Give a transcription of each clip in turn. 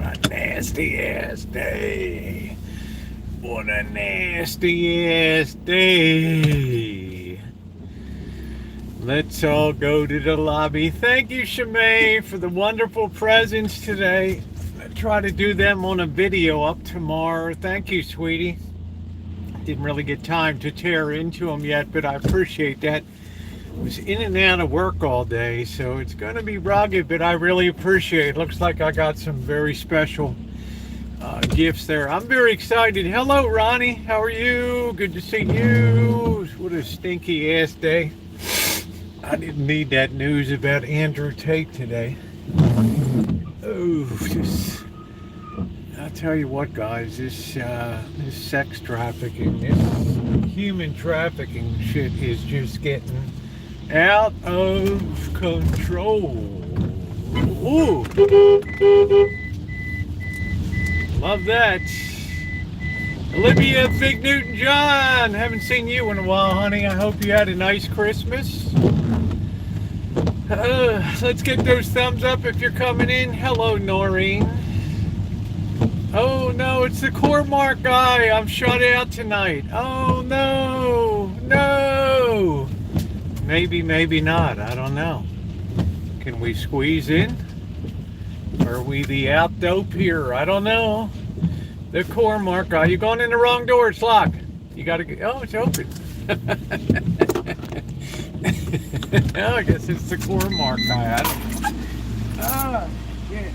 a nasty ass day. What a nasty ass day. Let's all go to the lobby. Thank you, Shimei, for the wonderful presents today. I try to do them on a video up tomorrow. Thank you, sweetie. Didn't really get time to tear into them yet, but I appreciate that. Was in and out of work all day, so it's going to be rugged, but I really appreciate it. Looks like I got some very special gifts there. I'm very excited. Hello, Ronnie. How are you? Good to see you. What a stinky ass day. I didn't need that news about Andrew Tate today. Oh, just, I'll tell you what, guys, this sex trafficking, this human trafficking shit is just getting out of control. Ooh. Love that. Olivia Fig Newton John. Haven't seen you in a while, honey. I hope you had a nice Christmas. Let's get those thumbs up if you're coming in. Hello, Noreen. Oh no, it's the Core-Mark guy. I'm shut out tonight. Oh no. No. Maybe, maybe not. I don't know. Can we squeeze in? Are we the out dope here? I don't know. The Core-Mark guy. You're going in the wrong door. It's locked. You got to get. Oh, it's open. Oh, I guess it's the Core-Mark guy. Yeah.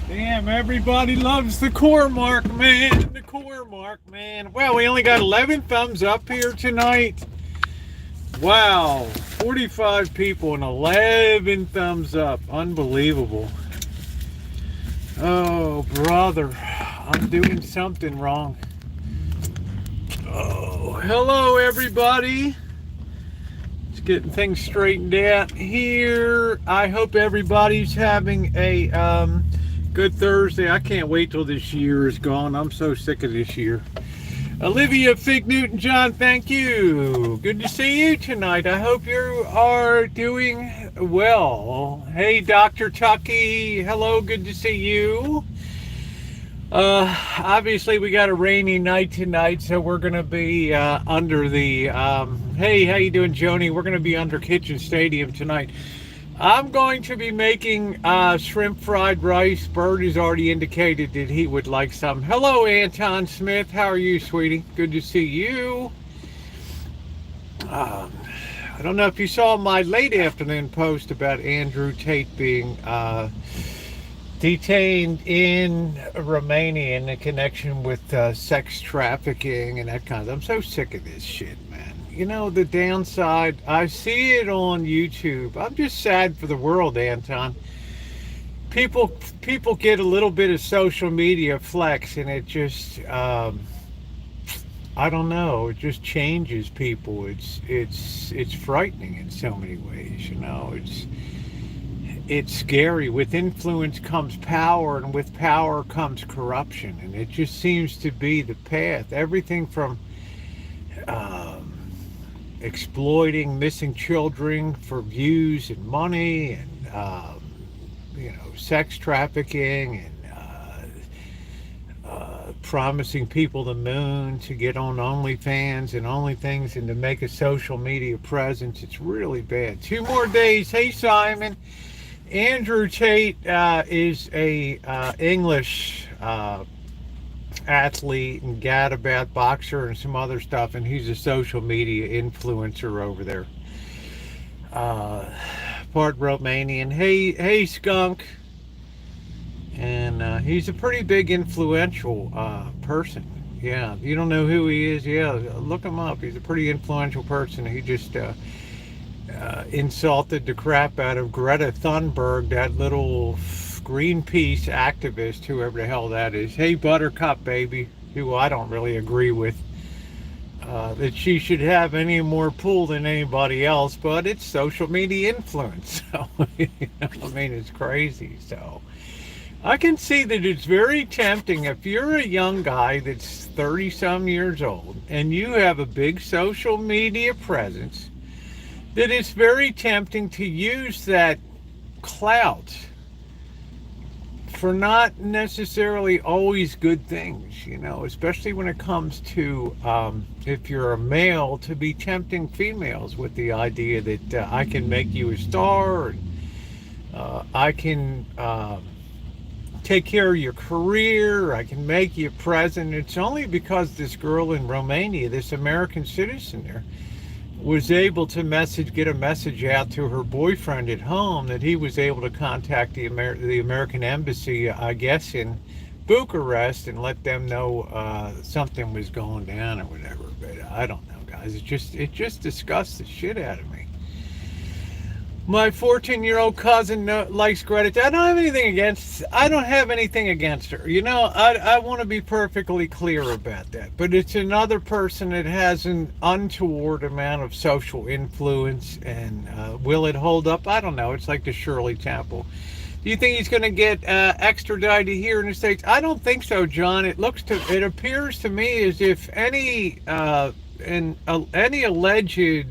Damn, everybody loves the Core-Mark, man. The Core-Mark, man. Well, we only got 11 thumbs up here tonight. Wow, 45 people and 11 thumbs up. Unbelievable. Oh, brother, I'm doing something wrong. Oh, hello, everybody. Just getting things straightened out here. I hope everybody's having a good Thursday. I can't wait till this year is gone. I'm so sick of this year. Olivia Fig Newton John, thank you. Good to see you tonight. I hope you are doing well. Hey, Dr. Tucky. Hello, good to see you. Obviously, we got a rainy night tonight, so we're going to be under the... hey, how you doing, Joni? We're going to be under Kitchen Stadium tonight. I'm going to be making shrimp fried rice. Bird has already indicated that he would like some. Hello, Anton Smith. How are you, sweetie? Good to see you. Um, I don't know if you saw my late afternoon post about Andrew Tate being detained in Romania in a connection with sex trafficking and that kind of. I'm so sick of this shit, man. You know the downside. I see it on YouTube. I'm just sad for the world, Anton. People get a little bit of social media flex, and it just I don't know. It just changes people. It's frightening in so many ways. You know, it's scary. With influence comes power, and with power comes corruption, and it just seems to be the path. Everything from um, exploiting missing children for views and money, and sex trafficking, and promising people the moon to get on OnlyFans and OnlyThings and to make a social media presence. It's really bad. 2 more days. Hey, Simon. Andrew Tate is a English athlete and gadabout boxer and some other stuff, and he's a social media influencer over there. Part Romanian. Hey, skunk. And he's a pretty big influential person. Yeah, if you don't know who he is, yeah, look him up. He's a pretty influential person. He just insulted the crap out of Greta Thunberg, that little Greenpeace activist, whoever the hell that is. Hey, Buttercup, baby, who I don't really agree with. That she should have any more pull than anybody else, but it's social media influence. So, I mean, it's crazy. So, I can see that it's very tempting if you're a young guy that's 30 some years old and you have a big social media presence, that it's very tempting to use that clout for not necessarily always good things, especially when it comes to, if you're a male, to be tempting females with the idea that I can make you a star, and I can take care of your career, I can make you president. It's only because this girl in Romania, this American citizen there, was able to get a message out to her boyfriend at home, that he was able to contact the American embassy, I guess, in Bucharest, and let them know something was going down or whatever. But I don't know, guys. It just disgusts the shit out of me. My 14-year-old cousin likes Greta. I don't have anything against her. I want to be perfectly clear about that. But it's another person that has an untoward amount of social influence. And will it hold up? I don't know. It's like the Shirley Temple. Do you think he's going to get extradited here in the States? I don't think so, John. It appears to me as if any alleged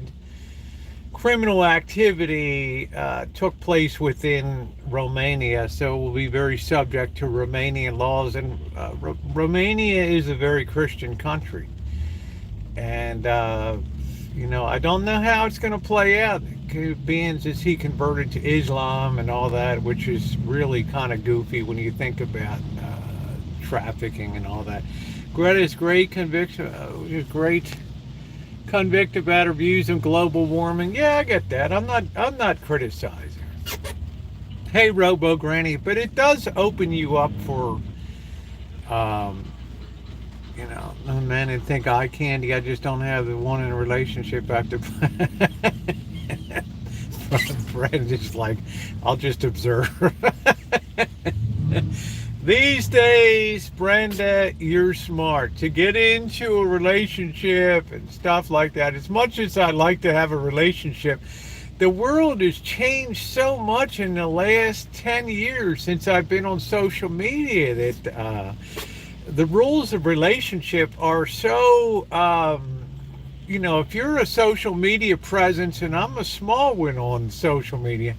criminal activity took place within Romania, so will be very subject to Romanian laws. And Romania is a very Christian country, and I don't know how it's going to play out, being as he converted to Islam and all that, which is really kind of goofy when you think about trafficking and all that. Greta's great conviction, great convict about her views on global warming. Yeah, I get that. I'm not criticizing. Hey, Robo Granny, but it does open you up for men that think eye candy. I just don't have the one in a relationship after. Brad is like, I'll just observe. These days, Brenda, you're smart. To get into a relationship and stuff like that, as much as I'd like to have a relationship, the world has changed so much in the last 10 years since I've been on social media that the rules of relationship are so, if you're a social media presence, and I'm a small one on social media,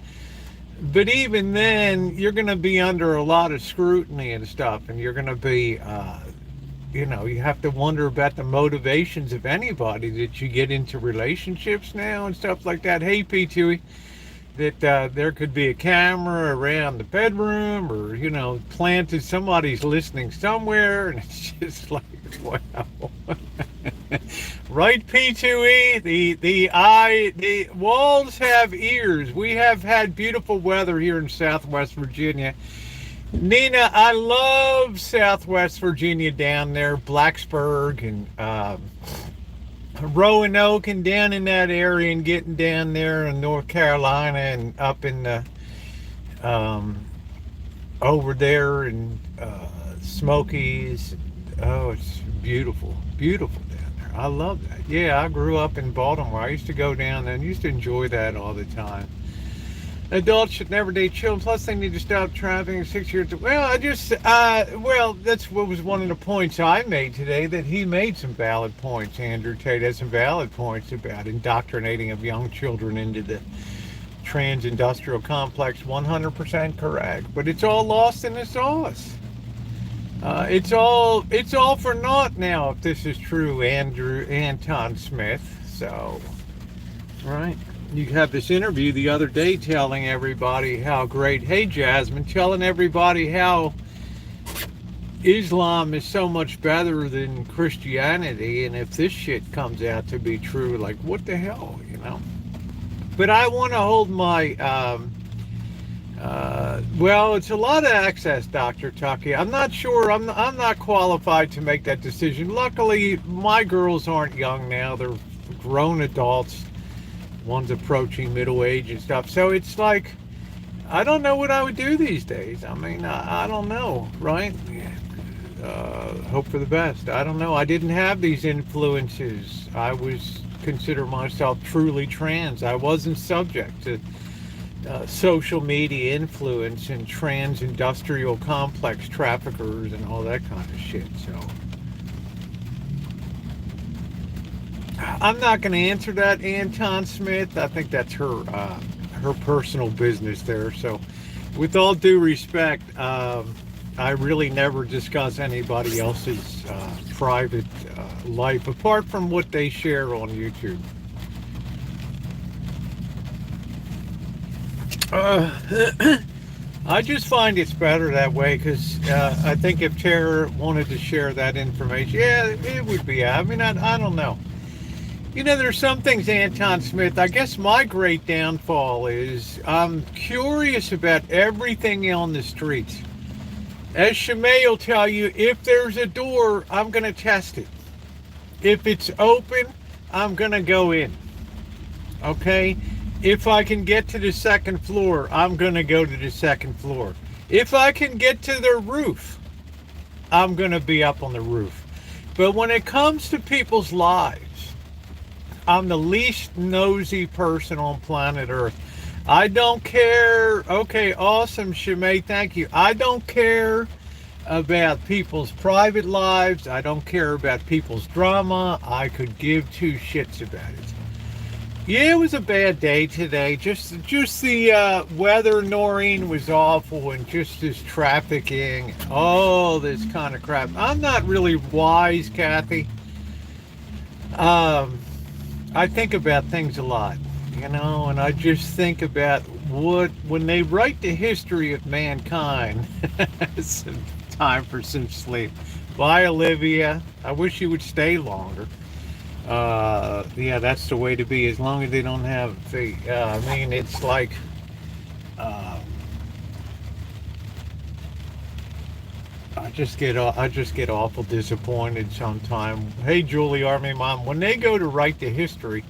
but even then, you're going to be under a lot of scrutiny and stuff, and you're going to be, you have to wonder about the motivations of anybody that you get into relationships now and stuff like that. Hey, P2E. that there could be a camera around the bedroom, or planted, somebody's listening somewhere, and it's just like, wow. Right, P2E, the walls have ears. We have had beautiful weather here in Southwest Virginia. Nina, I love Southwest Virginia down there, Blacksburg and Roanoke, and down in that area, and getting down there in North Carolina and up in the over there in Smokies. Oh, it's beautiful, beautiful down there. I love that. Yeah, I grew up in Baltimore. I used to go down there and used to enjoy that all the time. Adults should never date children. Plus, they need to stop trafficking 6 years. Well, that's what was one of the points I made today, that he made some valid points. Andrew Tate has some valid points about indoctrinating of young children into the trans-industrial complex. 100% correct. But it's all lost in the sauce. It's all for naught now, if this is true, Anton Smith. So, right. You have this interview the other day telling everybody how great, hey Jasmine, telling everybody how Islam is so much better than Christianity, and if this shit comes out to be true, like, what the hell, But I want to hold my, it's a lot of access, Dr. Tucky. I'm not sure, I'm not qualified to make that decision. Luckily, my girls aren't young now, they're grown adults. One's approaching middle age and stuff. So it's like, I don't know what I would do these days. I mean, I don't know, right? Hope for the best. I don't know. I didn't have these influences. I consider myself truly trans. I wasn't subject to social media influence and trans industrial complex traffickers and all that kind of shit. So I'm not going to answer that, Anton Smith. I think that's her personal business there. So, with all due respect, I really never discuss anybody else's private life apart from what they share on YouTube. I just find it's better that way, because I think if Tara wanted to share that information, yeah, it would be. I mean, I don't know. There's some things, Anton Smith, I guess my great downfall is I'm curious about everything on the streets. As Shemay will tell you, if there's a door, I'm going to test it. If it's open, I'm going to go in. Okay? If I can get to the second floor, I'm going to go to the second floor. If I can get to the roof, I'm going to be up on the roof. But when it comes to people's lives, I'm the least nosy person on planet Earth. I don't care. Okay, awesome, Shemay, thank you. I don't care about people's private lives. I don't care about people's drama. I could give two shits about it. Yeah, it was a bad day today. Just the weather, Noreen, was awful, and just this trafficking, all this kind of crap. I'm not really wise, Kathy. I think about things a lot, and I just think about when they write the history of mankind. It's time for some sleep. Bye, Olivia. I wish you would stay longer. Yeah, that's the way to be, as long as they don't have feet. I mean, it's like, I just get awful disappointed sometimes. Hey, Julie, Army Mom, when they go to write the history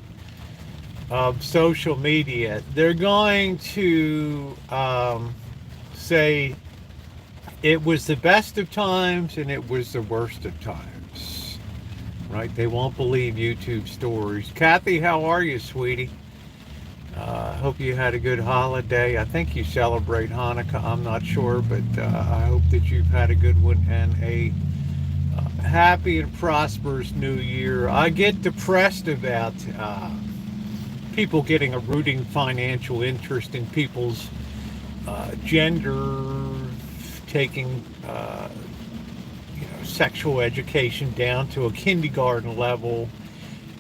of social media, they're going to say it was the best of times and it was the worst of times. Right? They won't believe YouTube stories. Kathy, how are you, sweetie? Hope you had a good holiday. I think you celebrate Hanukkah. I'm not sure, but I hope that you've had a good one and a happy and prosperous new year. I get depressed about people getting a rooting financial interest in people's gender, taking sexual education down to a kindergarten level,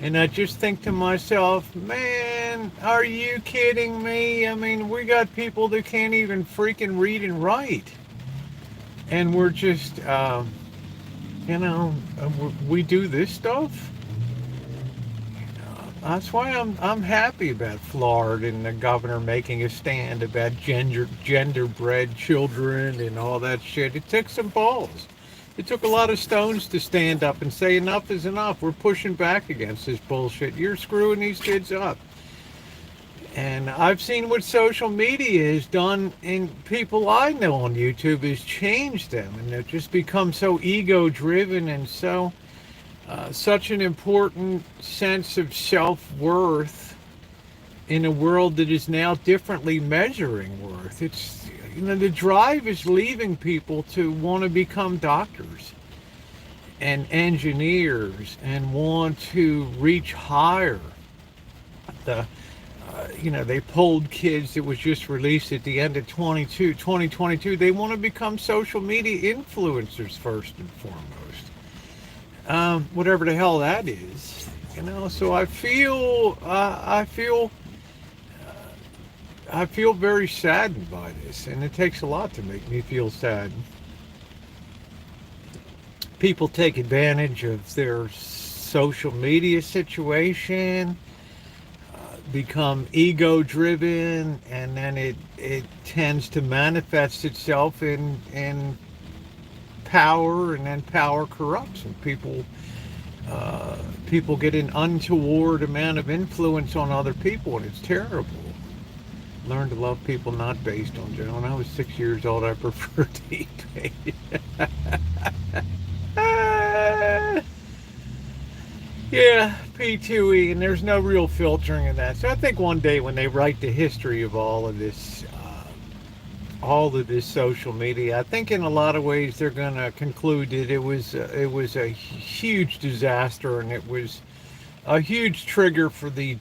And I just think to myself, man, are you kidding me? I mean, we got people that can't even freaking read and write. And we're just, we do this stuff. That's why I'm happy about Florida and the governor making a stand about genderbread children and all that shit. It took some balls. It took a lot of stones to stand up and say enough is enough. We're pushing back against this bullshit. You're screwing these kids up. And I've seen what social media has done, and people I know on YouTube has changed them, and they've just become so ego driven and so such an important sense of self-worth in a world that is now differently measuring worth. It's, the drive is leaving people to want to become doctors and engineers and want to reach higher. They polled kids that was just released at the end of 2022. They want to become social media influencers first and foremost. Whatever the hell that is, So I feel very saddened by this, and it takes a lot to make me feel sad. People take advantage of their social media situation, become ego driven, and then it tends to manifest itself in power, and then power corrupts, and people get an untoward amount of influence on other people, and it's terrible. Learn to love people not based on gender. When I was 6 years old, I preferred to eat bacon. Yeah, P2E, and there's no real filtering in that. So I think one day when they write the history of all of this social media, I think in a lot of ways they're going to conclude that it was a huge disaster, and it was a huge trigger for the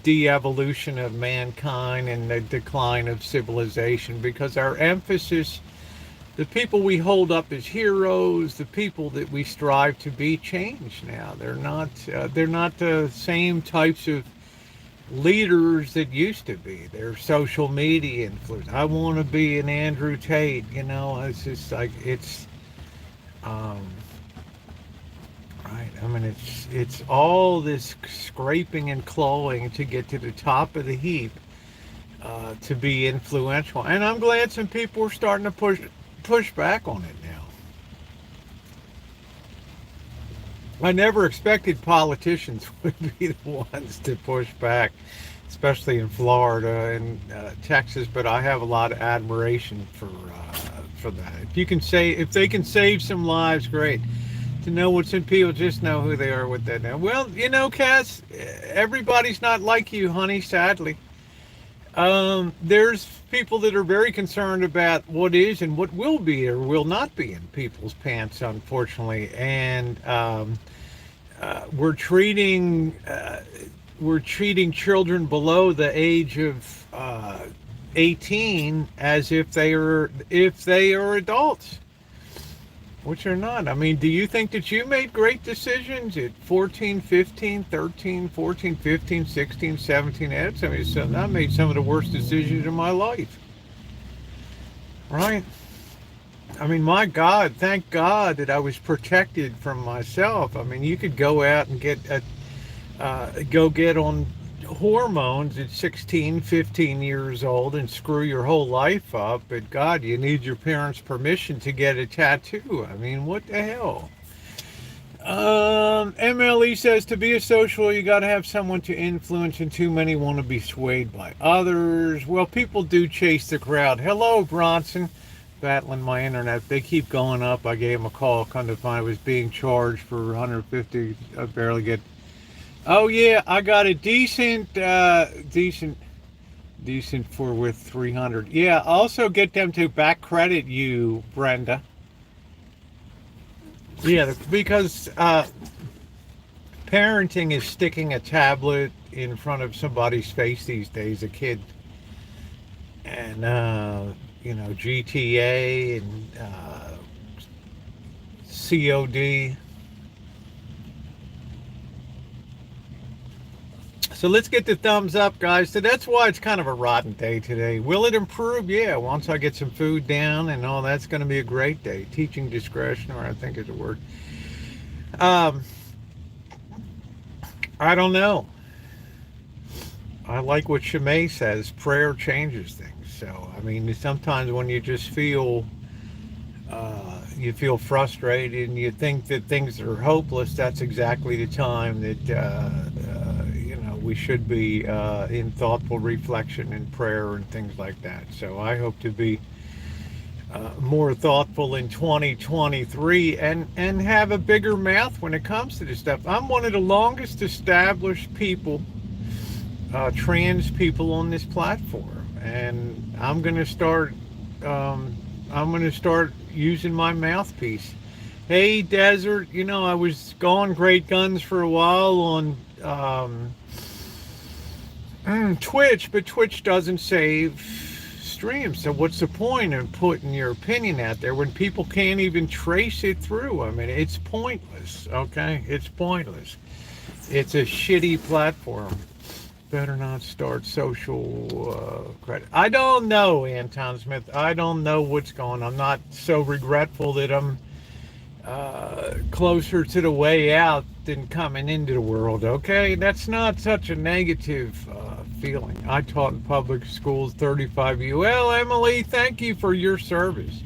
de-evolution of mankind and the decline of civilization, because our emphasis, the people we hold up as heroes, the people that we strive to be, changed now. They're not the same types of leaders that used to be. They're social media influencers. I want to be an Andrew Tate, it's just like, it's right. I mean, it's all this scraping and clawing to get to the top of the heap, to be influential. And I'm glad some people are starting to push back on it now. I never expected politicians would be the ones to push back, especially in Florida and Texas. But I have a lot of admiration for that. If they can save some lives, great. To know what's in people, just know who they are with that now. Well, Cass, everybody's not like you, honey. Sadly, there's people that are very concerned about what is and what will be or will not be in people's pants, unfortunately, and we're treating children below the age of 18 as if they are adults, which are not. I mean, do you think that you made great decisions at 14, 15, 13, 14, 15, 16, 17? I made some of the worst decisions of my life. Right? I mean, my God, thank God that I was protected from myself. I mean, you could go out and get on hormones at 16, 15 years old and screw your whole life up. But God, you need your parents' permission to get a tattoo. I mean, what the hell? MLE says, to be a social, you got to have someone to influence, and too many want to be swayed by others. Well, people do chase the crowd. Hello, Bronson. Battling my internet. They keep going up. I gave him a call. Come to find I was being charged for 150. I barely get. Oh yeah, I got a decent for with 300. Yeah, also get them to back credit you, Brenda. Yeah, because parenting is sticking a tablet in front of somebody's face these days, a kid, and GTA and COD. So let's get the thumbs up, guys. So that's why it's kind of a rotten day today. Will it improve? Yeah, once I get some food down and all, that's going to be a great day. Teaching discretion, or I think is a word. Um, I don't know. I like what Shimei says. Prayer changes things. So, I mean, sometimes when you just you feel frustrated and you think that things are hopeless, that's exactly the time that we should be in thoughtful reflection and prayer and things like that. So I hope to be more thoughtful in 2023 and have a bigger mouth when it comes to this stuff. I'm one of the longest established people, trans people on this platform, and I'm going to start using my mouthpiece. Hey, Desert, I was going great guns for a while on Twitch, but Twitch doesn't save streams. So what's the point of putting your opinion out there when people can't even trace it through? I mean, it's pointless, okay? It's pointless. It's a shitty platform. Better not start social credit. I don't know, Anton Smith. I don't know what's going on. I'm not so regretful that I'm closer to the way out than coming into the world, okay? That's not such a negative feeling. I taught in public schools 35 years. Well, Emily, thank you for your service.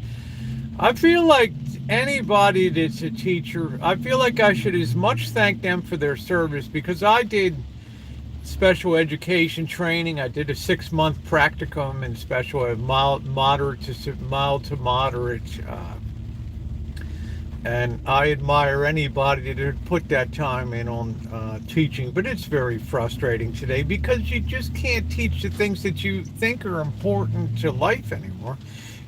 I feel like anybody that's a teacher, I feel like I should as much thank them for their service, because I did special education training. I did a 6-month practicum in special, mild to moderate, and I admire anybody that would put that time in on teaching. But it's very frustrating today because you just can't teach the things that you think are important to life anymore.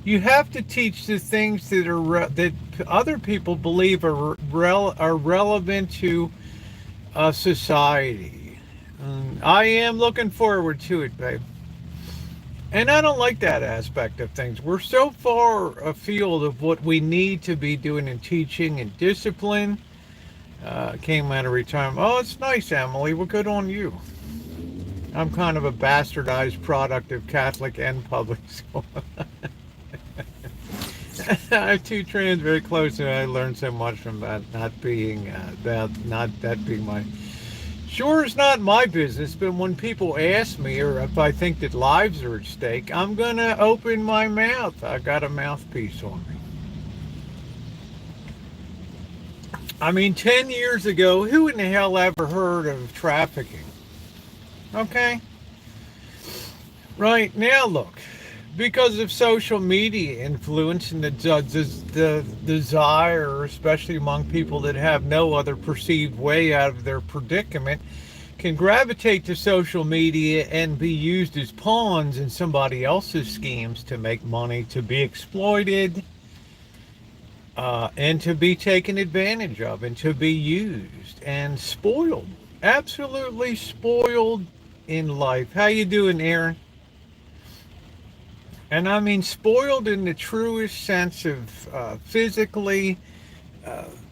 You have to teach the things that are that other people believe are relevant to society. I am looking forward to it, babe. And I don't like that aspect of things. We're so far afield of what we need to be doing in teaching and discipline. Came out of retirement. Oh, it's nice, Emily. Well, good on you. I'm kind of a bastardized product of Catholic and public school. I have 2 trans very close, and I learned so much from that not being my. Sure, it's not my business, but when people ask me, or if I think that lives are at stake, I'm going to open my mouth. I got a mouthpiece on me. I mean, 10 years ago, who in the hell ever heard of trafficking? Okay? Right, now look, because of social media influence and the desire, especially among people that have no other perceived way out of their predicament, can gravitate to social media and be used as pawns in somebody else's schemes to make money, to be exploited, and to be taken advantage of, and to be used and spoiled, absolutely spoiled in life. How you doing, Aaron? And I mean spoiled in the truest sense of physically,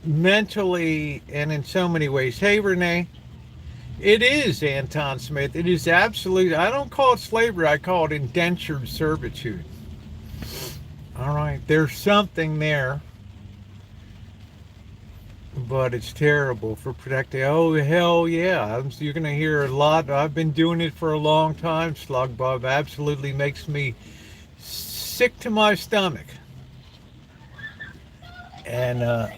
mentally, and in so many ways. Hey, Renee. It is, Anton Smith. It is absolute. I don't call it slavery. I call it indentured servitude. All right. There's something there. But it's terrible for protecting. Oh, hell yeah. You're going to hear a lot. I've been doing it for a long time. Slug Bob absolutely makes me sick to my stomach. And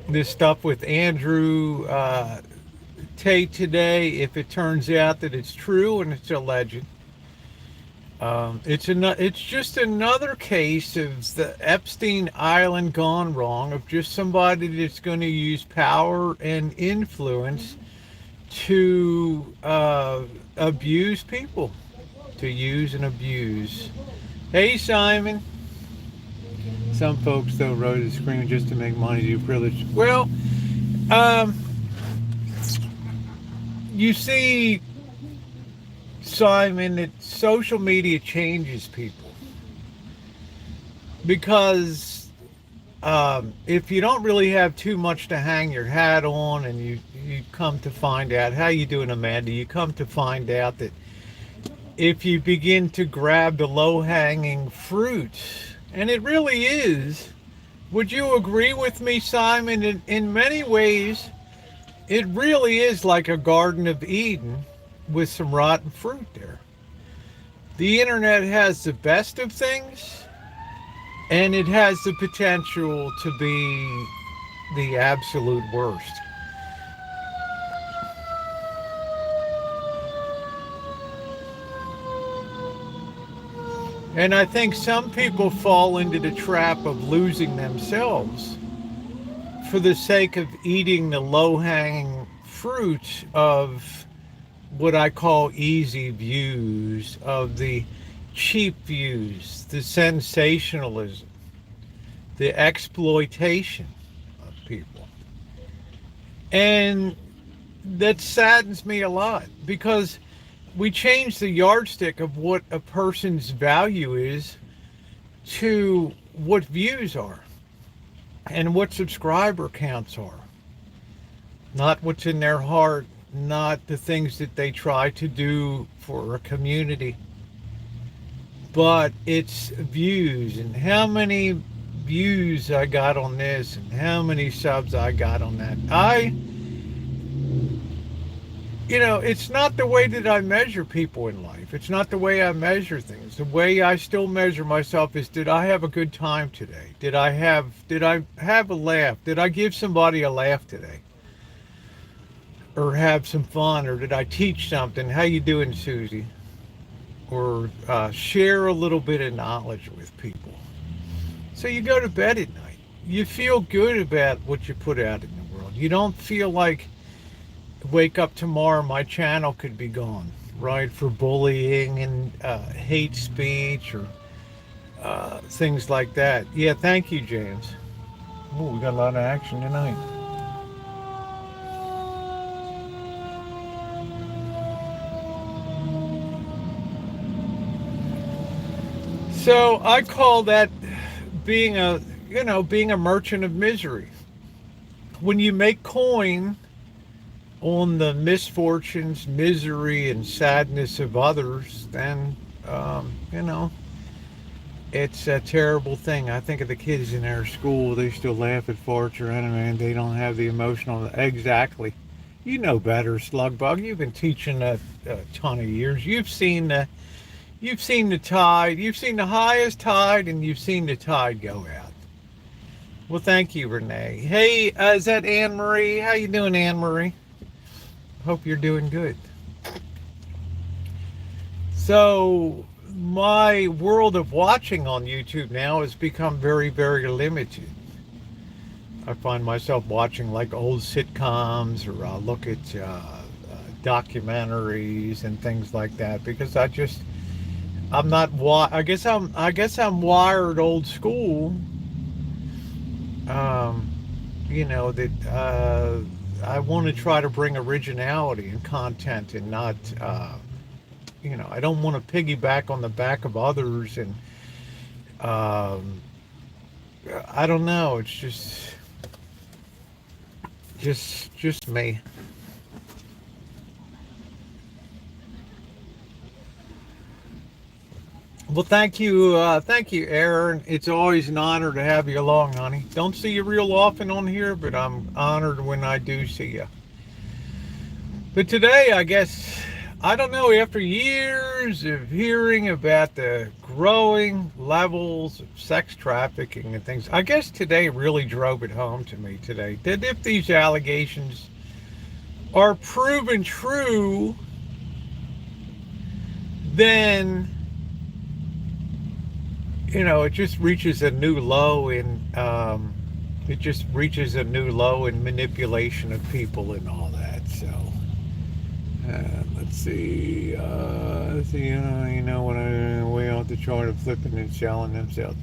this stuff with Andrew Tate today, if it turns out that it's true and it's alleged, it's just another case of the Epstein Island gone wrong, of just somebody that's going to use power and influence to abuse people, to use and abuse. Hey, Simon. Some folks, though, rose and screaming just to make money due to privilege. Well, you see, Simon, that social media changes people. Because if you don't really have too much to hang your hat on, and you come to find out, how you doing, Amanda? You come to find out that if you begin to grab the low hanging fruit, and it really is, would you agree with me, Simon? In many ways, it really is like a Garden of Eden with some rotten fruit there. The internet has the best of things, and it has the potential to be the absolute worst. And I think some people fall into the trap of losing themselves for the sake of eating the low hanging fruit of what I call easy views, of the cheap views, the sensationalism, the exploitation of people. And that saddens me a lot, because we change the yardstick of what a person's value is to what views are and what subscriber counts are. Not what's in their heart, not the things that they try to do for a community, but it's views, and how many views I got on this and how many subs I got on that. It's not the way that I measure people in life. It's not the way I measure things. The way I still measure myself is, did I have a good time today? Did I have a laugh? Did I give somebody a laugh today? Or have some fun? Or did I teach something? How you doing, Susie? Or share a little bit of knowledge with people. So you go to bed at night. You feel good about what you put out in the world. You don't feel like, wake up tomorrow, my channel could be gone, right? For bullying and hate speech or things like that. Yeah, thank you, James. Oh, we got a lot of action tonight. So I call that being a merchant of misery. When you make coin on the misfortunes, misery, and sadness of others, then, it's a terrible thing. I think of the kids in our school, they still laugh at farts or anime, and they don't have the emotional, exactly. You know better, Slugbug. You've been teaching a ton of years. You've seen the tide, you've seen the highest tide, and you've seen the tide go out. Well, thank you, Renee. Hey, is that Anne Marie? How you doing, Anne Marie? Hope you're doing good. So my world of watching on YouTube now has become very, very limited. I find myself watching like old sitcoms, or I'll look at documentaries and things like that, because I'm not. I guess I'm wired old school. That I want to try to bring originality and content, and not, I don't want to piggyback on the back of others, and I don't know. It's just me. Well, thank you, Aaron. It's always an honor to have you along, honey. Don't see you real often on here, but I'm honored when I do see you. But today, I guess, I don't know, after years of hearing about the growing levels of sex trafficking and things, I guess today really drove it home to me today, that if these allegations are proven true, then it just reaches a new low in manipulation of people and all that. So let's see. When I way off the chart of flipping and selling themselves.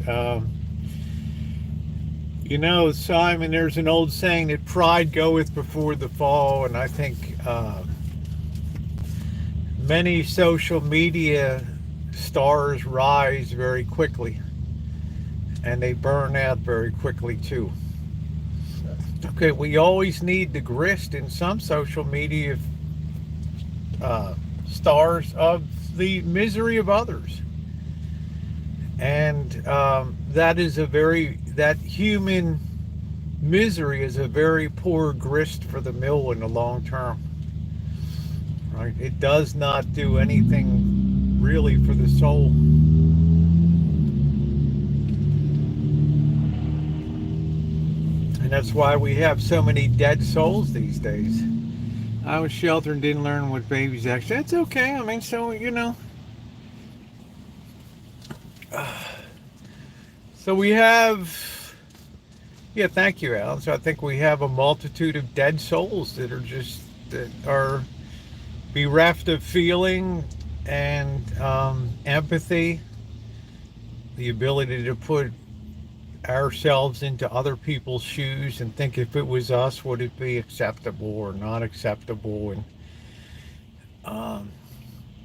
Simon, there's an old saying that pride goeth before the fall, and I think many social media stars rise very quickly, and they burn out very quickly too. Okay, we always need the grist in some social media stars of the misery of others. And that human misery is a very poor grist for the mill in the long term. Right? It does not do anything really for the soul. And that's why we have so many dead souls these days. I was sheltered and didn't learn what babies actually. That's okay. I mean, so we have. Yeah, thank you, Alan. So I think we have a multitude of dead souls that are bereft of feeling and empathy, the ability to put ourselves into other people's shoes and think if it was us, would it be acceptable or not acceptable? And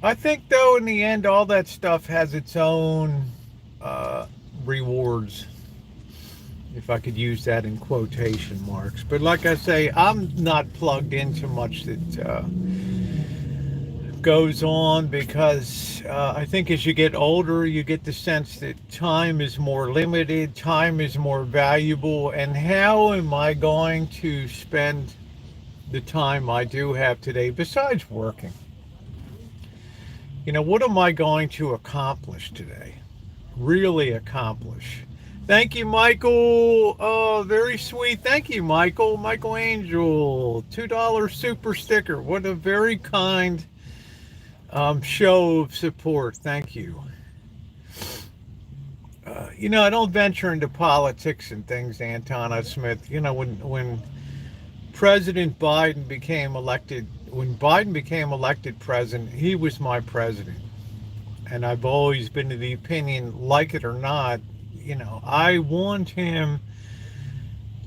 I think, though, in the end, all that stuff has its own rewards, if I could use that in quotation marks. But like I say, I'm not plugged into much that goes on because I think as you get older, you get the sense that time is more limited, time is more valuable, and how am I going to spend the time I do have today besides working? What am I going to accomplish today? Really accomplish? Thank you, Michael. Oh, very sweet. Thank you, Michael. Michael Angel, $2 super sticker. What a very kind show of support. Thank you. I don't venture into politics and things, Antana Smith. When President Biden became elected, when Biden became elected president, he was my president. And I've always been of the opinion, like it or not, I want him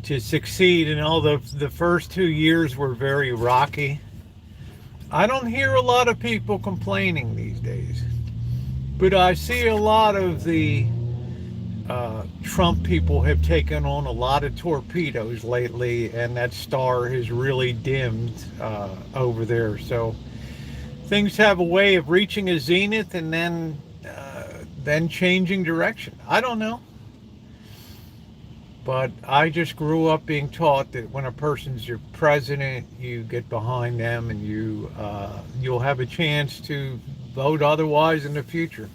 to succeed. And although the first 2 years were very rocky, I don't hear a lot of people complaining these days. But I see a lot of the Trump people have taken on a lot of torpedoes lately, and that star has really dimmed over there. So things have a way of reaching a zenith and then changing direction. I don't know. But I just grew up being taught that when a person's your president, you get behind them and you'll have a chance to vote otherwise in the future.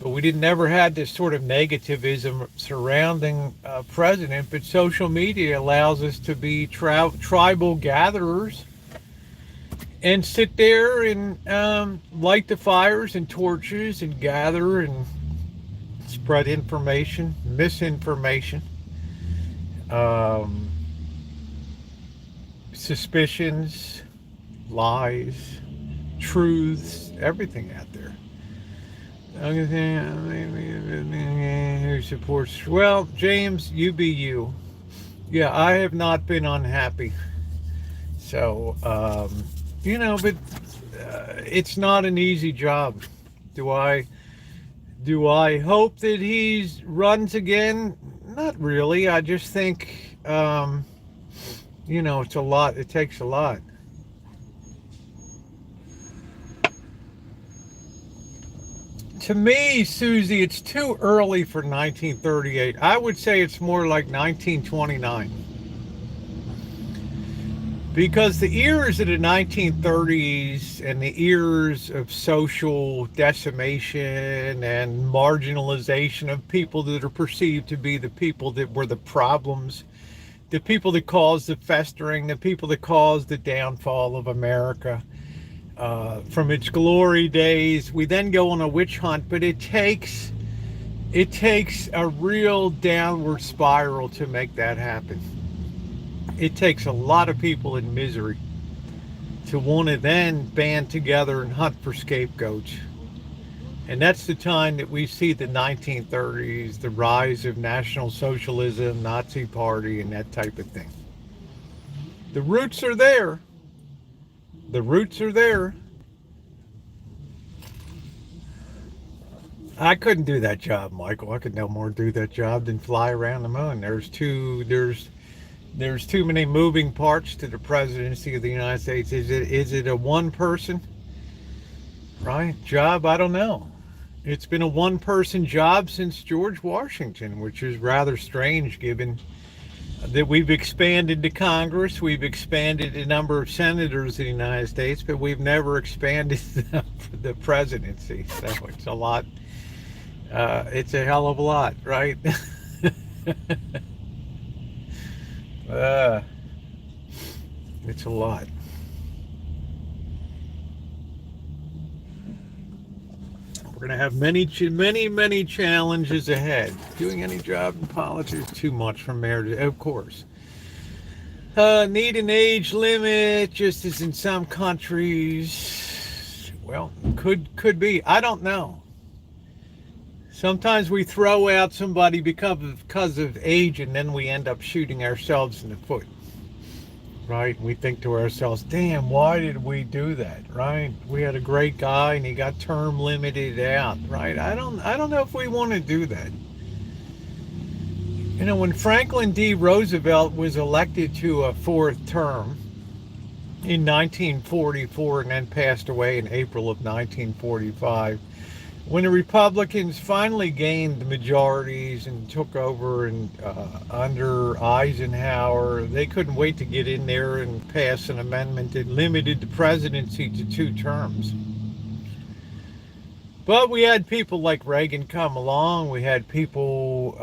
But we never had this sort of negativism surrounding president. But social media allows us to be tribal gatherers and sit there and light the fires and torches and gather and spread information, misinformation, suspicions, lies, truths, everything out there. Who supports? Well, James, you be you. Yeah, I have not been unhappy. So, but it's not an easy job. Do I hope that he runs again? Not really. I just think, it's a lot. It takes a lot. To me, Susie, it's too early for 1938. I would say it's more like 1929. Because the eras of the 1930s and the eras of social decimation and marginalization of people that are perceived to be the people that were the problems, the people that caused the festering, the people that caused the downfall of America, from its glory days, we then go on a witch hunt, but it takes a real downward spiral to make that happen. It takes a lot of people in misery to want to then band together and hunt for scapegoats. And that's the time that we see the 1930s, the rise of National Socialism, Nazi Party, and that type of thing. The roots are there. The roots are there. I couldn't do that job, Michael. I could no more do that job than fly around the moon. There's too many moving parts to the presidency of the United States. Is it a one person, right, job? I don't know. It's been a one person job since George Washington, which is rather strange given that we've expanded the Congress, we've expanded the number of senators in the United States, but we've never expanded the presidency. So it's a lot. It's a hell of a lot, right? uh, it's a lot. We're going to have many challenges ahead. Doing any job in politics is too much for marriage, of course. Need an age limit, just as in some countries. Well, could be. I don't know. Sometimes we throw out somebody because of age, and then we end up shooting ourselves in the foot. Right? We think to ourselves, damn, why did we do that? Right? We had a great guy and he got term limited out. Right? I don't know if we want to do that. You know, when Franklin D. Roosevelt was elected to a fourth term in 1944 and then passed away in April of 1945, when the Republicans finally gained the majorities and took over and under Eisenhower, they couldn't wait to get in there and pass an amendment that limited the presidency to 2 terms. But we had people like Reagan come along. We had people,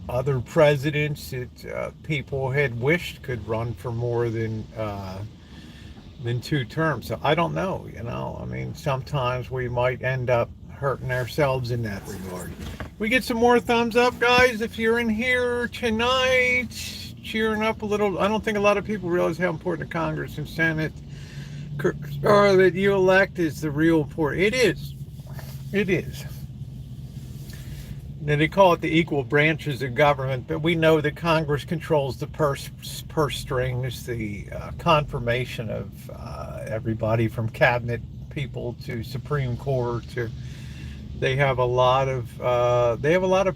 other presidents that people had wished could run for more than 2 terms. So I don't know, I mean, sometimes we might end up hurting ourselves in that regard. We get some more thumbs up, guys, if you're in here tonight, cheering up a little. I don't think a lot of people realize how important the Congress and Senate or that you elect is the real important. It is. Now, they call it the equal branches of government, but we know that Congress controls the purse strings, the confirmation of everybody from cabinet people to Supreme Court. They have a lot of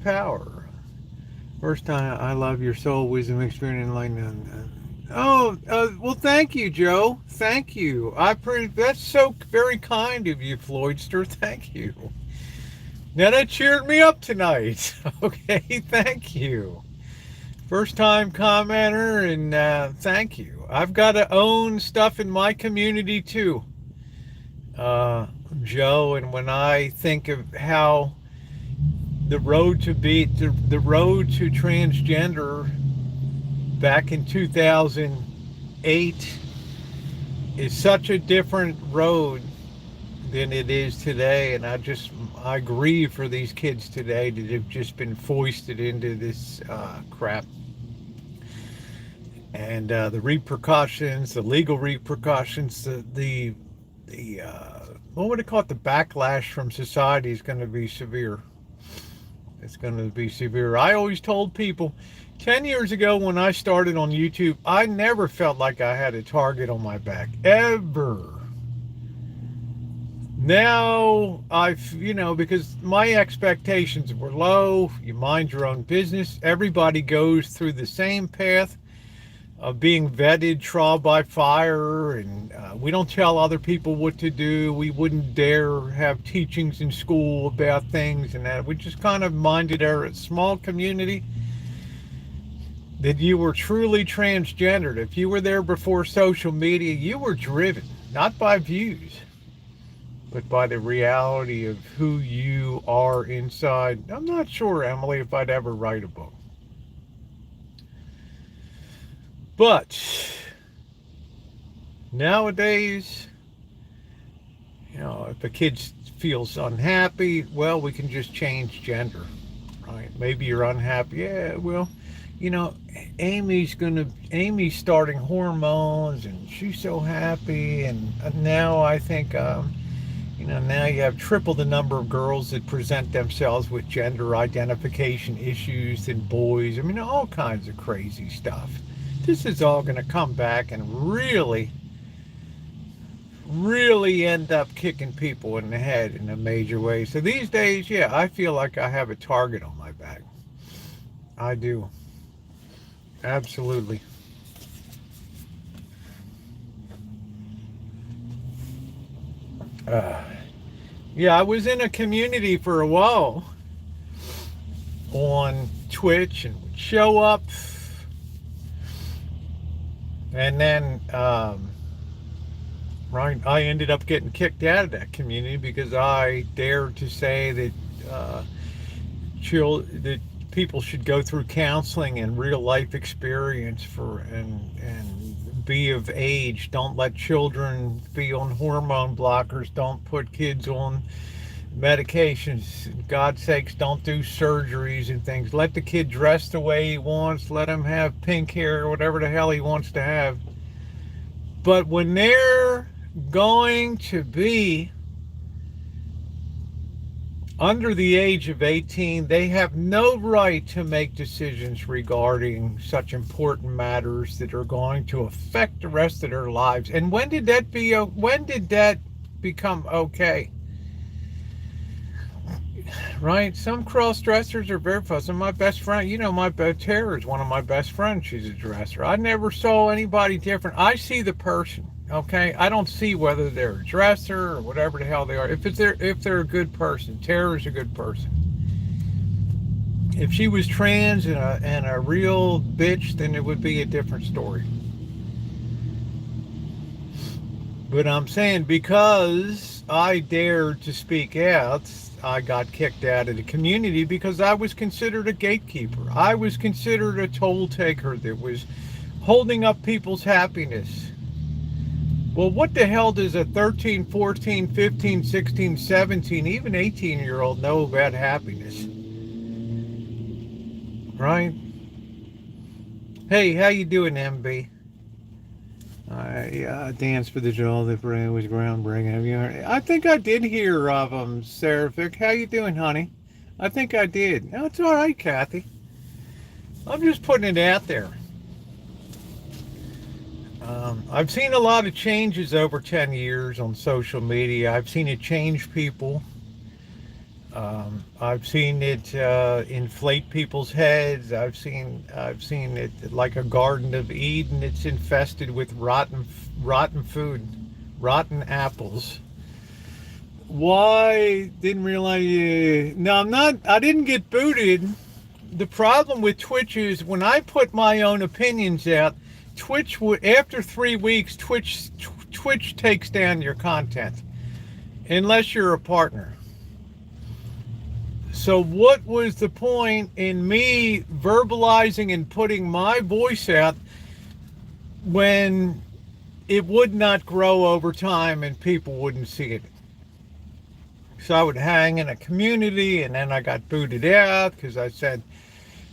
power. First time, I love your soul, wisdom, experience, and enlightenment. Well, thank you, Joe. Thank you. That's so very kind of you, Floydster. Thank you. Now that cheered me up tonight. Okay, thank you. First time commenter, and thank you. I've got to own stuff in my community too, Joe. And when I think of how the road to transgender back in 2008 is such a different road than it is today, and I grieve for these kids today that have just been foisted into this crap, and the repercussions, the legal repercussions, the what would it call it? The backlash from society is going to be severe. It's going to be severe. I always told people 10 years ago when I started on YouTube, I never felt like I had a target on my back, ever. Now, because my expectations were low, you mind your own business. Everybody goes through the same path of being vetted, trial by fire, and we don't tell other people what to do. We wouldn't dare have teachings in school about things and that. We just kind of minded our small community that you were truly transgendered. If you were there before social media, you were driven, not by views, but by the reality of who you are inside. I'm not sure, Emily, if I'd ever write a book. But nowadays, if a kid feels unhappy, well, we can just change gender, right? Maybe you're unhappy. Yeah, well, Amy's starting hormones and she's so happy. And now I think, now you have triple the number of girls that present themselves with gender identification issues than boys. I mean, all kinds of crazy stuff. This is all going to come back and really really end up kicking people in the head in a major way. So these days, yeah, I feel like I have a target on my back. I do. Absolutely. Uh, yeah, I was in a community for a while on Twitch and would show up, and then right, I ended up getting kicked out of that community because I dared to say that that people should go through counseling and real life experience for and be of age. Don't let children be on hormone blockers. Don't put kids on medications. God's sakes, don't do surgeries and things. Let the kid dress the way he wants. Let him have pink hair or whatever the hell he wants to have. But when they're going to be under the age of 18, they have no right to make decisions regarding such important matters that are going to affect the rest of their lives. And when did that become okay? Right? Some cross dressers are very fussy. My best friend, my Tara is one of my best friends. She's a dresser. I never saw anybody different. I see the person. Okay, I don't see whether they're a dresser or whatever the hell they are. If they're a good person, Tara's a good person. If she was trans and a real bitch, then it would be a different story. But I'm saying because I dared to speak out, I got kicked out of the community because I was considered a gatekeeper. I was considered a toll taker that was holding up people's happiness. Well, what the hell does a 13, 14, 15, 16, 17, even 18-year-old know about happiness? Right? Hey, how you doing, MB? I danced for the Joel that was groundbreaking. Have you heard? I think I did hear of him, Seraphic. How you doing, honey? I think I did. No, it's all right, Kathy. I'm just putting it out there. I've seen a lot of changes over 10 years on social media. I've seen it change people. I've seen it inflate people's heads. I've seen it like a Garden of Eden. It's infested with rotten food, rotten apples. Why didn't realize? No, I'm not. I didn't get booted. The problem with Twitch is when I put my own opinions out, Twitch would, after 3 weeks, Twitch takes down your content unless you're a partner. So what was the point in me verbalizing and putting my voice out when it would not grow over time and people wouldn't see it? So I would hang in a community, and then I got booted out because I said,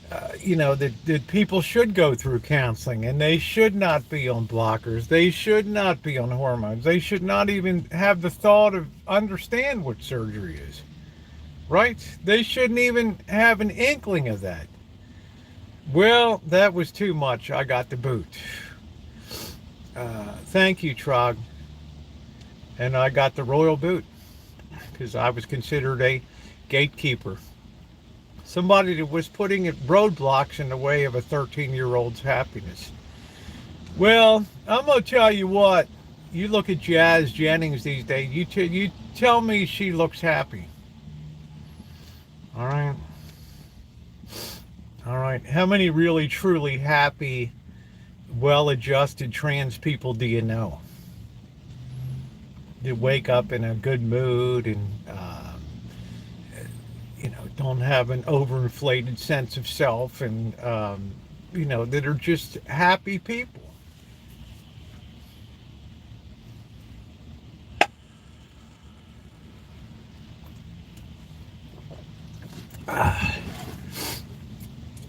that people should go through counseling and they should not be on blockers. They should not be on hormones. They should not even have the thought of understand what surgery is. Right? They shouldn't even have an inkling of that. Well, that was too much. I got the boot. Thank you, Trog. And I got the royal boot because I was considered a gatekeeper. Somebody that was putting roadblocks in the way of a 13-year-old's happiness. Well, I'm going to tell you what. You look at Jazz Jennings these days. You tell me she looks happy. All right. All right. How many really, truly happy, well-adjusted trans people do you know? That wake up in a good mood and, don't have an overinflated sense of self and, that are just happy people.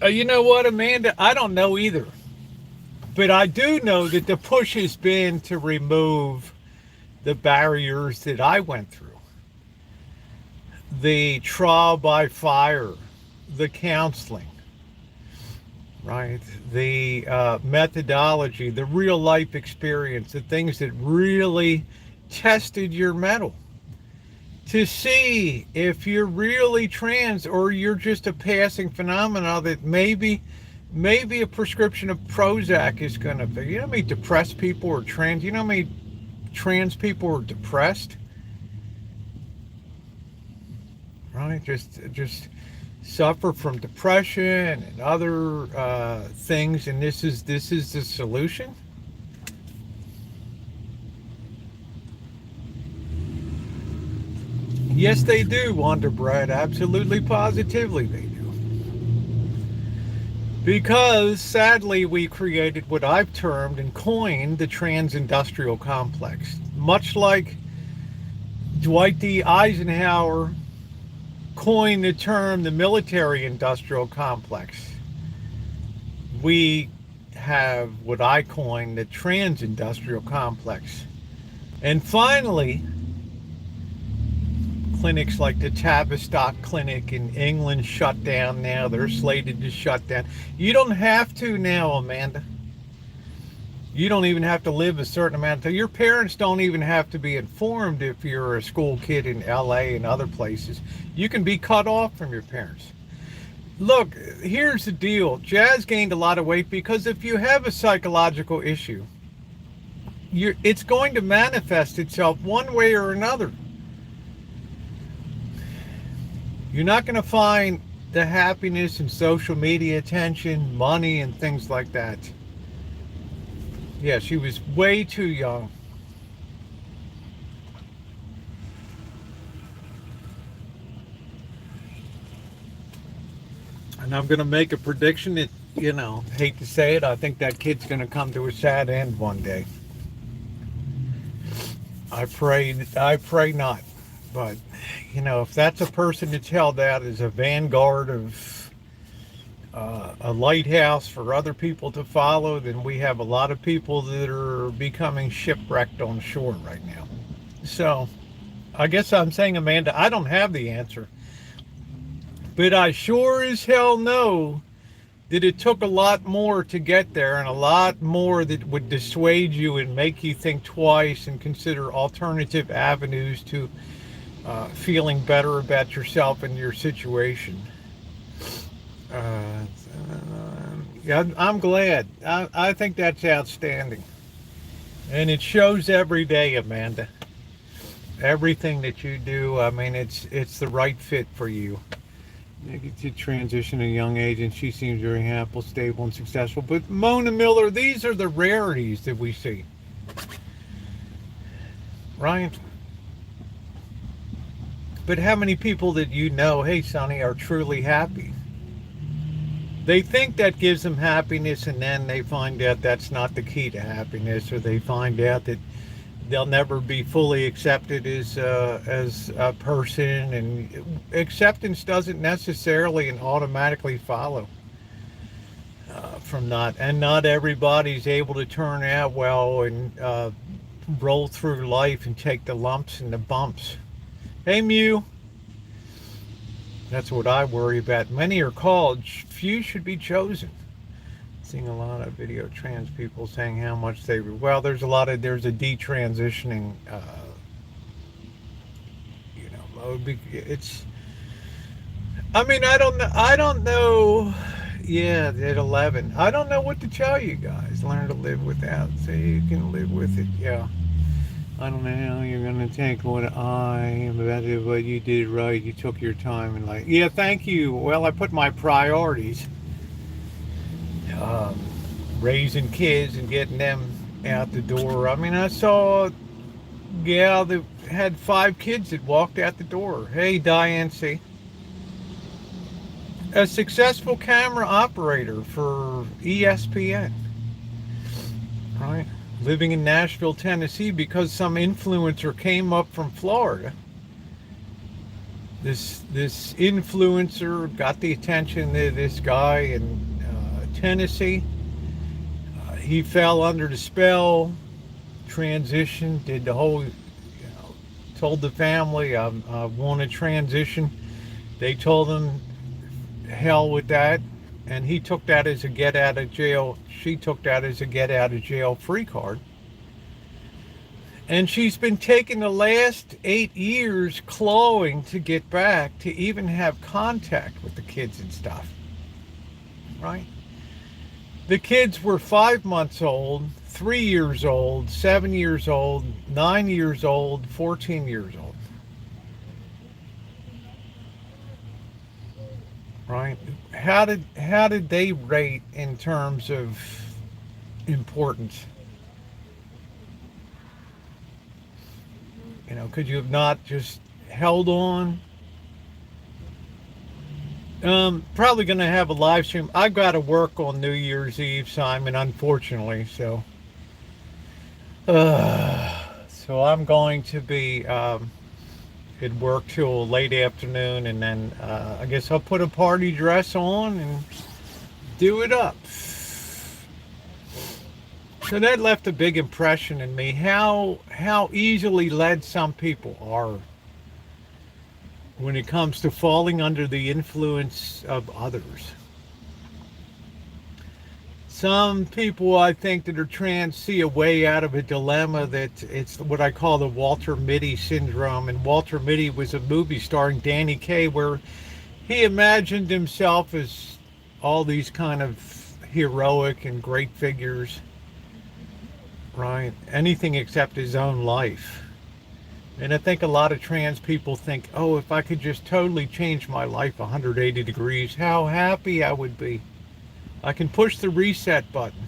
You know what, Amanda? I don't know either. But I do know that the push has been to remove the barriers that I went through. The trial by fire, the counseling, right? The methodology, the real life experience, the things that really tested your metal to see if you're really trans or you're just a passing phenomenon that maybe a prescription of Prozac is going to, you know how many depressed people are trans, you know how many trans people are depressed, right? Just suffer from depression and other things, and this is the solution. Yes, they do, Wonder Bread. Absolutely, positively, they do. Because sadly, we created what I've termed and coined the trans-industrial complex. Much like Dwight D. Eisenhower coined the term the military-industrial complex, we have what I coined the trans-industrial complex. And finally, clinics like the Tavistock Clinic in England shut down now. They're slated to shut down. You don't have to now, Amanda. You don't even have to live a certain amount of time. Your parents don't even have to be informed if you're a school kid in LA and other places. You can be cut off from your parents. Look, here's the deal. Jazz gained a lot of weight because if you have a psychological issue, it's going to manifest itself one way or another. You're not going to find the happiness in social media attention, money, and things like that. Yeah, she was way too young. And I'm going to make a prediction that, hate to say it, I think that kid's going to come to a sad end one day. I pray not. But, if that's a person that's held out as a vanguard of a lighthouse for other people to follow, then we have a lot of people that are becoming shipwrecked on shore right now. So, I guess I'm saying, Amanda, I don't have the answer. But I sure as hell know that it took a lot more to get there, and a lot more that would dissuade you and make you think twice and consider alternative avenues to feeling better about yourself and your situation. Yeah, I'm glad. I think that's outstanding. And it shows every day, Amanda. Everything that you do, I mean, it's the right fit for you. You get to transition at a young age, and she seems very happy, stable, and successful. But Mona Miller, these are the rarities that we see. Right? But how many people that hey, Sonny, are truly happy? They think that gives them happiness, and then they find out that's not the key to happiness, or they find out that they'll never be fully accepted as a person, and acceptance doesn't necessarily and automatically follow from not everybody's able to turn out well and roll through life and take the lumps and the bumps. Hey, Mew. That's what I worry about. Many are called, few should be chosen. Seeing a lot of video trans people saying how much they, well, there's a detransitioning, mode. It's, I mean, I don't know. Yeah, at 11. I don't know what to tell you guys. Learn to live without. Say you can live with it. Yeah. I don't know how you're going to take what I am about it, but you did right. You took your time and yeah, thank you. Well, I put my priorities. Raising kids and getting them out the door. I mean, I saw a gal that had 5 kids that walked out the door. Hey, Diane C. A successful camera operator for ESPN. Right? Living in Nashville, Tennessee, because some influencer came up from Florida. This influencer got the attention of this guy in Tennessee. He fell under the spell, transitioned, did the whole, told the family, I want to transition. They told him, hell with that. And he took that as a get out of jail. She took that as a get out of jail free card. And she's been taking the last 8 years clawing to get back to even have contact with the kids and stuff, right? The kids were 5 months old, 3 years old, 7 years old, 9 years old, 14 years old, right? How did they rate in terms of importance? Could you have not just held on? Probably going to have a live stream. I've got to work on New Year's Eve, Simon, unfortunately. So I'm going to be at work till late afternoon, and then I guess I'll put a party dress on and do it up. So that left a big impression in me. How easily led some people are when it comes to falling under the influence of others. Some people, I think, that are trans see a way out of a dilemma that it's what I call the Walter Mitty syndrome. And Walter Mitty was a movie starring Danny Kaye where he imagined himself as all these kind of heroic and great figures, right? Anything except his own life. And I think a lot of trans people think, oh, if I could just totally change my life 180 degrees, how happy I would be. I can push the reset button.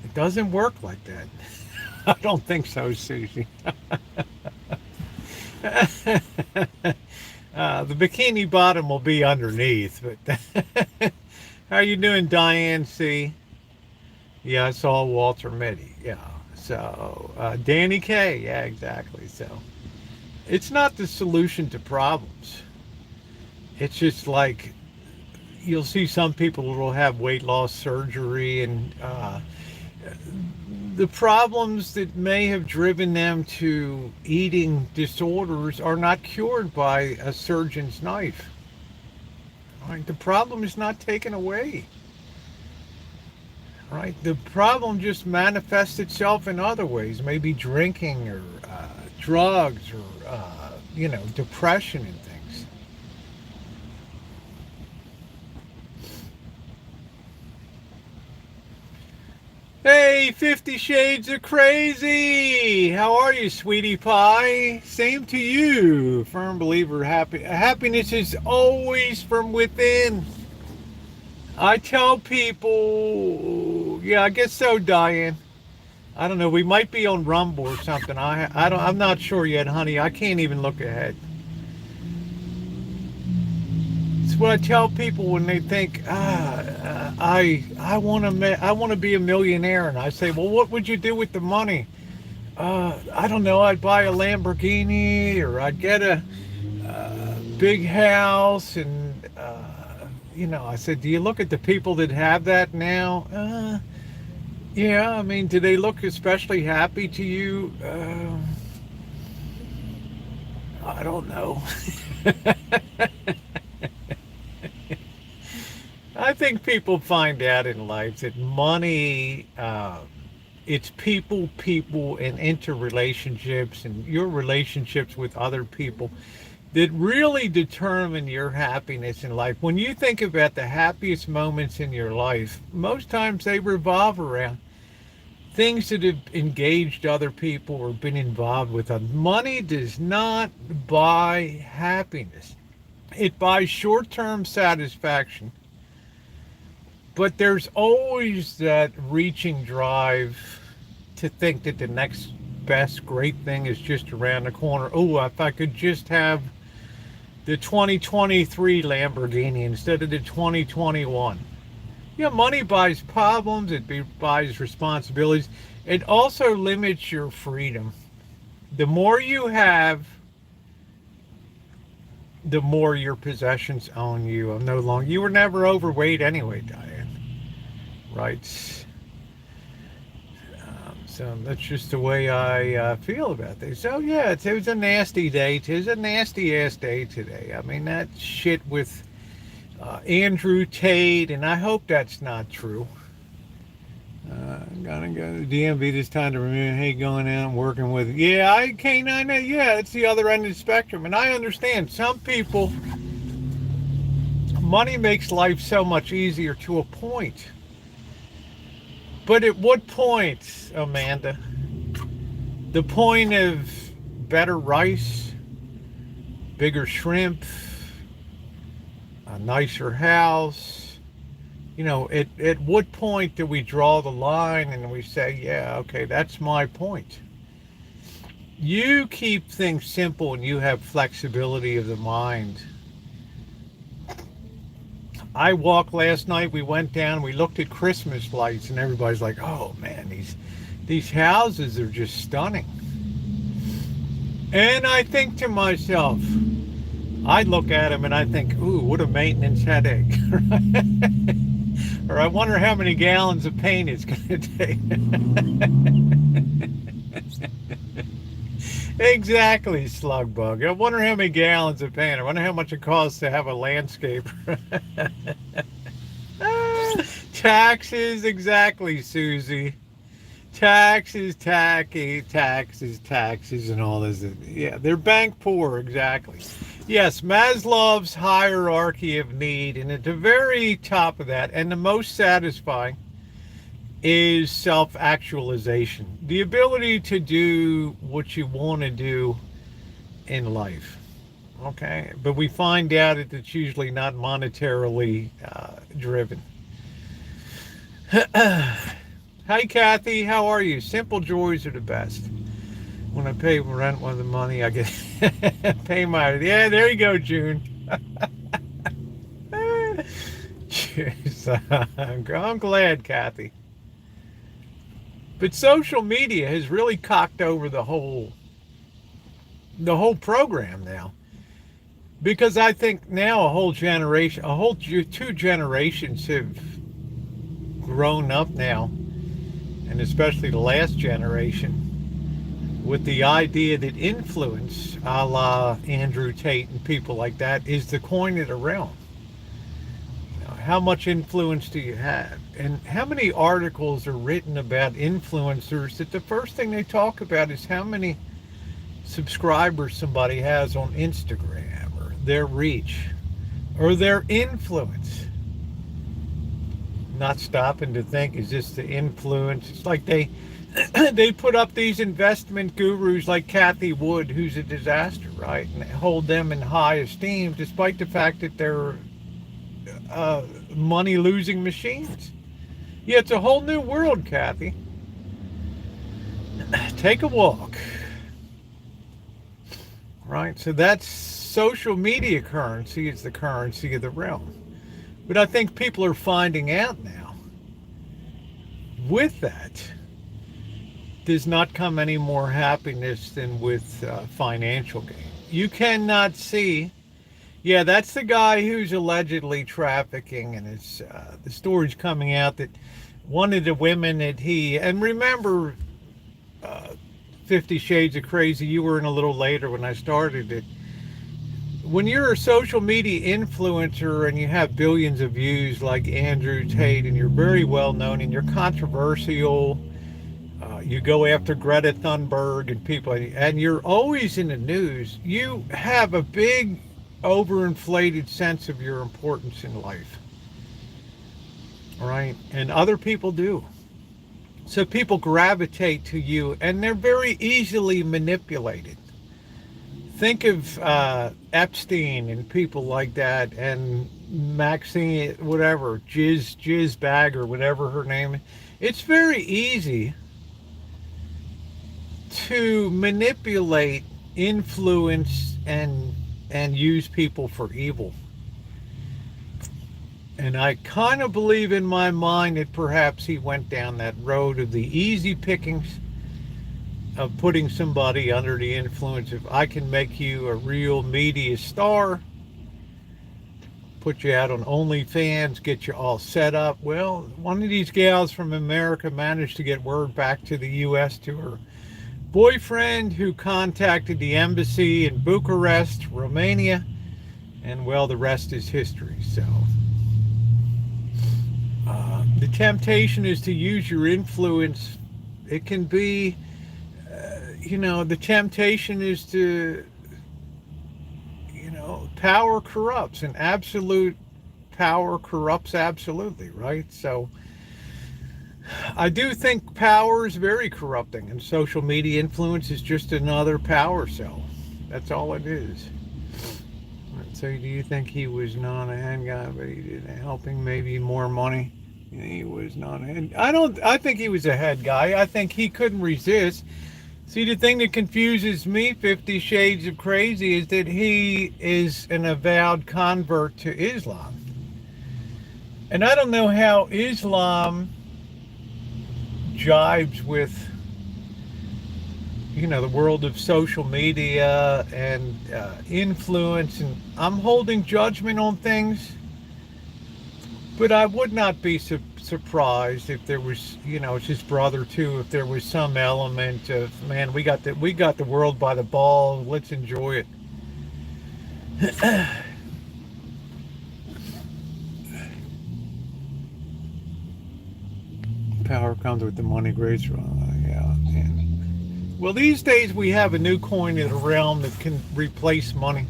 It doesn't work like that. I don't think so, Susie. The bikini bottom will be underneath. But how are you doing, Diane C? Yeah, I saw Walter Mitty. Yeah. So, Danny Kaye. Yeah, exactly. So, it's not the solution to problems. It's just like you'll see some people will have weight loss surgery, and the problems that may have driven them to eating disorders are not cured by a surgeon's knife. Right? The problem is not taken away. Right? The problem just manifests itself in other ways, maybe drinking or drugs or depression and things. Hey, 50 Shades of Crazy! How are you, sweetie pie? Same to you. Firm believer, happiness is always from within. I tell people, yeah, I guess so, Diane. I don't know. We might be on Rumble or something. I'm not sure yet, honey. I can't even look ahead. It's what I tell people when they think, I want to be a millionaire, and I say, well, what would you do with the money? I don't know. I'd buy a Lamborghini, or I'd get a big house, and I said, do you look at the people that have that now? Yeah, I mean, do they look especially happy to you? I don't know. I think people find out in life that money, it's people, and interrelationships, and your relationships with other people that really determine your happiness in life. When you think about the happiest moments in your life, most times they revolve around things that have engaged other people or been involved with them. Money does not buy happiness. It buys short-term satisfaction. But there's always that reaching drive to think that the next best great thing is just around the corner. Oh, if I could just have the 2023 Lamborghini instead of the 2021. Yeah, money buys problems, it buys responsibilities. It also limits your freedom. The more you have, the more your possessions own you. You were never overweight anyway, Diane. Right? So that's just the way I feel about things. So yeah, it was a nasty day. It is a nasty ass day today. I mean, that shit with Andrew Tate, and I hope that's not true. Gonna go to the DMV this time to remember, hey, going out and working with, yeah, I can't, I know, yeah, it's the other end of the spectrum. And I understand some people, money makes life so much easier to a point. But at what point, Amanda? The point of better rice, bigger shrimp, a nicer house. You know, at what point do we draw the line and we say, yeah, okay, that's my point? You keep things simple and you have flexibility of the mind. I walked last night, we went down, we looked at Christmas lights, and everybody's like, oh man, these houses are just stunning. And I think to myself, I look at them and I think, ooh, what a maintenance headache. Or I wonder how many gallons of paint it's going to take. Exactly, slug bug. I wonder how many gallons of paint. I wonder how much it costs to have a landscaper. Taxes, exactly, Susie. Taxes, taxes, and all this. Yeah, they're bank poor, exactly. Yes, Maslow's hierarchy of need, and at the very top of that, and the most satisfying, is self-actualization. The ability to do what you want to do in life. Okay? But we find out that it's usually not monetarily driven. Hi, Kathy. How are you? Simple joys are the best. When I pay rent with the money, I get pay my... Yeah, there you go, June. I'm glad, Kathy. But social media has really cocked over the whole program now. Because I think now a whole two generations have grown up now, and especially the last generation, with the idea that influence, a la Andrew Tate and people like that, is the coin of the realm. You know, how much influence do you have? And how many articles are written about influencers that the first thing they talk about is how many subscribers somebody has on Instagram, or their reach, or their influence? Not stopping to think, is this the influence? It's like they put up these investment gurus like Kathy Wood, who's a disaster, right? And hold them in high esteem despite the fact that they're money-losing machines. Yeah, it's a whole new world, Kathy. Take a walk. Right? So that's social media currency. Is the currency of the realm. But I think people are finding out now, with that, does not come any more happiness than with financial gain. You cannot see, yeah, that's the guy who's allegedly trafficking, and it's the story's coming out that one of the women that and remember 50 Shades of Crazy, you were in a little later when I started it. When you're a social media influencer and you have billions of views like Andrew Tate, and you're very well known and you're controversial, you go after Greta Thunberg and people, and you're always in the news, you have a big overinflated sense of your importance in life. Right? And other people do. So people gravitate to you, and they're very easily manipulated. Think of Epstein and people like that, and Maxine, whatever, Jizz Bag, or whatever her name is. It's very easy to manipulate, influence, and use people for evil. And I kind of believe in my mind that perhaps he went down that road of the easy pickings, of putting somebody under the influence of, I can make you a real media star, put you out on OnlyFans, get you all set up. Well, one of these gals from America managed to get word back to the U.S. to her boyfriend, who contacted the embassy in Bucharest, Romania, and well, the rest is history. So the temptation is to use your influence. It can be, the temptation is to, power corrupts, and absolute power corrupts absolutely, right? So I do think power is very corrupting, and social media influence is just another power cell. That's all it is. So do you think he was not a head guy, but he did helping maybe more money? He was not a head. I think he was a head guy. I think he couldn't resist. See, the thing that confuses me, 50 Shades of Crazy, is that he is an avowed convert to Islam. And I don't know how Islam jibes with, the world of social media and influence. And I'm holding judgment on things, but I would not be surprised if there was, it's his brother too, if there was some element of, man, we got the world by the ball, let's enjoy it. Power comes with the money, grace. Yeah. Well, these days we have a new coin in the realm that can replace money,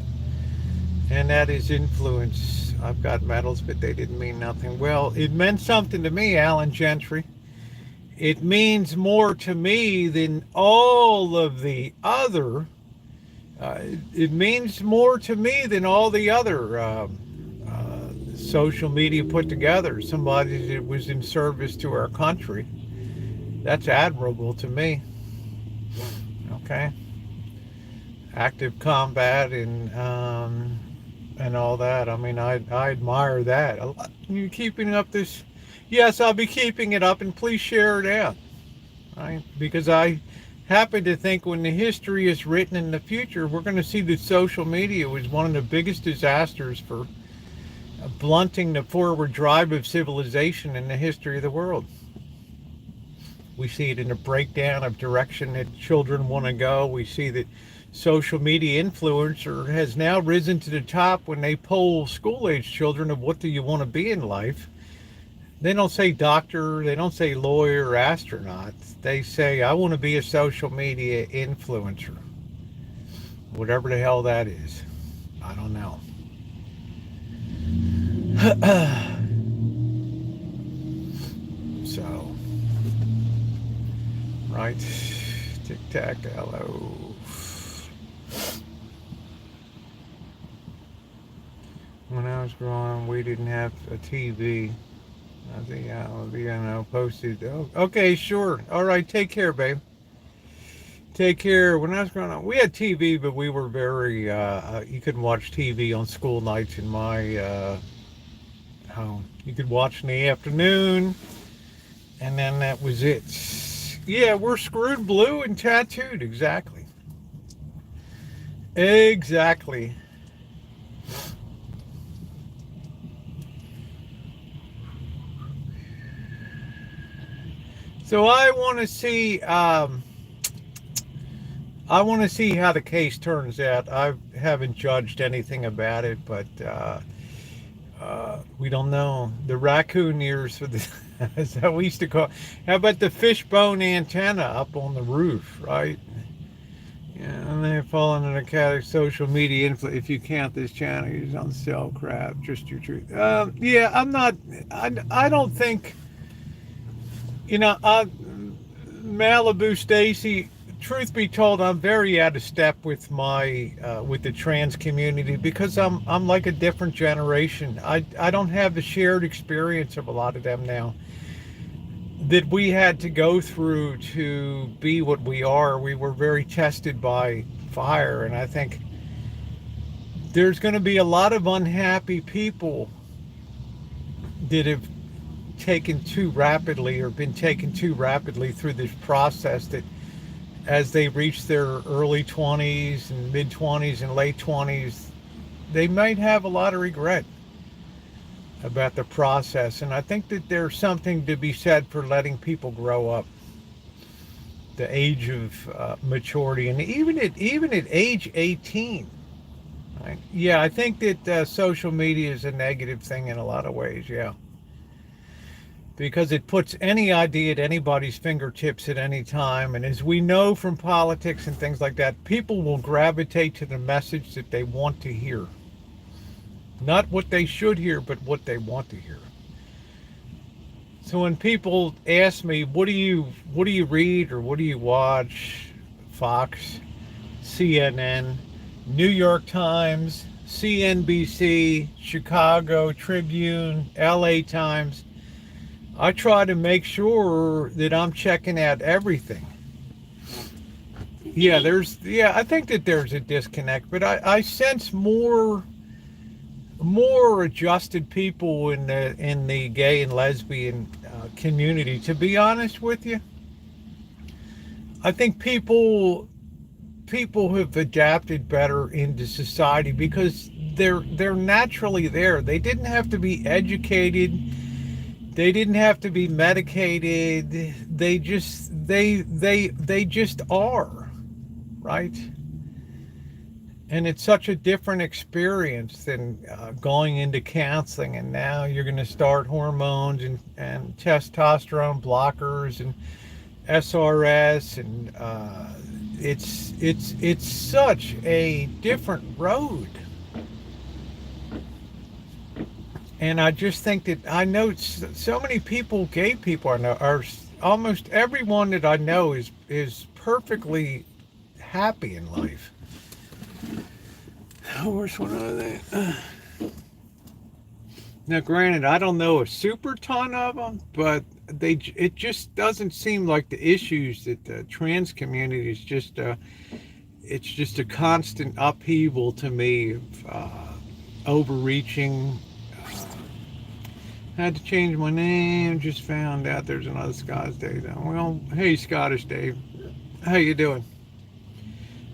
and that is influence. I've got medals, but they didn't mean nothing. Well, it meant something to me, Alan Gentry. It means more to me than all of the other. It means more to me than all the other social media put together. Somebody that was in service to our country. That's admirable to me. Okay. Active combat and all that. I mean, I admire that. You keeping up this? Yes, I'll be keeping it up, and please share it out. Right? Because I happen to think when the history is written in the future, we're going to see that social media was one of the biggest disasters for blunting the forward drive of civilization in the history of the world. We see it in the breakdown of direction that children want to go. We see that social media influencer has now risen to the top when they poll school-age children of what do you want to be in life. They don't say doctor, they don't say lawyer or astronaut. They say, I want to be a social media influencer. Whatever the hell that is. I don't know. So, right, tic-tac, hello. When I was growing, we didn't have a TV. I think posted. Oh, okay, sure. All right, take care, babe. Take care. When I was growing up, we had TV, but we were very, you couldn't watch TV on school nights in my home. You could watch in the afternoon, and then that was it. Yeah, we're screwed blue and tattooed. Exactly. Exactly. So I want to see how the case turns out. I haven't judged anything about it, but we don't know. The raccoon ears, for the, as how we used to call it. How about the fishbone antenna up on the roof, right? Yeah, and they're falling in a category of social media influence. If you count this channel, you're on sell crap, just your truth. Yeah, I'm not. I don't think. Malibu Stacy, truth be told, I'm very out of step with with the trans community because I'm like a different generation. I don't have the shared experience of a lot of them now that we had to go through to be what we are. We were very tested by fire, and I think there's going to be a lot of unhappy people that have taken too rapidly or been taken too rapidly through this process, that as they reach their early 20s and mid 20s and late 20s, they might have a lot of regret about the process. And I think that there's something to be said for letting people grow up, the age of maturity, and even at age 18. Right? Yeah, I think that social media is a negative thing in a lot of ways. Yeah. because it puts any idea at anybody's fingertips at any time. And as we know from politics and things like that, people will gravitate to the message that they want to hear. Not what they should hear, but what they want to hear. So when people ask me, what do you read or what do you watch? Fox, CNN, New York Times, CNBC, Chicago Tribune, LA Times. I try to make sure that I'm checking out everything. I think that there's a disconnect, but I sense more adjusted people in the gay and lesbian community. To be honest with you, I think people have adapted better into society because they're naturally there. They didn't have to be educated. They didn't have to be medicated. They just are, right? And it's such a different experience than going into counseling, and now you're going to start hormones and testosterone blockers and SRS, and it's such a different road. And I just think that I know so many people, gay people I know, are almost everyone that I know is perfectly happy in life. Where's one of that? Now, granted, I don't know a super ton of them, but it just doesn't seem like the issues that the trans community is just it's just a constant upheaval to me of overreaching. Had to change my name. Just found out there's another Scottish Dave. Well, hey, Scottish Dave, how you doing?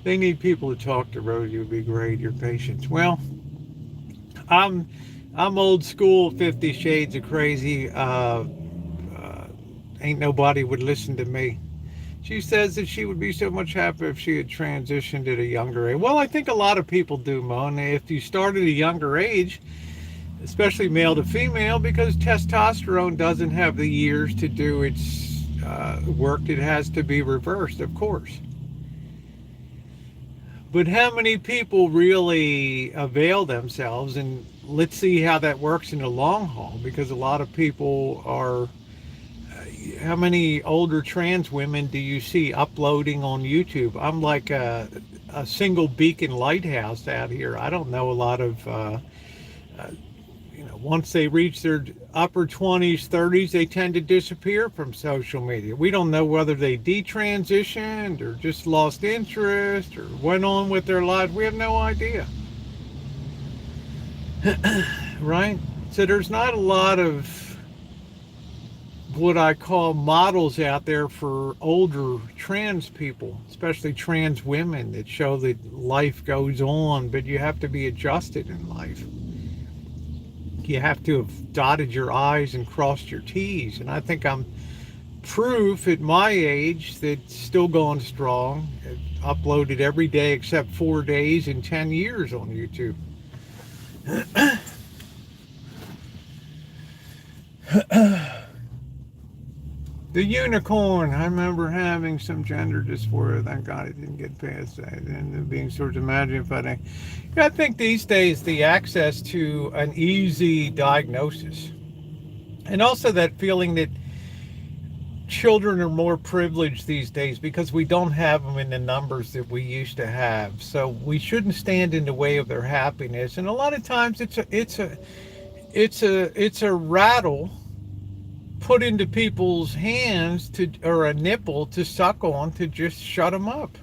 They need people to talk to. Rosie would be great. Your patience. Well, I'm old school. 50 Shades of Crazy. Ain't nobody would listen to me. She says that she would be so much happier if she had transitioned at a younger age. Well, I think a lot of people do, Mon. If you start at a younger age, especially male to female, because testosterone doesn't have the years to do its work. It has to be reversed, of course. But how many people really avail themselves? And let's see how that works in the long haul, because a lot of people are... how many older trans women do you see uploading on YouTube? I'm like a single beacon lighthouse out here. I don't know a lot of... once they reach their upper 20s, 30s, they tend to disappear from social media. We don't know whether they detransitioned or just lost interest or went on with their lives. We have no idea. Right? So there's not a lot of what I call models out there for older trans people, especially trans women, that show that life goes on, but you have to be adjusted in life. You have to have dotted your I's and crossed your T's. And I think I'm proof at my age that still going strong. I've uploaded every day except 4 days in 10 years on YouTube. The unicorn, I remember having some gender dysphoria. Thank God I didn't get past that. And being sort of imagine if I didn't. I think these days the access to an easy diagnosis, and also that feeling that children are more privileged these days because we don't have them in the numbers that we used to have. So we shouldn't stand in the way of their happiness. And a lot of times it's a rattle put into people's hands or a nipple to suck on to just shut them up.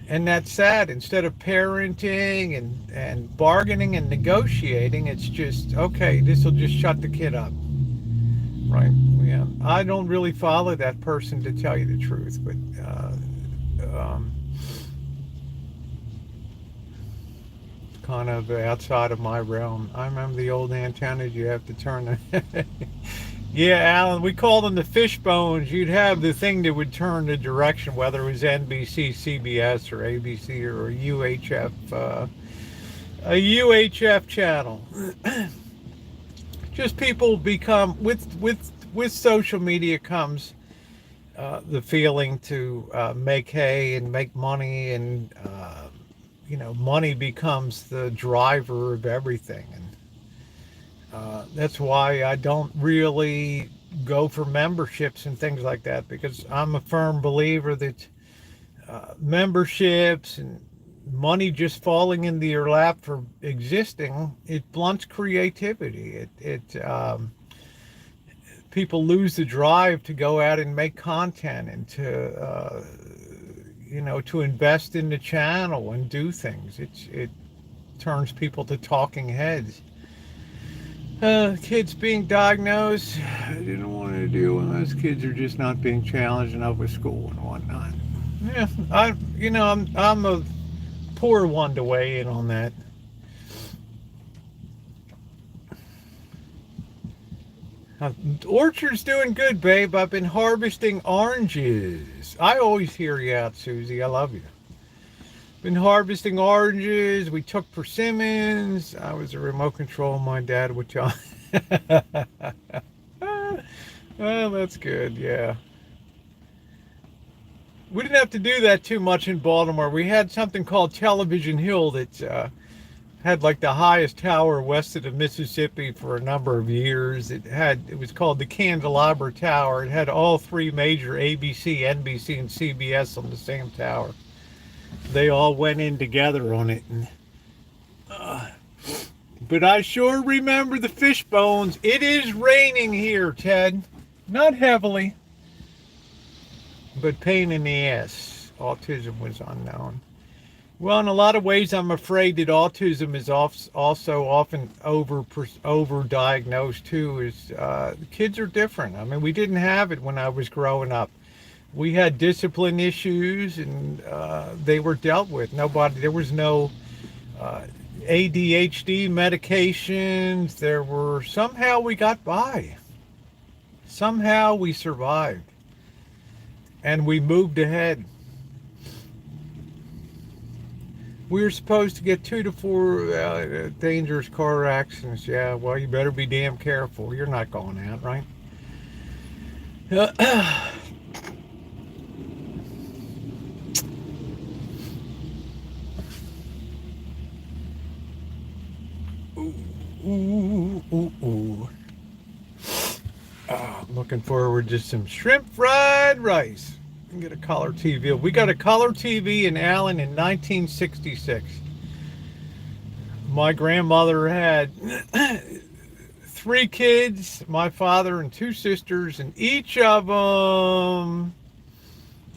And that's sad. Instead of parenting and bargaining and negotiating, it's just, okay, this will just shut the kid up. Right? Yeah. I don't really follow that person, to tell you the truth, but kind of outside of my realm. I remember the old antennas you have to turn. Yeah, Alan, we called them the fish bones. You'd have the thing that would turn the direction, whether it was NBC, CBS, or ABC, or a UHF channel. just people become with social media comes the feeling to make hay and make money, and money becomes the driver of everything. And that's why I don't really go for memberships and things like that, because I'm a firm believer that memberships and money just falling into your lap for existing, it blunts creativity. People lose the drive to go out and make content, and to invest in the channel and do things. It turns people to talking heads. Kids being diagnosed, I didn't want to deal with those kids are just not being challenged enough with school and whatnot. Yeah, I'm a poor one to weigh in on that. Orchard's doing good, babe. I've been harvesting oranges. I always hear you out, Susie. I love you. Been harvesting oranges. We took persimmons. I was a remote control. My dad would tell. Well, that's good. Yeah. We didn't have to do that too much in Baltimore. We had something called Television Hill that had like the highest tower west of the Mississippi for a number of years. It was called the Candelabra Tower. It had all three major ABC, NBC, and CBS on the same tower. They all went in together on it. But I sure remember the fish bones. It is raining here, Ted. Not heavily, but pain in the ass. Autism was unknown. Well, in a lot of ways, I'm afraid that autism is also often over-diagnosed too. Kids are different. I mean, we didn't have it when I was growing up. We had discipline issues, and they were dealt with. There was no ADHD medications. Somehow we got by. Somehow we survived. And we moved ahead. We were supposed to get 2 to 4 dangerous car accidents. Yeah, well, you better be damn careful. You're not going out, right? Ooh. I'm looking forward to some shrimp fried rice. And get a color TV. We got a color TV in Allen in 1966. My grandmother had 3 kids, my father and 2 sisters, and each of them...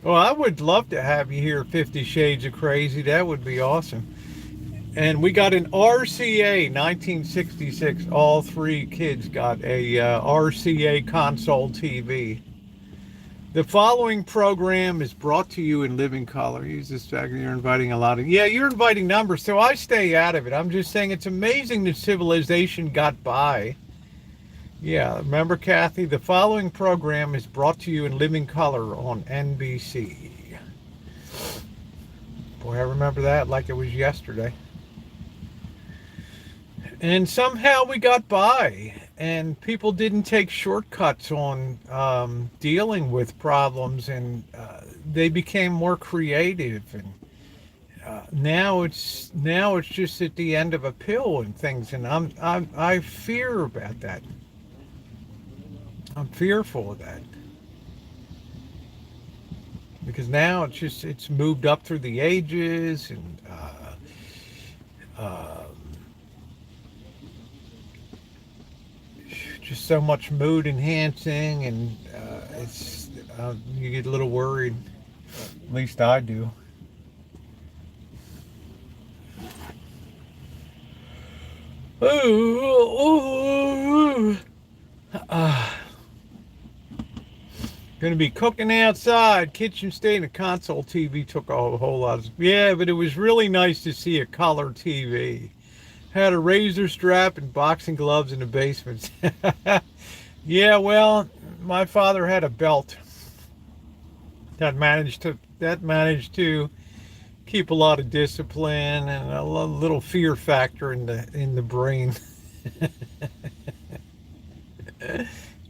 Well, I would love to have you hear 50 Shades of Crazy. That would be awesome. And we got an RCA 1966. All 3 kids got a RCA console TV. The following program is brought to you in living color. Use this fact that you're inviting a lot of... Yeah, you're inviting numbers, so I stay out of it. I'm just saying it's amazing that civilization got by. Yeah, remember, Kathy? The following program is brought to you in living color on NBC. Boy, I remember that like it was yesterday. And somehow we got by, and people didn't take shortcuts on dealing with problems, and they became more creative. And now it's just at the end of a pill and things, and I fear about that. I'm fearful of that, because now it's moved up through the ages, and just so much mood enhancing, and you get a little worried. At least I do. Gonna be cooking outside. Kitchen staying. A console TV took a whole lot of... Yeah, but it was really nice to see a color TV. Had a razor strap and boxing gloves in the basement. Yeah, well, my father had a belt that managed to keep a lot of discipline and a little fear factor in the brain.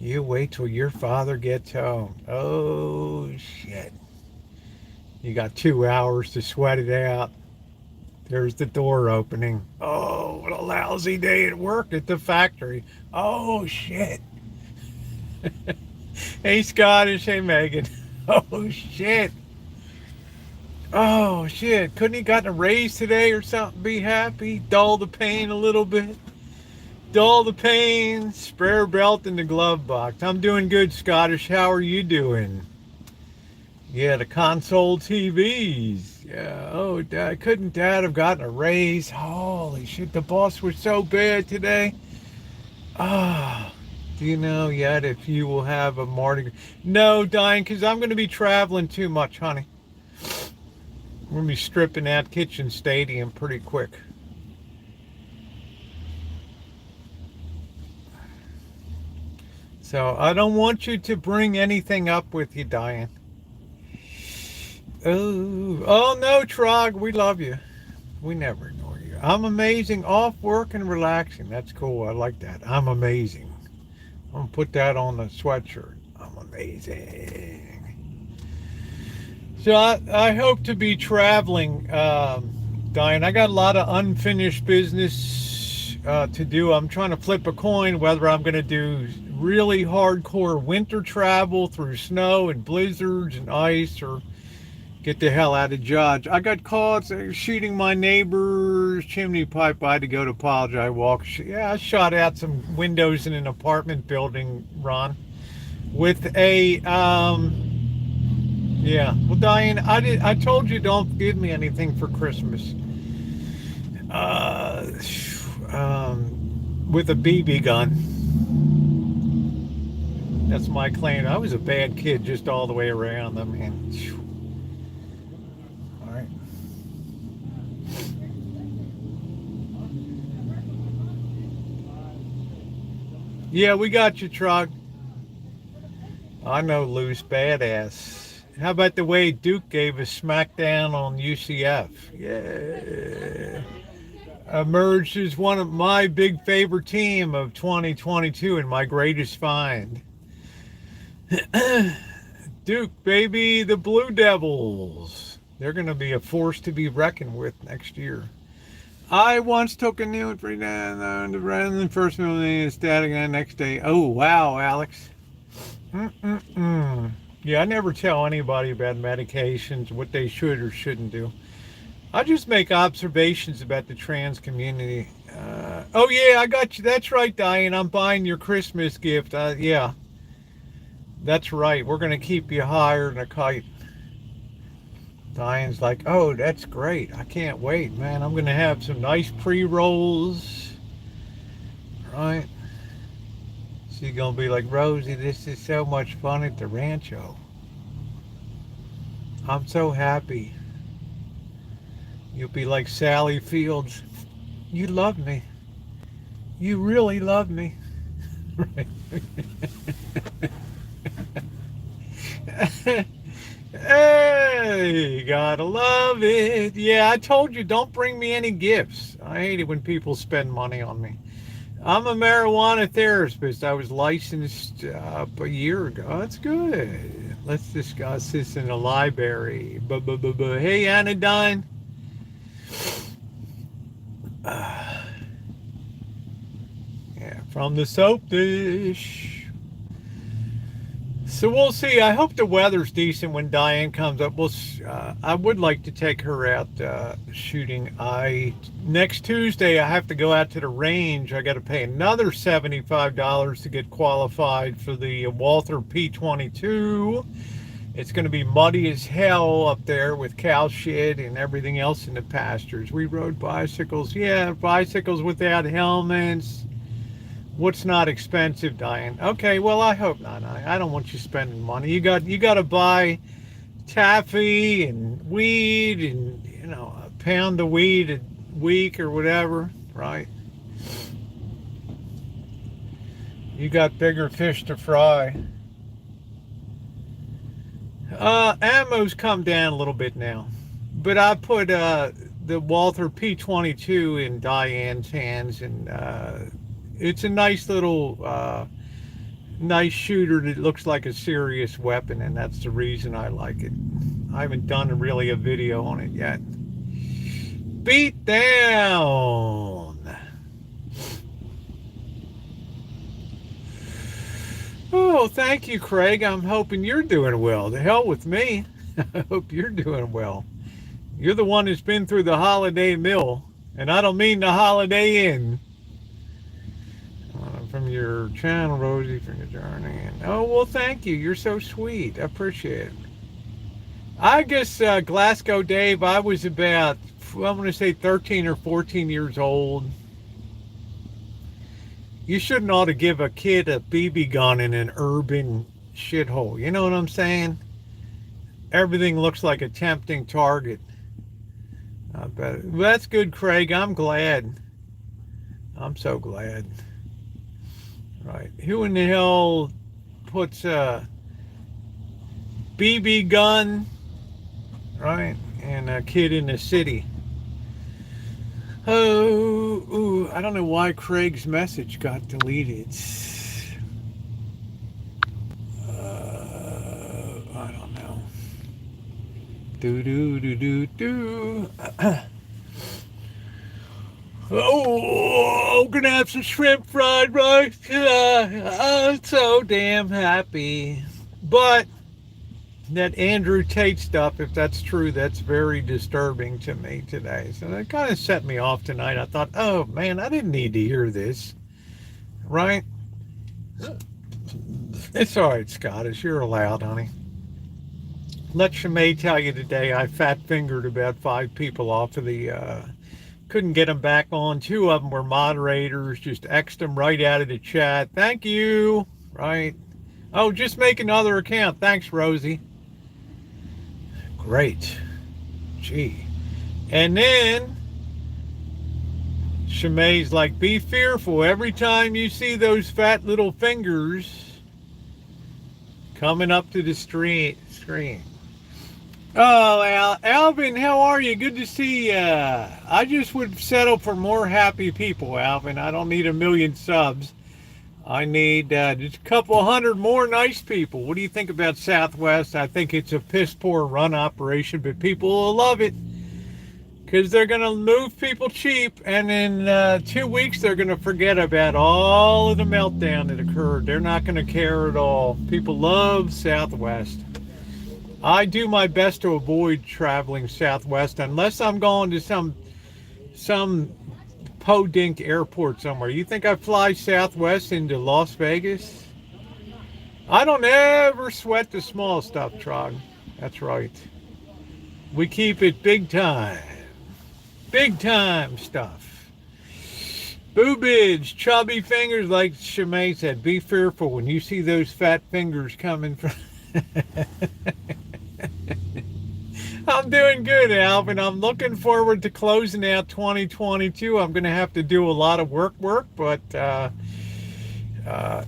You wait till your father gets home. Oh, shit. You got 2 hours to sweat it out. There's the door opening. Oh, what a lousy day at work at the factory. Oh, shit. Hey, Scottish. Hey, Megan. Oh, shit. Oh, shit. Couldn't he gotten a raise today or something? Be happy? Dull the pain a little bit? Dull the pain. Spare belt in the glove box. I'm doing good, Scottish. How are you doing? Yeah, the console TVs. Yeah. Oh, Dad, couldn't Dad have gotten a raise? Holy shit, the boss was so bad today. Ah, do you know yet if you will have a Mardi Gras? No, Diane, because I'm going to be traveling too much, honey. We're going to be stripping that kitchen stadium pretty quick. So I don't want you to bring anything up with you, Diane. Oh no, Trog, we love you. We never ignore you. I'm amazing, off work and relaxing. That's cool. I like that. I'm amazing. I'm gonna put that on the sweatshirt. I'm amazing. So I hope to be traveling, Diane. I got a lot of unfinished business to do. I'm trying to flip a coin whether I'm going to do really hardcore winter travel through snow and blizzards and ice, or get the hell out of Dodge. I got caught shooting my neighbor's chimney pipe. I had to go to apologize. I shot out some windows in an apartment building, Ron, with a yeah. Well, Diane, I told you don't give me anything for Christmas. With a BB gun. That's my claim. I was a bad kid just all the way around. I mean. Yeah, we got you, Trog. I know, loose badass. How about the way Duke gave a smackdown on UCF? Yeah. Emerged as one of my big favorite team of 2022 and my greatest find. Duke, baby, the Blue Devils. They're going to be a force to be reckoned with next year. I once took a new free down the random first million static the next day. Oh, wow, Alex. Yeah, I never tell anybody about medications, what they should or shouldn't do. I just make observations about the trans community. Oh, yeah, I got you. That's right, Diane. I'm buying your Christmas gift. Yeah, that's right. We're going to keep you higher than a kite. Diane's like, oh, that's great. I can't wait, man. I'm going to have some nice pre-rolls. Right? She's going to be like, Rosie, this is so much fun at the rancho. I'm so happy. You'll be like Sally Fields. You love me. You really love me. Right? Hey, gotta love it. Yeah, I told you, don't bring me any gifts. I hate it when people spend money on me. I'm a marijuana therapist. I was licensed up a year ago. That's good. Let's discuss this in the library. Hey, Anodyne. Yeah, from the soap dish. So we'll see. I hope the weather's decent when Diane comes up. I would like to take her out shooting. Next Tuesday I have to go out to the range. I got to pay another $75 to get qualified for the Walther P22. It's going to be muddy as hell up there with cow shit and everything else in the pastures. We rode bicycles. Yeah, bicycles without helmets. What's not expensive, Diane? Okay, well, I hope not. I don't want you spending money. You got to buy taffy and weed and, a pound of weed a week or whatever, right? You got bigger fish to fry. Ammo's come down a little bit now, but I put the Walther P22 in Diane's hands, and it's a nice little nice shooter that looks like a serious weapon, and that's the reason I like it. I haven't done really a video on it yet. Beat down. Oh, thank you, Craig. I'm hoping you're doing well. The hell with me. I hope you're doing well. You're the one that's been through the holiday mill, and I don't mean the Holiday Inn. From your channel, Rosie, from your journey. And, oh, well, thank you. You're so sweet. I appreciate it. I guess Glasgow Dave, I was about, I'm going to say 13 or 14 years old. You shouldn't ought to give a kid a BB gun in an urban shithole. You know what I'm saying? Everything looks like a tempting target. But that's good, Craig. I'm glad. I'm so glad. Right. Who in the hell puts a BB gun, right, and a kid in the city? Oh, ooh, I don't know why Craig's message got deleted. I don't know. Do. Oh, I'm gonna have some shrimp fried rice. I'm so damn happy. But that Andrew Tate stuff, if that's true, that's very disturbing to me today. So that kind of set me off tonight. I thought, oh man, I didn't need to hear this. Right? It's all right, Scottish. You're allowed, honey. Let Shemay tell you today I fat fingered about 5 people off of the couldn't get them back on. 2 of them were moderators, just X'd them right out of the chat. Thank you. Right. Oh, just make another account. Thanks, Rosie. Great. Gee. And then Shemay's like, be fearful every time you see those fat little fingers coming up to the screen. Oh, Alvin, how are you? Good to see you. I just would settle for more happy people, Alvin. I don't need 1 million subs. I need just a couple hundred more nice people. What do you think about Southwest? I think it's a piss poor run operation, but people will love it because they're going to move people cheap, and in 2 weeks they're going to forget about all of the meltdown that occurred. They're not going to care at all. People love Southwest. I do my best to avoid traveling Southwest unless I'm going to some podink airport somewhere. You think I fly Southwest into Las Vegas? I don't ever sweat the small stuff, Trog. That's right. We keep it big time. Big time stuff. Boobage, chubby fingers, like Shemay said. Be fearful when you see those fat fingers coming from... I'm doing good, Alvin. I'm looking forward to closing out 2022. I'm going to have to do a lot of work, but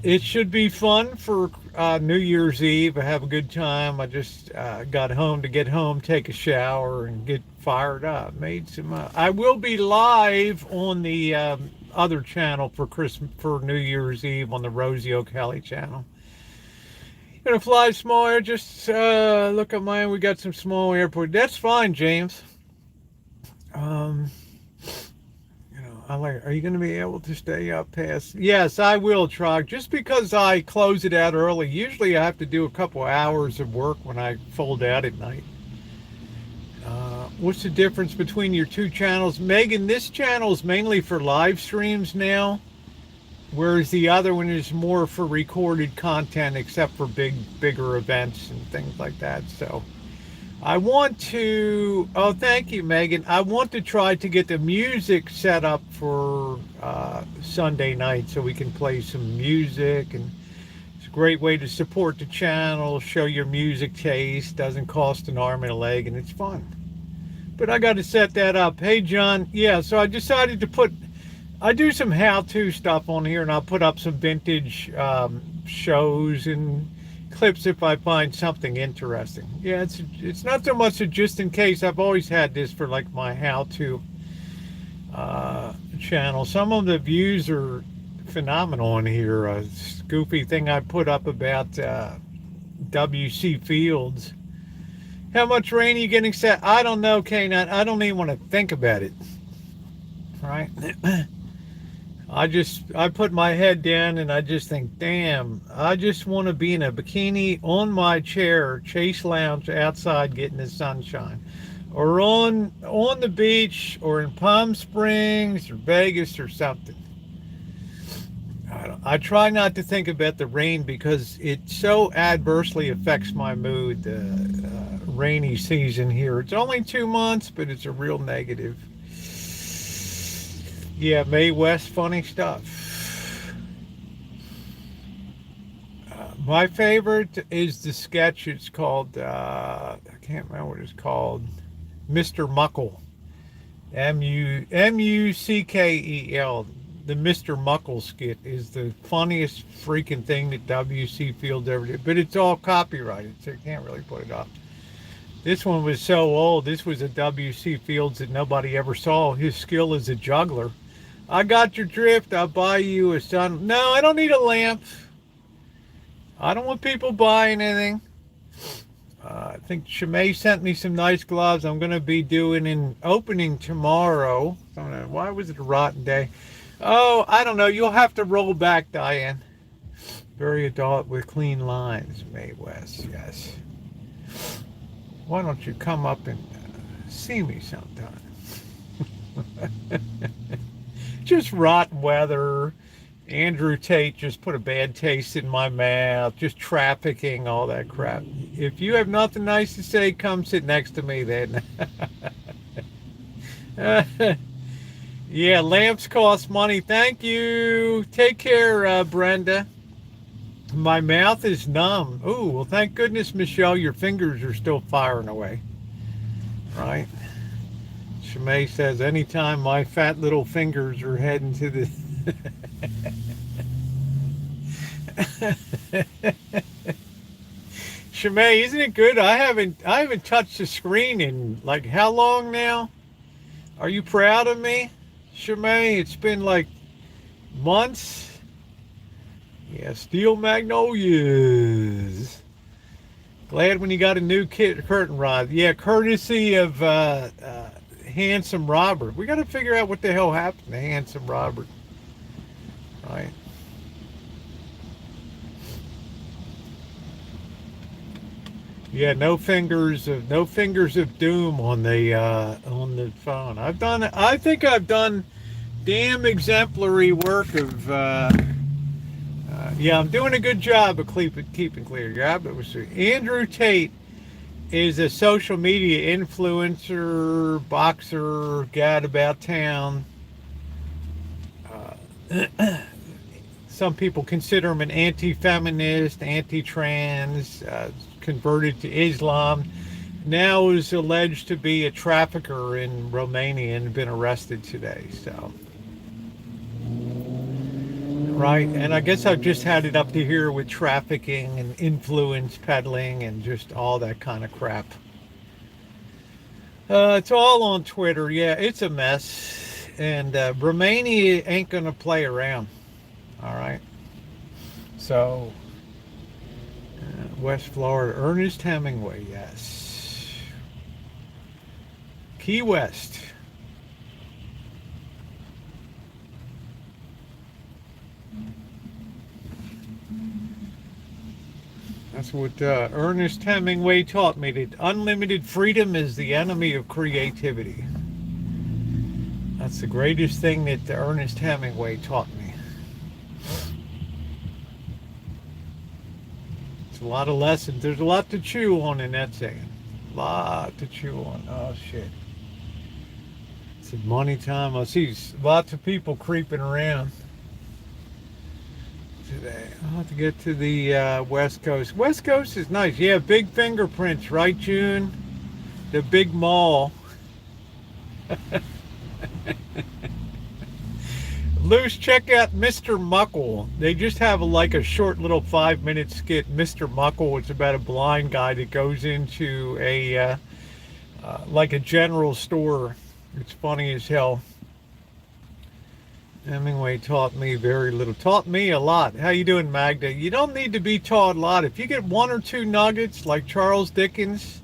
it should be fun for New Year's Eve. I have a good time. I just got home to get home, take a shower, and get fired up. Made some. I will be live on the other channel for New Year's Eve on the Rosie O'Kelly channel. Gonna fly small air. Just look at mine. We got some small airport. That's fine, James. Are you going to be able to stay up past? Yes, I will, Trog. Just because I close it out early, usually I have to do a couple hours of work when I fold out at night. What's the difference between your 2 channels? Megan, this channel is mainly for live streams now, whereas the other one is more for recorded content, except for bigger events and things like that. So I want to, oh, thank you, Megan. I want to try to get the music set up for Sunday night so we can play some music, and it's a great way to support the channel, show your music taste, doesn't cost an arm and a leg, and it's fun. But I got to set that up. Hey, John. Yeah, so I decided to I do some how-to stuff on here, and I'll put up some vintage shows and clips if I find something interesting. Yeah, it's not so much a just in case. I've always had this for like my how-to channel. Some of the views are phenomenal in here. A goofy thing I put up about W.C. Fields. How much rain are you getting set? I don't know, K9. I don't even want to think about it. Right? I put my head down and I just think, damn, I just want to be in a bikini on my chair, Chase Lounge outside getting the sunshine. Or on the beach or in Palm Springs or Vegas or something. I try not to think about the rain because it so adversely affects my mood, the rainy season here. It's only 2 months, but it's a real negative. Yeah, Mae West, funny stuff. My favorite is the sketch. It's called, I can't remember what it's called, Mr. Muckle. Muckel. The Mr. Muckle skit is the funniest freaking thing that W.C. Fields ever did. But it's all copyrighted, so you can't really put it up. This one was so old. This was a W.C. Fields that nobody ever saw. His skill as a juggler. I got your drift. I'll buy you a sun. No, I don't need a lamp. I don't want people buying anything. I think Shimei sent me some nice gloves. I'm going to be doing an opening tomorrow. Why was it a rotten day? Oh, I don't know. You'll have to roll back, Diane. Very adult with clean lines, Mae West, yes. Why don't you come up and see me sometime? Just rotten weather. Andrew Tate just put a bad taste in my mouth. Just trafficking, all that crap. If you have nothing nice to say, come sit next to me then. Yeah, lamps cost money. Thank you. Take care, Brenda. My mouth is numb. Oh, well, thank goodness, Michelle, your fingers are still firing away. Right? Shimei says, anytime my fat little fingers are heading to the... Shimei, isn't it good? I haven't touched the screen in, like, how long now? Are you proud of me? Shimei, it's been like months. Yeah, Steel Magnolias. Glad when you got a new curtain rod. Yeah, courtesy of Handsome Robert. We got to figure out what the hell happened to Handsome Robert. Right. Yeah, no fingers of doom on the phone. I think I've done damn exemplary work of. Yeah, I'm doing a good job of keeping clear. Yeah, but Andrew Tate is a social media influencer, boxer, gad about town. Some people consider him an anti-feminist, anti-trans. Converted to Islam, now is alleged to be a trafficker in Romania and been arrested today. So, right, and I guess I've just had it up to here with trafficking and influence peddling and just all that kind of crap. It's all on Twitter. Yeah, it's a mess, and Romania ain't gonna play around. All right, so. West Florida, Ernest Hemingway, yes. Key West. That's what Ernest Hemingway taught me, that unlimited freedom is the enemy of creativity. That's the greatest thing that Ernest Hemingway taught me. A lot of lessons. There's a lot to chew on in that saying. A lot to chew on. Oh, shit. It's money time. I see lots of people creeping around today. I'll have to get to the West Coast. West Coast is nice. Yeah, big fingerprints, right, June? The big mall. Luce, check out Mr. Muckle. They just have like a short little 5-minute skit. Mr. Muckle, it's about a blind guy that goes into a like a general store. It's funny as hell. Hemingway taught me very little. Taught me a lot. How you doing, Magda? You don't need to be taught a lot. If you get one or two nuggets like Charles Dickens,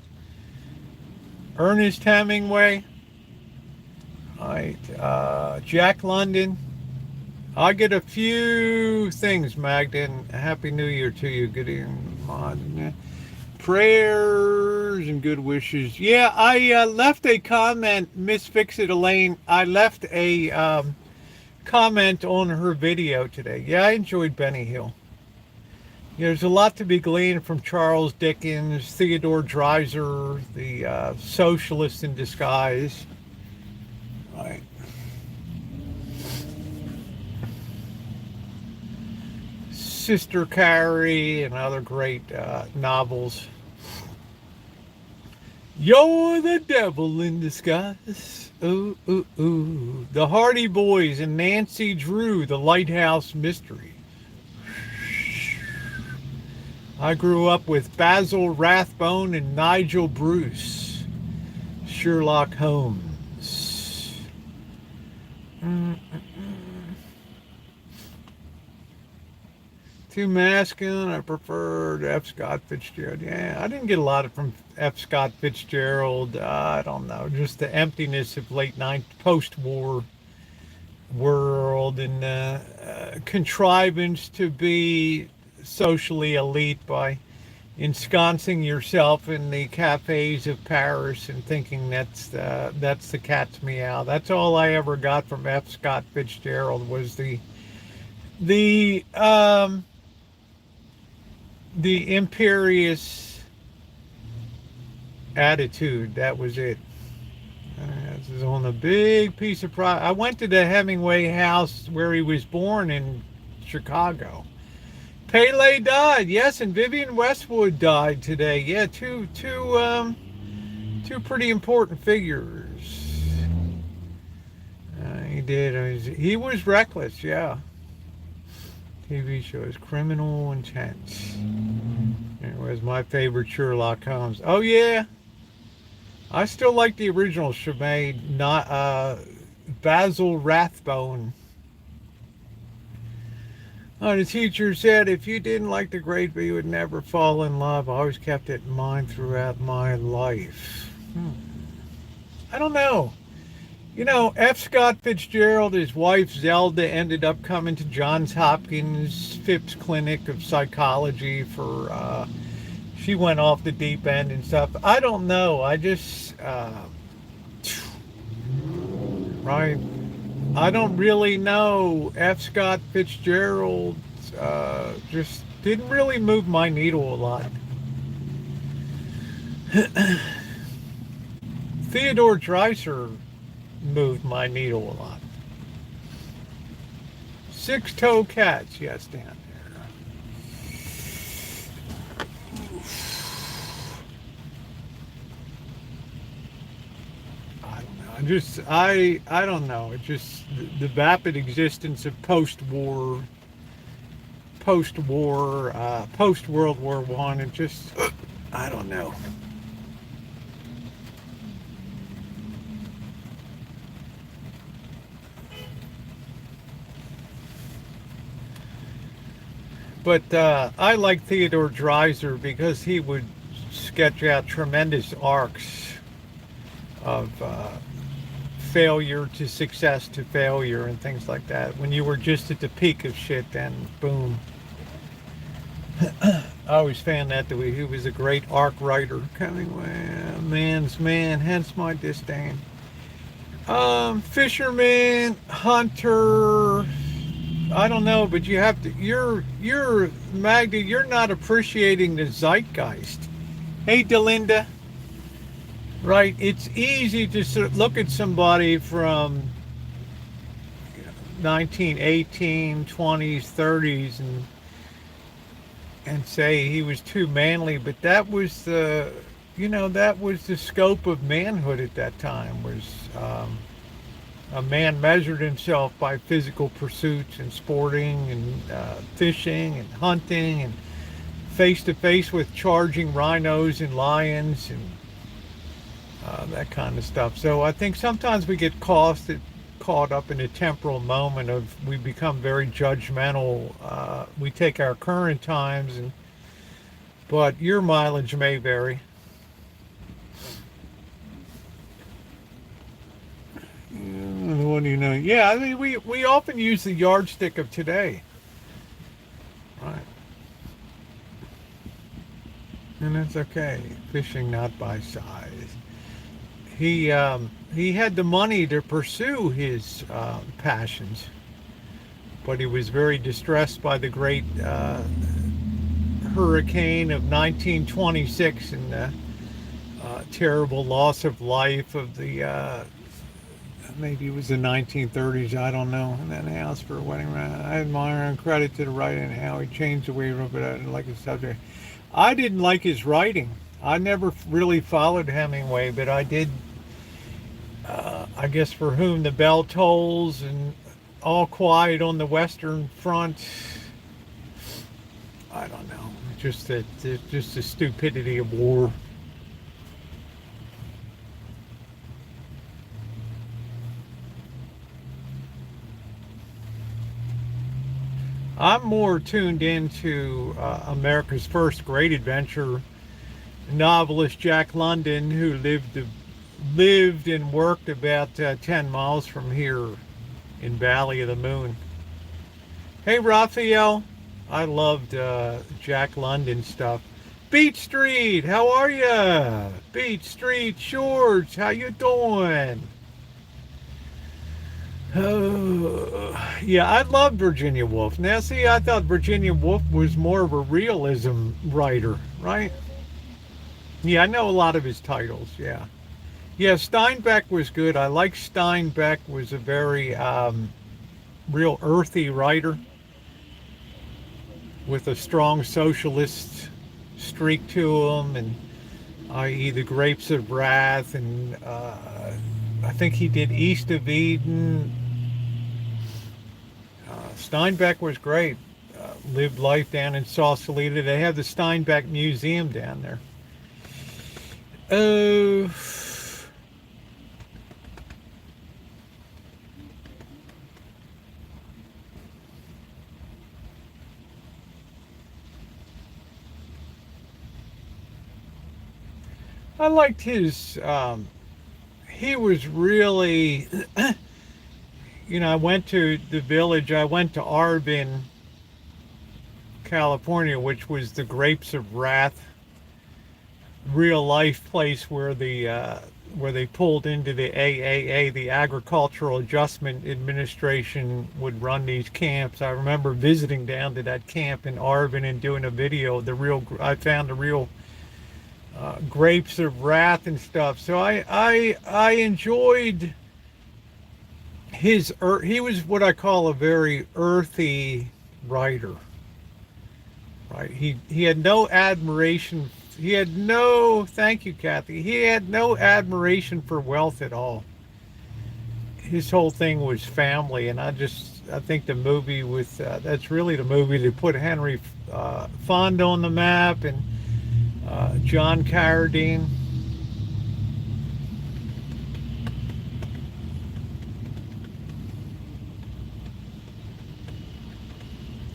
Ernest Hemingway, right, Jack London, I get a few things, Magda, and Happy New Year to you. Good evening. Prayers and good wishes. Yeah, I left a comment, Miss Fix-It Elaine. I left a comment on her video today. Yeah, I enjoyed Benny Hill. Yeah, there's a lot to be gleaned from Charles Dickens, Theodore Dreiser, the socialist in disguise. Right. Sister Carrie and other great novels. You're the devil in disguise. Ooh, ooh, ooh. The Hardy Boys and Nancy Drew, The Lighthouse Mystery. I grew up with Basil Rathbone and Nigel Bruce. Sherlock Holmes. Too masculine. I preferred F. Scott Fitzgerald. Yeah, I didn't get a lot from F. Scott Fitzgerald. I don't know, just the emptiness of late night post-war world and contrivance to be socially elite by ensconcing yourself in the cafes of Paris and thinking that's the cat's meow. That's all I ever got from F. Scott Fitzgerald was the imperious attitude. That was it. This is on a big piece of pride. I went to the Hemingway house where he was born in Chicago. Pele died, yes, and Vivian Westwood died today. Yeah, two pretty important figures. He did. He was reckless, yeah. TV shows, Criminal Intent. It was my favorite Sherlock Holmes. Oh yeah, I still like the original Chimay, not Basil Rathbone. The teacher said, if you didn't like the grade B, you would never fall in love. I always kept it in mind throughout my life. I don't know. You know, F. Scott Fitzgerald, his wife Zelda, ended up coming to Johns Hopkins Phipps Clinic of Psychology for, she went off the deep end and stuff. I don't know. I just, right. I don't really know. F. Scott Fitzgerald just didn't really move my needle a lot. Theodore Dreiser moved my needle a lot. Six-toe cats, yes, down there. I don't know. I don't know. It's just the vapid existence of post-World War I. It just, I don't know. But I like Theodore Dreiser because he would sketch out tremendous arcs of failure to success to failure and things like that. When you were just at the peak of shit, then boom. I always found that he was a great arc writer. Hemingway, man's man, hence my disdain. Fisherman, hunter. I don't know, but you have to. You're Magda. You're not appreciating the zeitgeist. Hey, Delinda. Right? It's easy to sort of look at somebody from 1918, 20s, 30s, and say he was too manly. But that was the scope of manhood at that time. Was a man measured himself by physical pursuits and sporting and fishing and hunting and face to face with charging rhinos and lions and that kind of stuff. So I think sometimes we get caught caught up in a temporal moment of we become very judgmental. We take our current times, but your mileage may vary. What do you know? Yeah, I mean, we often use the yardstick of today. Right. And that's okay. Fishing not by size. He had the money to pursue his passions, but he was very distressed by the great hurricane of 1926 and the terrible loss of life of the maybe it was the 1930s, I don't know. And then house for a wedding. I admire and credit to the writer and how he changed the way he wrote, but I didn't like his subject. I didn't like his writing. I never really followed Hemingway, but I did. I guess For Whom the Bell Tolls and All Quiet on the Western Front. I don't know. Just the stupidity of war. I'm more tuned into America's First Great Adventure novelist Jack London, who lived and worked about 10 miles from here in Valley of the Moon. Hey, Raphael. I loved Jack London stuff. Beat Street, how are ya? Beat Street Shorts, how you doing? Yeah, I loved Virginia Woolf. Now, see, I thought Virginia Woolf was more of a realism writer, right? Yeah, I know a lot of his titles, yeah. Yeah, Steinbeck was good. I like Steinbeck, was a very real earthy writer with a strong socialist streak to him, and i.e. The Grapes of Wrath, and I think he did East of Eden. Steinbeck was great. Lived life down in Sausalito. They have the Steinbeck Museum down there. I liked his, he was really, I went to the village, I went to Arbin, California, which was the Grapes of Wrath real life place where where they pulled into the AAA, the Agricultural Adjustment Administration, would run these camps. I remember visiting down to that camp in Arbin and doing a video. I found the real Grapes of Wrath and stuff. So I enjoyed he was what I call a very earthy writer. Right? He had no admiration. Thank you, Kathy. He had no admiration for wealth at all. His whole thing was family, and I think the movie that's really the movie to put Henry Fonda on the map, and John Carradine.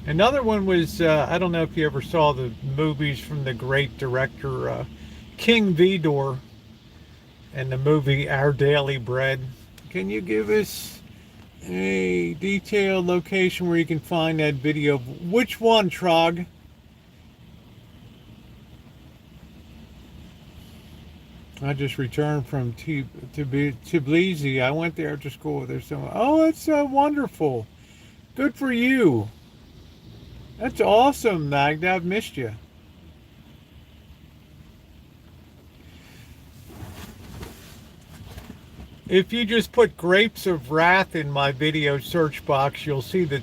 Another one was, I don't know if you ever saw the movies from the great director King Vidor, and the movie Our Daily Bread. Can you give us a detailed location where you can find that video? Which one, Trog? I just returned from Tbilisi. I went there to school. Oh, it's wonderful. Good for you. That's awesome, Magda. I've missed you. If you just put Grapes of Wrath in my video search box, you'll see that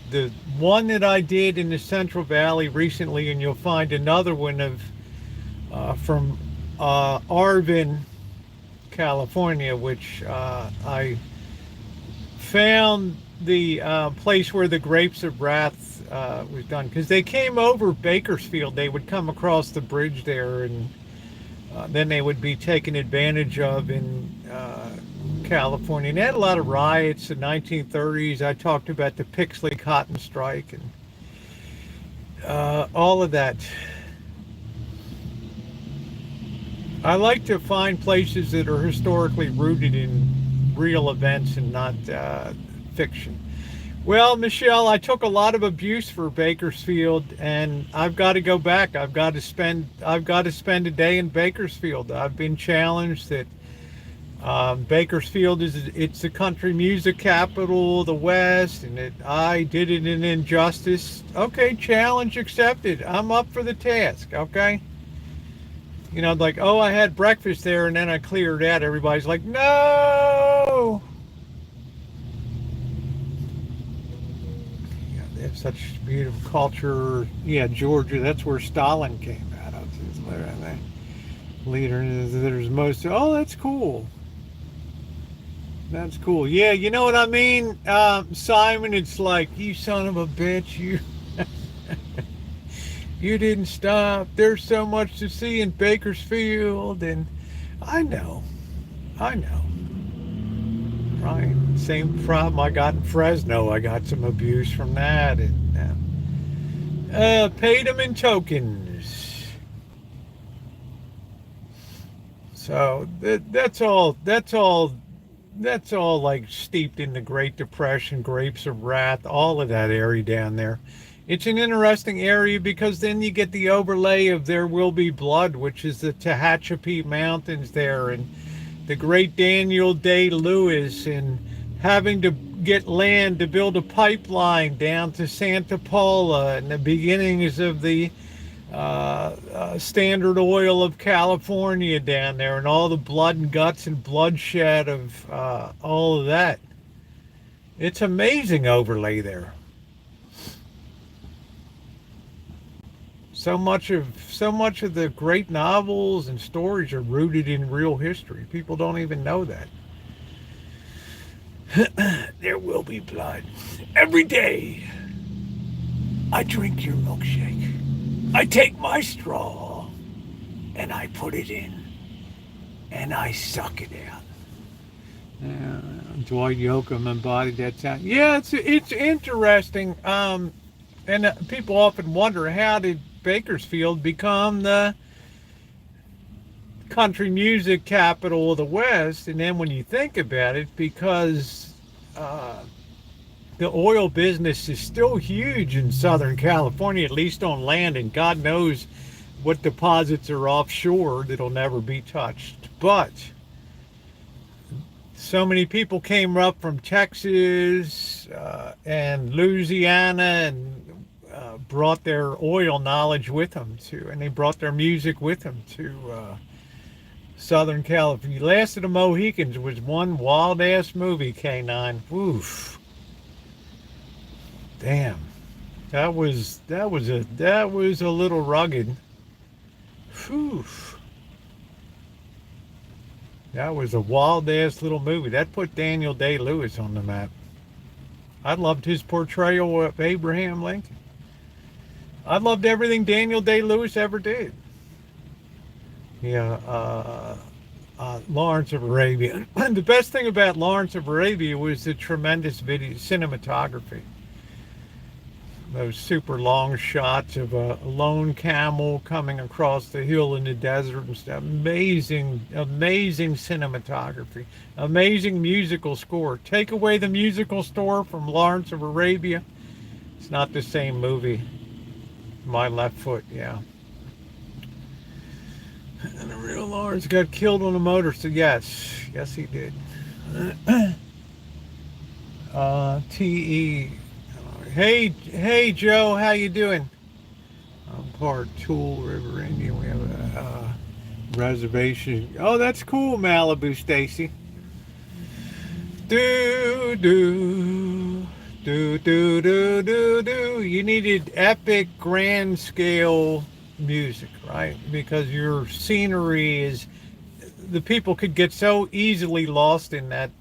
the one that I did in the Central Valley recently, and you'll find another one from Arvin, California, which I found the place where the Grapes of Wrath was done, because they came over Bakersfield. They would come across the bridge there, and then they would be taken advantage of in California. And they had a lot of riots in the 1930s. I talked about the Pixley Cotton Strike and all of that. I like to find places that are historically rooted in real events and not fiction. Well, Michelle, I took a lot of abuse for Bakersfield, and I've got to go back. I've got to spend a day in Bakersfield. I've been challenged that Bakersfield it's the country music capital of the West, and that I did it an injustice. Okay, challenge accepted. I'm up for the task. Okay. You know, like, oh, I had breakfast there and then I cleared out. Everybody's like, no. Yeah, they have such beautiful culture. Yeah, Georgia, that's where Stalin came out of. Leader, there's most, oh, that's cool. That's cool. Yeah, you know what I mean, Simon? It's like, you son of a bitch, you. You didn't stop. There's so much to see in Bakersfield, and I know. Right. Same problem I got in Fresno. I got some abuse from that, and paid them in tokens. So that's all. That's all like steeped in the Great Depression, grapes of wrath, all of that area down there. It's an interesting area because then you get the overlay of There Will Be Blood, which is the Tehachapi Mountains there, and the great Daniel Day-Lewis, and having to get land to build a pipeline down to Santa Paula, and the beginnings of the Standard Oil of California down there, and all the blood and guts and bloodshed of all of that. It's amazing overlay there. So much of the great novels and stories are rooted in real history. People don't even know that. There will be blood. Every day, I drink your milkshake. I take my straw, and I put it in, and I suck it out. Yeah, Dwight Yoakam embodied that sound. Yeah, it's interesting. And people often wonder, how did Bakersfield become the country music capital of the West? And then when you think about it, because the oil business is still huge in Southern California, at least on land, and God knows what deposits are offshore that'll never be touched. But so many people came up from Texas and Louisiana and brought their oil knowledge with them too, and they brought their music with them to Southern California. Last of the Mohicans was one wild ass movie, K9. Woof. Damn. That was a little rugged. Whew. That was a wild ass little movie. That put Daniel Day-Lewis on the map. I loved his portrayal of Abraham Lincoln. I loved everything Daniel Day-Lewis ever did. Yeah, Lawrence of Arabia. The best thing about Lawrence of Arabia was the tremendous video cinematography. Those super long shots of a lone camel coming across the hill in the desert and stuff. Amazing cinematography. Amazing musical score. Take away the musical score from Lawrence of Arabia, it's not the same movie. My left foot, yeah. And the real Lawrence got killed on a motor, so yes he did. T.E. Hey Joe, how you doing? I'm part Tool River Indian. We have a reservation. Oh, that's cool, Malibu Stacy. Do. You needed epic, grand scale music, right? Because your scenery is, the people could get so easily lost in that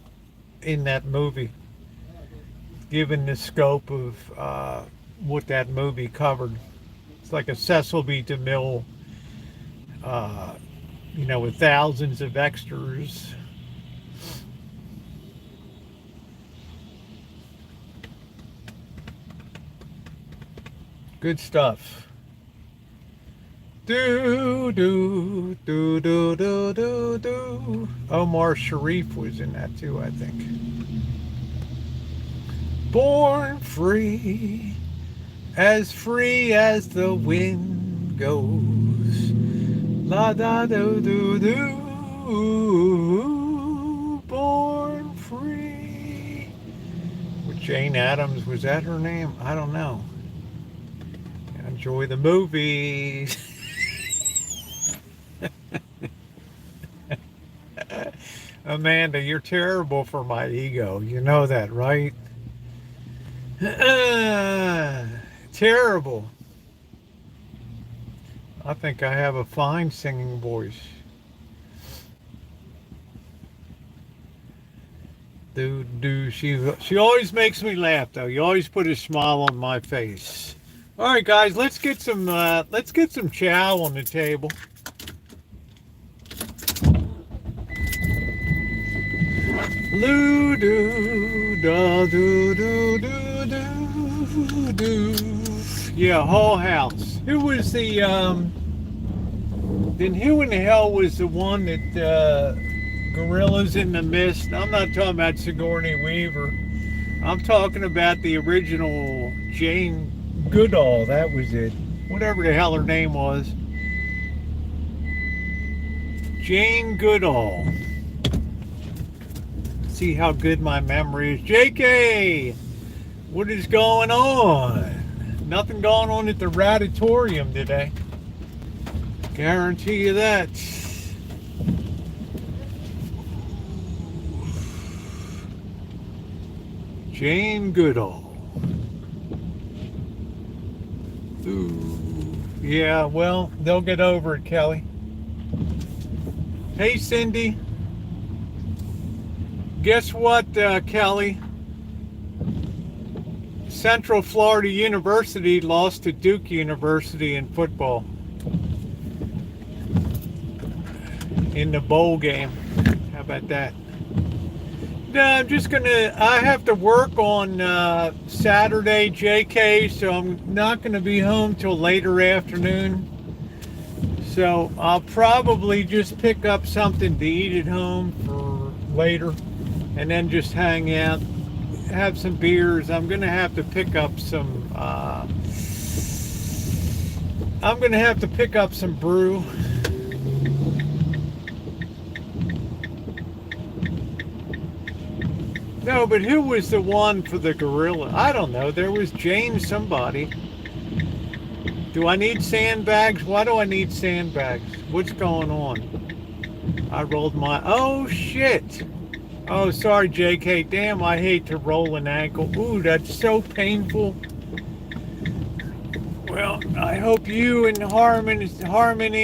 movie, given the scope of what that movie covered. It's like a Cecil B. DeMille, with thousands of extras. Good stuff. Do do do do do do do. Omar Sharif was in that too, I think. Born free as the wind goes. La da do do do. Born free. With Jane Addams, was that her name? I don't know. Enjoy the movies. Amanda, you're terrible for my ego. You know that, right? Terrible. I think I have a fine singing voice. Do she always makes me laugh though. You always put a smile on my face. All right, guys, let's get some chow on the table. Loo doo da doo doo doo doo doo. Yeah, Whole House. Who was the Then who in the hell was the one that Gorillas in the Mist? I'm not talking about Sigourney Weaver. I'm talking about the original Jane Goodall. That was it. Whatever the hell her name was. Jane Goodall. See how good my memory is. JK, what is going on? Nothing going on at the Radatorium today. Guarantee you that. Jane Goodall. Ooh. Yeah, well, they'll get over it, Kelly. Hey, Cindy. Guess what, Kelly? Central Florida University lost to Duke University in football in the bowl game. How about that? No, I have to work on Saturday, JK, so I'm not gonna be home till later afternoon. So I'll probably just pick up something to eat at home for later and then just hang out, have some beers. I'm gonna have to pick up some brew. No, but who was the one for the gorilla? I don't know. There was Jane somebody. Do I need sandbags? Why do I need sandbags? What's going on? I rolled my... Oh, shit. Oh, sorry, JK. Damn, I hate to roll an ankle. Ooh, that's so painful. Well, I hope you and Harmony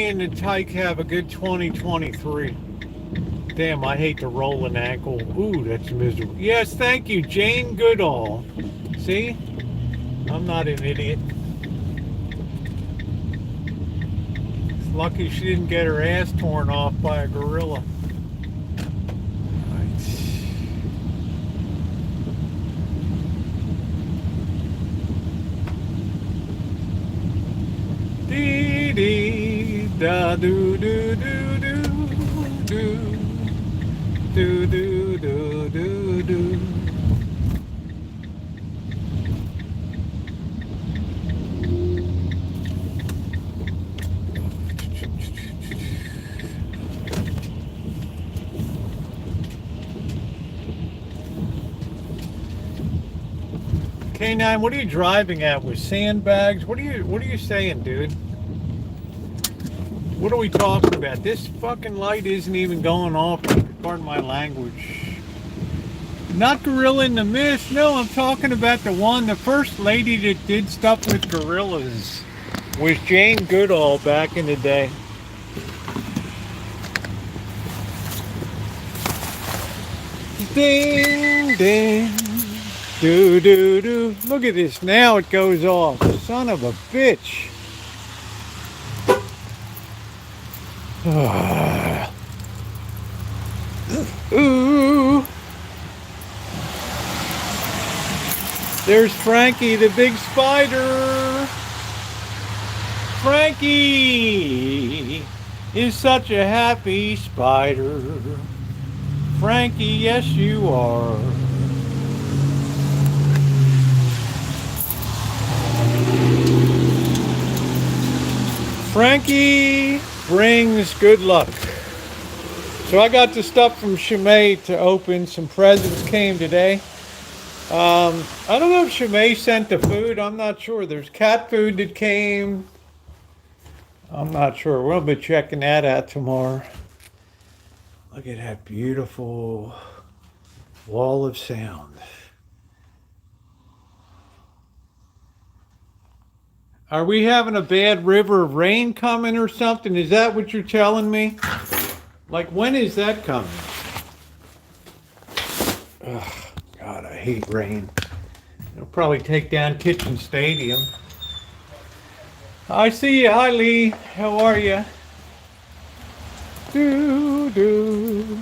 and the Tyke have a good 2023. Damn, I hate to roll an ankle. Ooh, that's miserable. Yes, thank you, Jane Goodall. See? I'm not an idiot. It's lucky she didn't get her ass torn off by a gorilla. Right. Dee dee da do do do do do. Do do do do do. K9, what are you driving at with sandbags? What are you saying, dude? What are we talking about? This fucking light isn't even going off. Pardon my language. Not Gorilla in the Mist. No, I'm talking about the first lady that did stuff with gorillas was Jane Goodall back in the day. Ding, ding, do, do, do. Look at this. Now it goes off. Son of a bitch. Ooh. There's Frankie the big spider. Frankie is such a happy spider. Frankie, yes, you are. Frankie brings good luck. So I got the stuff from Chimay to open. Some presents came today. I don't know if Chimay sent the food. I'm not sure. There's cat food that came. I'm not sure. We'll be checking that out tomorrow. Look at that beautiful wall of sound. Are we having a bad river of rain coming or something? Is that what you're telling me? Like, when is that coming? Ugh, God, I hate rain. It'll probably take down Kitchen Stadium. I see you. Hi, Lee. How are you? Do, do.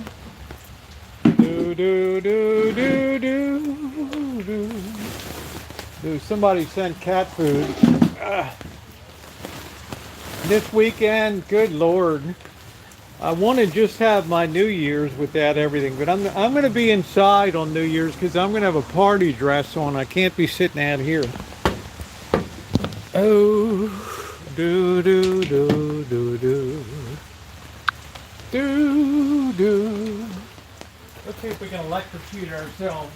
Do, do, do, do, do, do. Dude, somebody sent cat food. This weekend, good Lord. I want to just have my New Year's without everything, but I'm going to be inside on New Year's because I'm going to have a party dress on. I can't be sitting out here. Oh, do do do do do do do. Let's see if we can electrocute ourselves.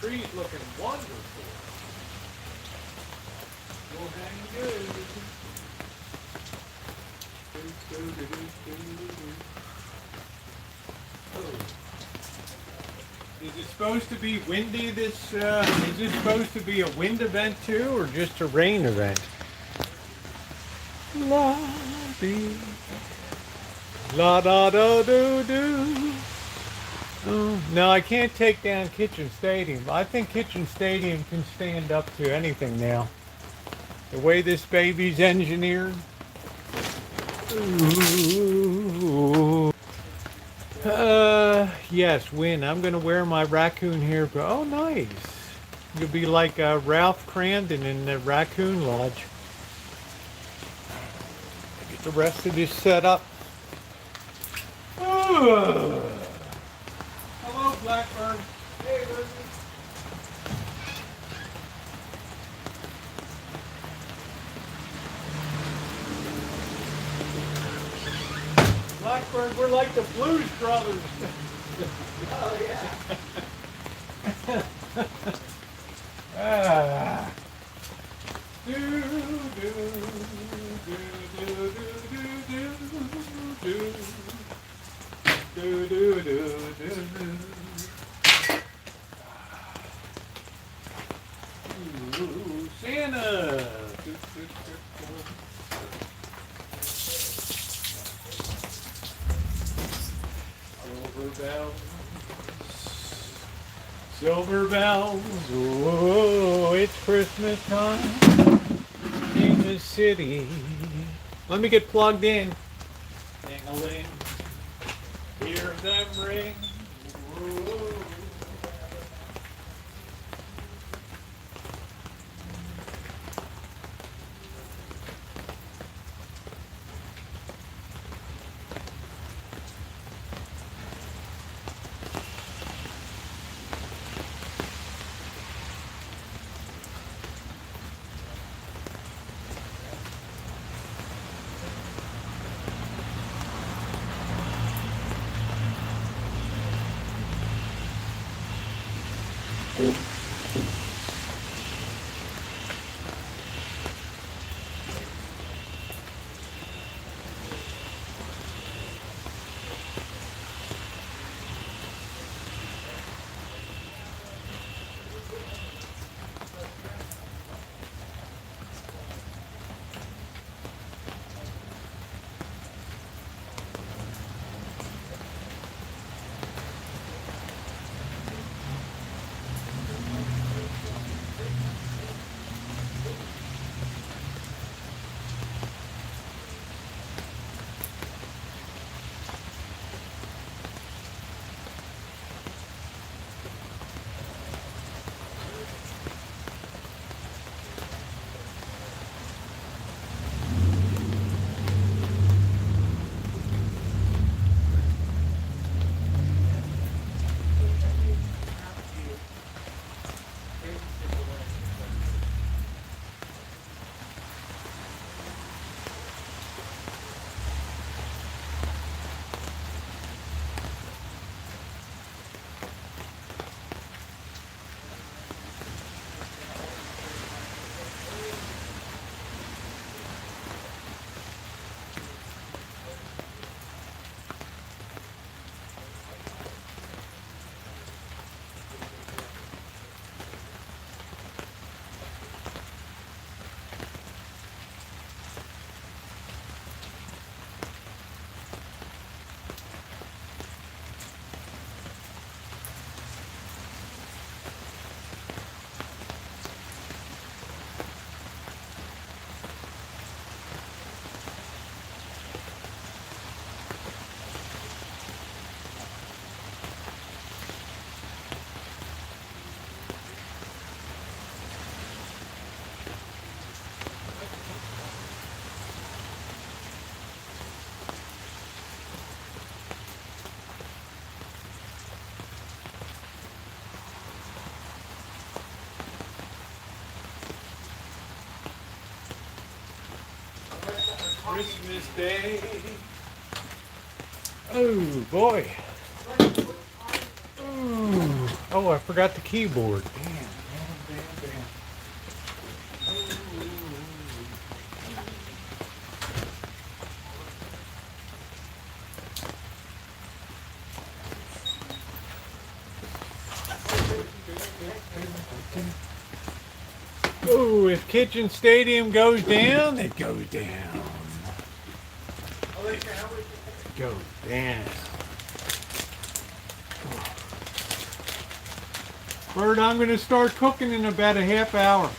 Tree's looking wonderful. We'll hang good. Oh. Is it supposed to be windy this, is it supposed to be a wind event too, or just a rain event? La dee, la da da do do. Oh, no, I can't take down Kitchen Stadium. I think Kitchen Stadium can stand up to anything now. The way this baby's engineered. Ooh. Yes, win. I'm going to wear my raccoon hair. Oh, nice. You'll be like Ralph Crandon in the Raccoon Lodge. Get the rest of this set up. Oh. Hello, Blackbird. Hey, Lizzie. Blackbird, we're like the Blues Brothers. Oh, yeah. Ah. Do, do, do, do, do, do, do, do, do, do, do. Ooh, Santa! Silver bells, silver bells, oh, it's Christmas time in the city. Let me get plugged in. Ding-a-ling, hear them ring. Whoa. Christmas Day. Oh boy. Ooh. Oh, I forgot the keyboard. Damn. Oh, if Kitchen Stadium goes down, it goes down. It goes down. Bird, I'm going to start cooking in about a half hour.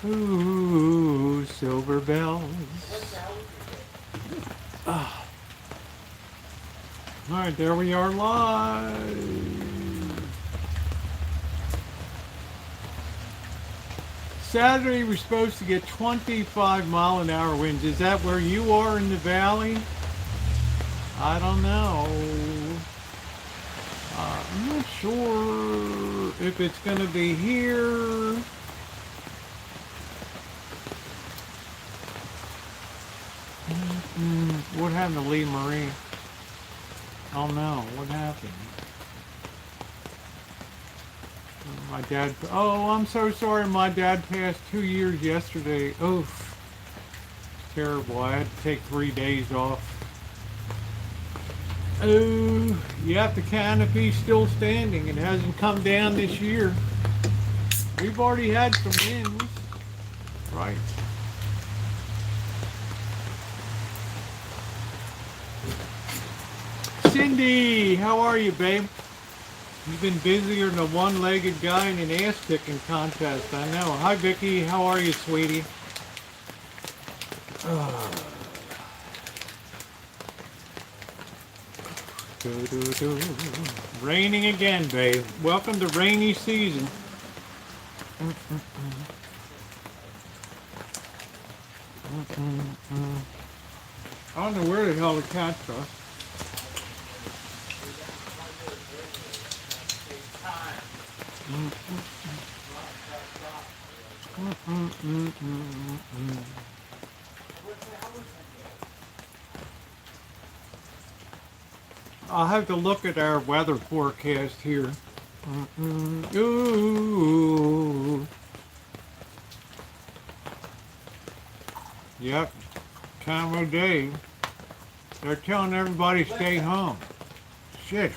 Ooh, silver bells. Ah. All right, there we are live. Saturday we're supposed to get 25-mile-an-hour winds. Is that where you are in the valley? I don't know. I'm not sure if it's going to be here. What happened to Lee Marie? Oh no, what happened? My dad, oh, I'm so sorry. My dad passed 2 years yesterday. Oof. Terrible. I had to take 3 days off. Oh, yep, the canopy's still standing. It hasn't come down this year. We've already had some winds. Right. Cindy, how are you, babe? You've been busier than a one-legged guy in an ass-kicking contest. I know. Hi, Vicky. How are you, sweetie? Raining again, babe. Welcome to rainy season. I don't know where the hell the cat's are. I'll have to look at our weather forecast here. Ooh. Yep. Time of day. They're telling everybody to stay home. Shit.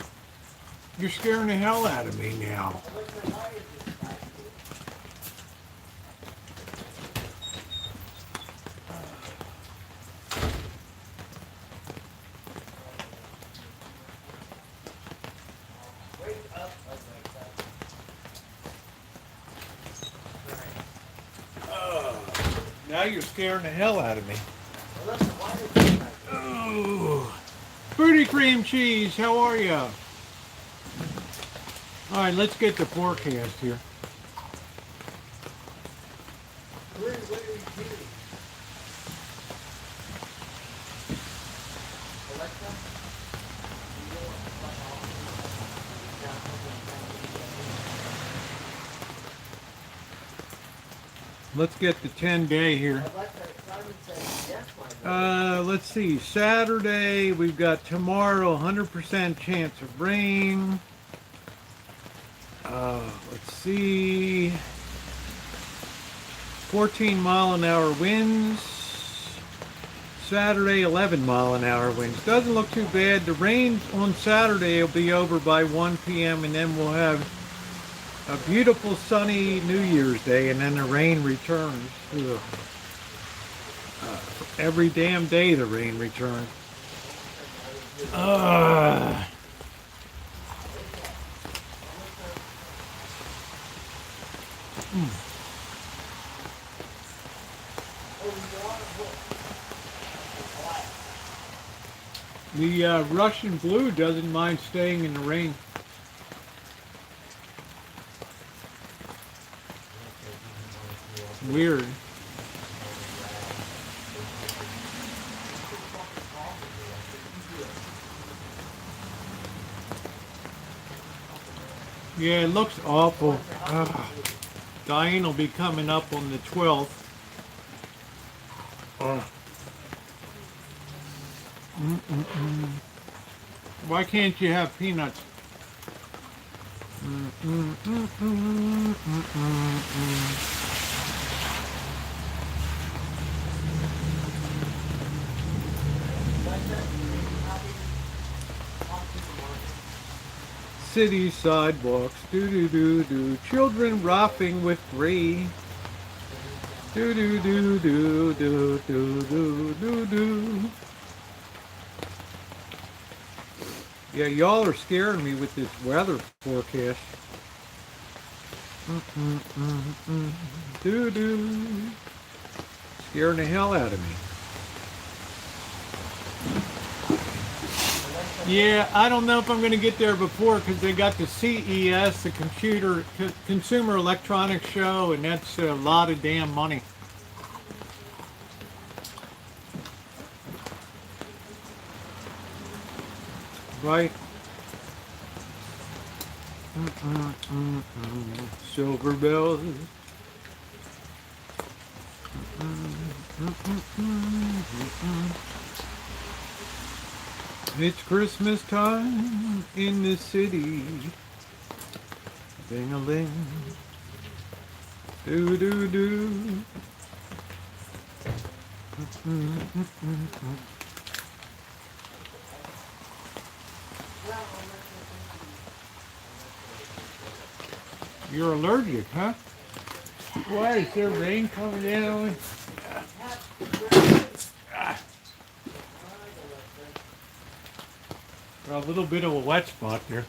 You're scaring the hell out of me now. Now you're scaring the hell out of me. Oh, Booty cream cheese, how are you? All right, let's get the forecast here. Let's get the 10-day here. Let's see. Saturday, we've got tomorrow, 100% chance of rain. Let's see. 14-mile-an-hour winds. Saturday, 11-mile-an-hour winds. Doesn't look too bad. The rain on Saturday will be over by 1 p.m. and then we'll have a beautiful sunny New Year's Day, and then the rain returns. Every damn day the rain returns. The Russian blue doesn't mind staying in the rain. Weird. Yeah, it looks awful. Diane will be coming up on the 12th. Why can't you have peanuts? City sidewalks, do do do do. Children rocking with gray. Do do do do do do do do do. Yeah, y'all are scaring me with this weather forecast. Do do. Scaring the hell out of me. Yeah, I don't know if I'm going to get there before because they got the CES, the Consumer Electronics Show, and that's a lot of damn money. Right? Silver bells. It's Christmas time in the city. Ding-a-ling. Do-do-do. You're allergic, huh? Why is there rain coming down? A little bit of a wet spot there.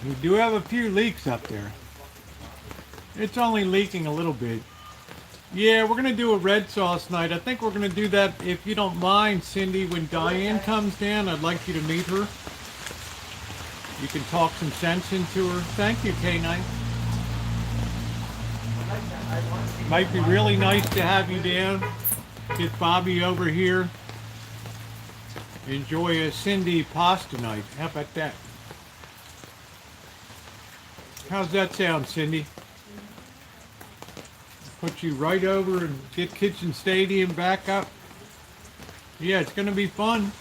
We do have a few leaks up there. It's only leaking a little bit. Yeah, we're going to do a red sauce night. I think we're going to do that, if you don't mind, Cindy, when Diane comes down. I'd like you to meet her. You can talk some sense into her. Thank you, K9. Might be really nice to have you down. Get Bobby over here. Enjoy a Cindy pasta night. How about that? How's that sound, Cindy? Put you right over and get Kitchen Stadium back up. Yeah, it's going to be fun.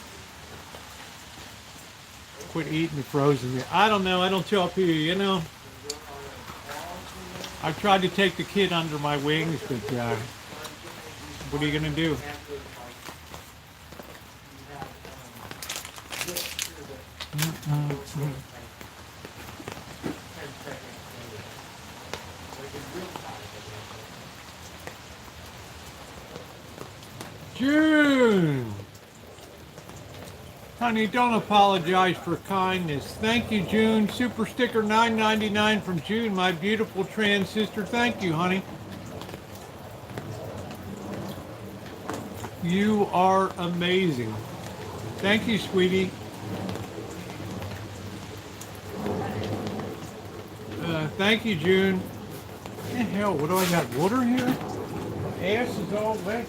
Quit eating the frozen meat. I don't know. I don't tell people, you know. I tried to take the kid under my wings, but what are you going to do? June! Honey, don't apologize for kindness. Thank you, June. Super sticker $9.99 from June, my beautiful trans sister. Thank you, honey. You are amazing. Thank you, sweetie. Thank you, June. What the hell? What do I got? Water here? My ass is all wet.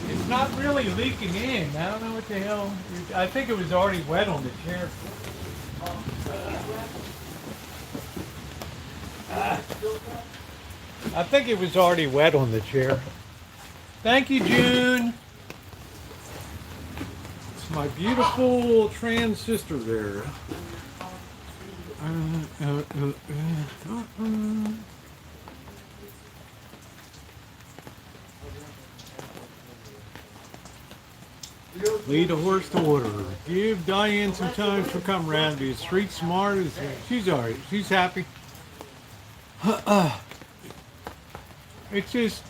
It's not really leaking in. I don't know what the hell. I think it was already wet on the chair. I think it was already wet on the chair. Thank you, June. It's my beautiful trans sister there. Lead a horse to water. Give Diane some time. She'll come around. Be as street smart as she's alright. She's happy. It's just,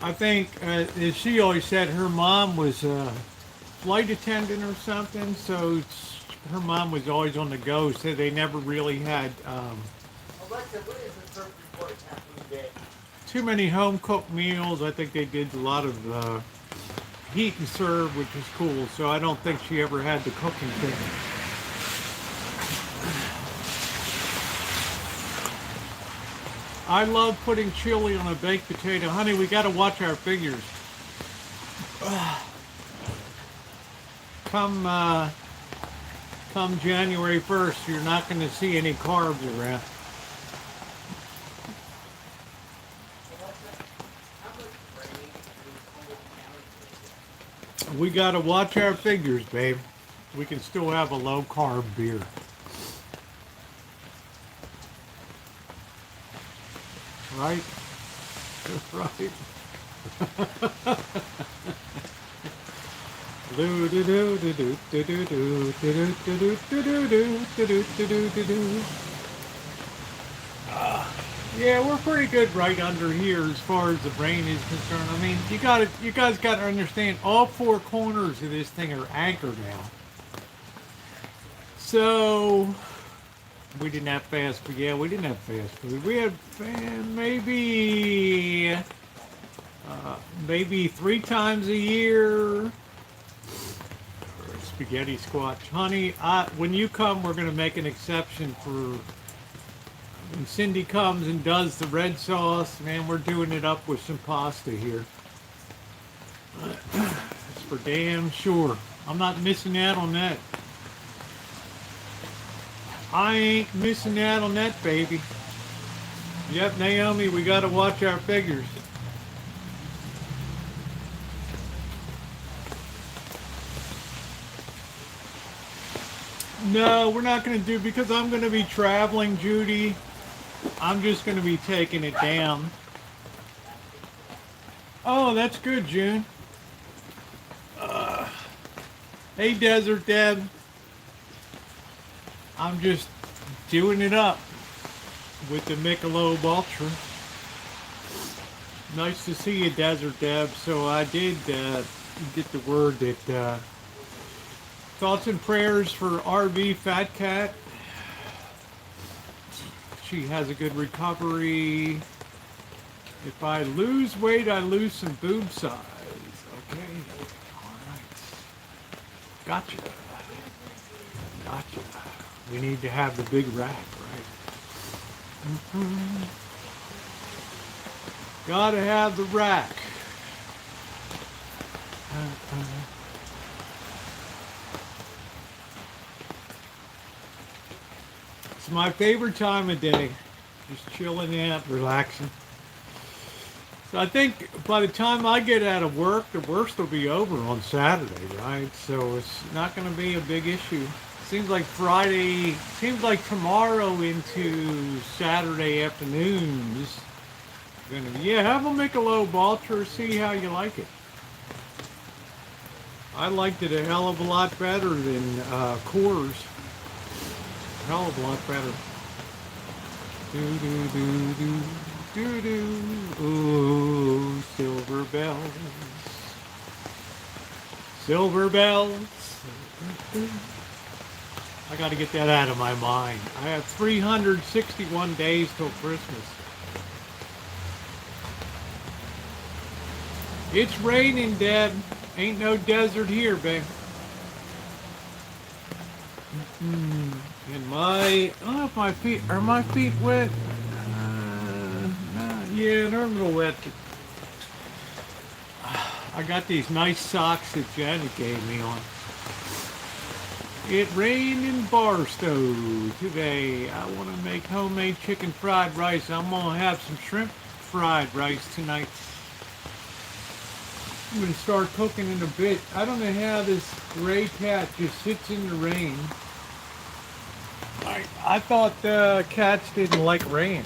I think, as she always said, her mom was a flight attendant or something, so her mom was always on the go, so they never really had. Alexa, what is the surf report happening today? too many home cooked meals. I think they did a lot of heat and serve, which is cool. So I don't think she ever had the cooking thing. I love putting chili on a baked potato. Honey, we got to watch our figures. Come January 1st, you're not going to see any carbs around. We got to watch our figures, babe. We can still have a low carb beer. Right? Right. Yeah, we're pretty good right under here as far as the brain is concerned. I mean, you guys got to understand, all four corners of this thing are anchored now. So we didn't have fast food. Yeah, we didn't have fast food. We had maybe 3 times a year. Spaghetti squash. Honey, when you come, we're going to make an exception for when Cindy comes and does the red sauce. Man, we're doing it up with some pasta here. That's for damn sure. I'm not missing out on that. I ain't missing out on that, baby. Yep, Naomi, we got to watch our figures. No, we're not going to do, because I'm going to be traveling, Judy. I'm just going to be taking it down. Oh, that's good, June. Hey, Desert Deb. I'm just doing it up with the Michelob Ultra. Nice to see you, Desert Deb. So I did get the word that thoughts and prayers for RV Fat Cat. She has a good recovery. If I lose weight, I lose some boob size. Okay. All right. Gotcha. Gotcha. We need to have the big rack, right? Gotta have the rack. It's my favorite time of day. Just chilling out, relaxing. So I think by the time I get out of work, the worst will be over on Saturday, right? So it's not going to be a big issue. Seems like tomorrow into Saturday afternoons, gonna be, yeah, have a Michelob Ultra, see how you like it. I liked it a hell of a lot better than Coors. Hell of a lot better. Do do do do do do. Ooh, silver bells. Silver bells. I got to get that out of my mind. I have 361 days till Christmas. It's raining, Dad. Ain't no desert here, babe. And my feet, are my feet wet? Yeah, they're a little wet. I got these nice socks that Janet gave me on. It rained in Barstow today. I want to make homemade chicken fried rice. I'm going to have some shrimp fried rice tonight. I'm going to start cooking in a bit. I don't know how this gray cat just sits in the rain. I thought cats didn't like rain.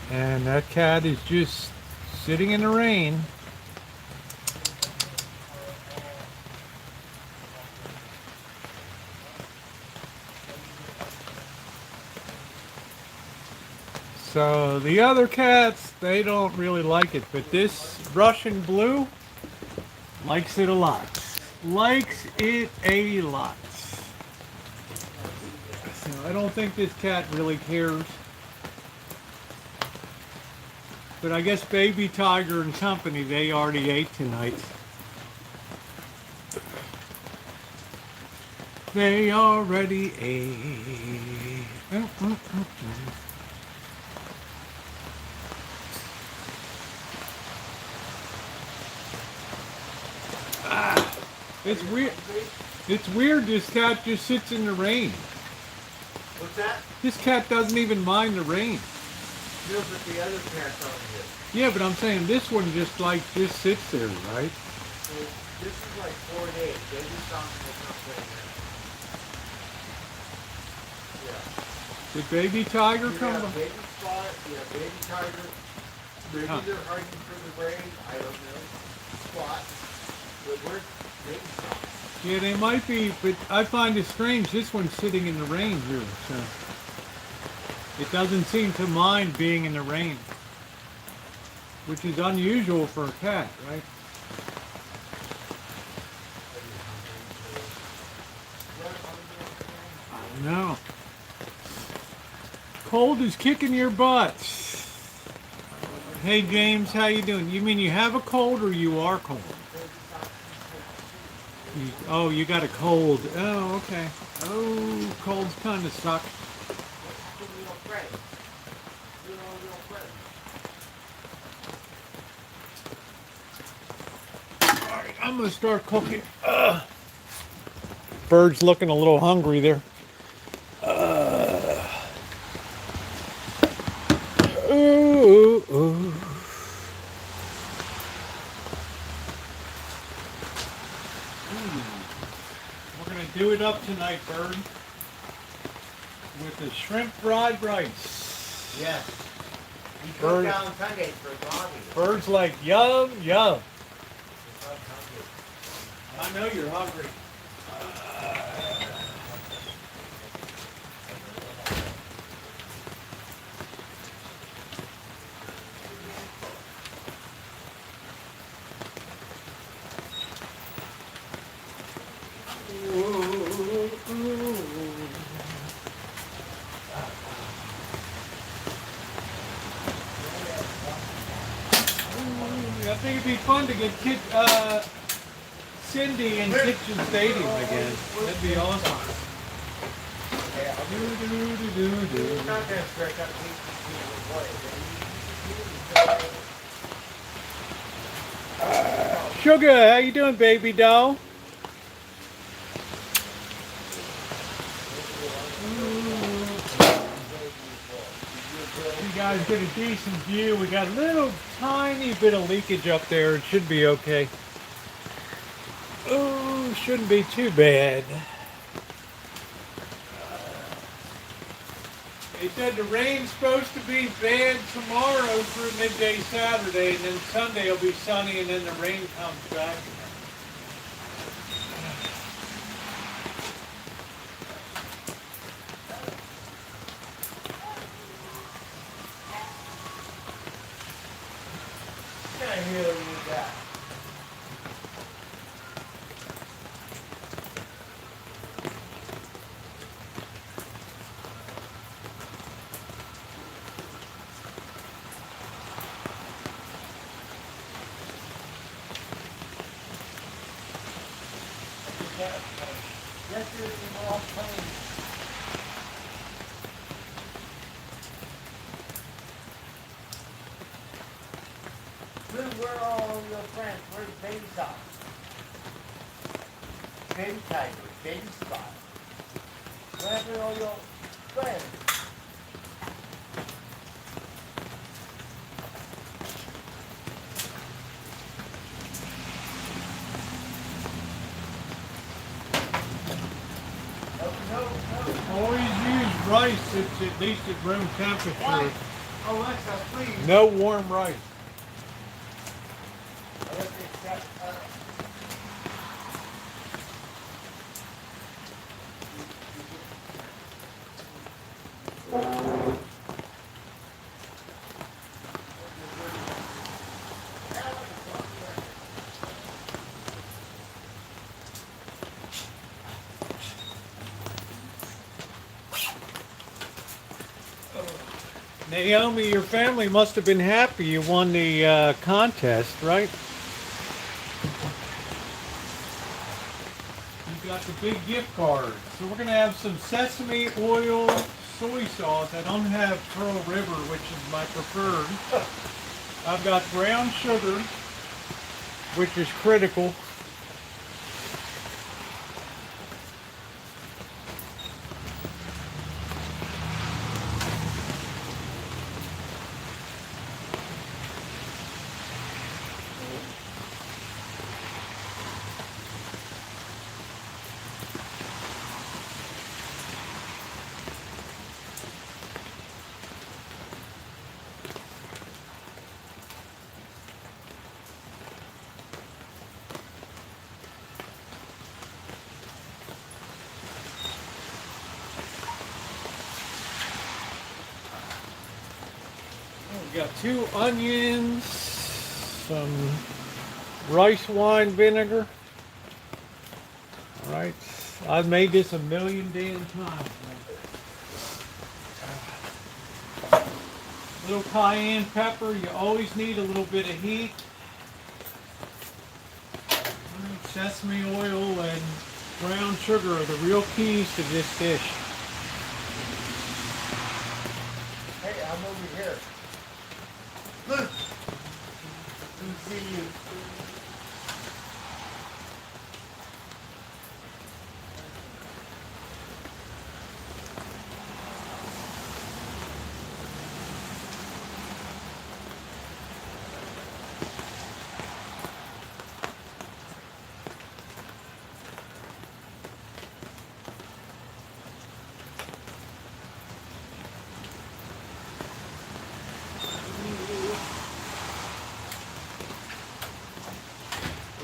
And that cat is just sitting in the rain. So the other cats, they don't really like it, but this Russian blue likes it a lot. likes it a lot. So I don't think this cat really cares. But I guess Baby Tiger and company, they already ate tonight. They already ate. It's weird. It's weird this cat just sits in the rain. What's that? This cat doesn't even mind the rain. No, but the other cat's on here. Yeah, but I'm saying this one just sits there, right? So this is like 4 days. They just don't come right now. Yeah. Did Baby Tiger You come? have Baby Spot, you have Baby Tiger. Maybe Huh. they're hiding for the rain. I don't know. Spot. But where's Baby Spot? Yeah, they might be, but I find it strange. This one's sitting in the rain here, so it doesn't seem to mind being in the rain, which is unusual for a cat, right? No. Cold is kicking your butt. Hey James, how you doing? You mean you have a cold or you are cold? Oh, you got a cold. Oh, okay. Oh, colds kind of suck. All right, I'm gonna start cooking. Bird's looking a little hungry there. Ooh, ooh. We're gonna do it up tonight, Bird, with the shrimp fried rice. Yes. He Bird. cooked down Sunday for Bobby. Bird's like, yum, yum. He's not hungry. I know you're hungry. I think it'd be fun to get Cindy in Kitchen Stadium again. That'd be awesome. He's not going to stretch out Sugar, how you doing, baby doll? You guys get a decent view. We got a little tiny bit of leakage up there. It should be okay. Oh, shouldn't be too bad. They said the rain's supposed to be bad tomorrow through midday Saturday, and then Sunday will be sunny, and then the rain comes back. What kind of hero you got? Yesterday we were all playing. Where are all your friends? Where's Baby Top? Baby Tiger, Baby Spot. Where are all your friends? Always use rice that's at least at room temperature. Alexa, please. No warm rice. Naomi, your family must have been happy you won the contest, right? You got the big gift card. So we're going to have some sesame oil soy sauce. I don't have Pearl River, which is my preferred. I've got brown sugar, which is critical. We've got 2 onions, some rice wine vinegar. All right, I've made this a million damn times. Little cayenne pepper, you always need a little bit of heat. Sesame oil and brown sugar are the real keys to this dish. Hey, I'm over here. Look. Who see you?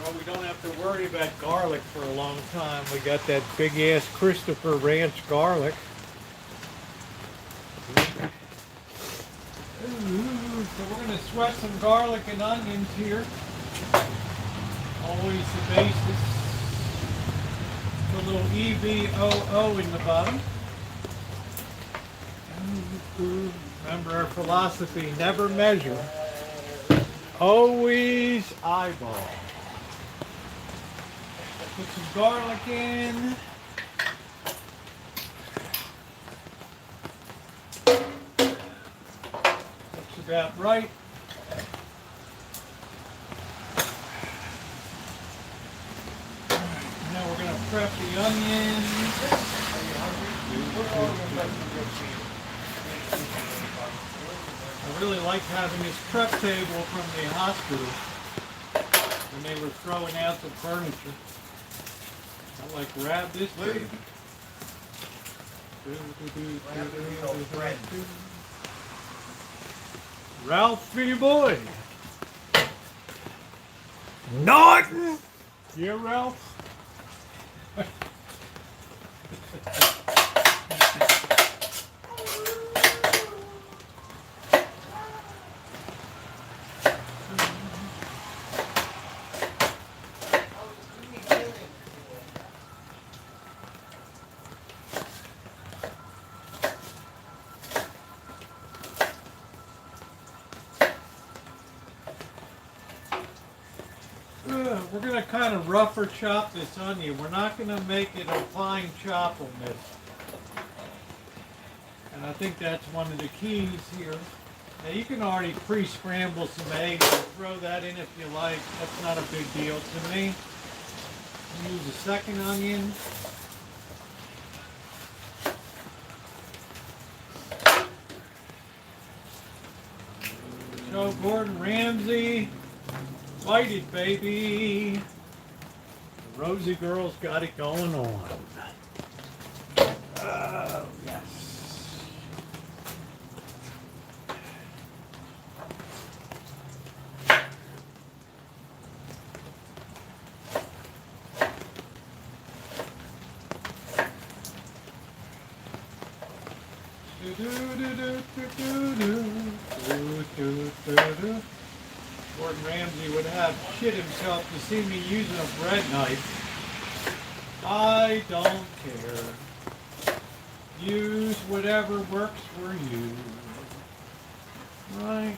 Well, we don't have to worry about garlic for a long time. We got that big ass Christopher Ranch garlic. Ooh, so we're going to sweat some garlic and onions here. Always the basis. A little EVOO in the bottom. Remember our philosophy, never measure, always eyeball. Put some garlic in. Looks about right. Now we're going to prep the onions. I really like having this prep table from the hospital when they were throwing out the furniture. I like grab this baby. Ralphie boy. Norton. Yeah, Ralph. We're going to kind of rougher chop this onion. We're not going to make it a fine chop on this. And I think that's one of the keys here. Now you can already pre-scramble some eggs and throw that in if you like. That's not a big deal to me. Use a second onion. So Gordon Ramsay. Fight it, baby. The Rosie girl's got it going on. Oh, yes. Gordon Ramsay would have shit himself to see me using a bread knife. I don't care. Use whatever works for you. Right.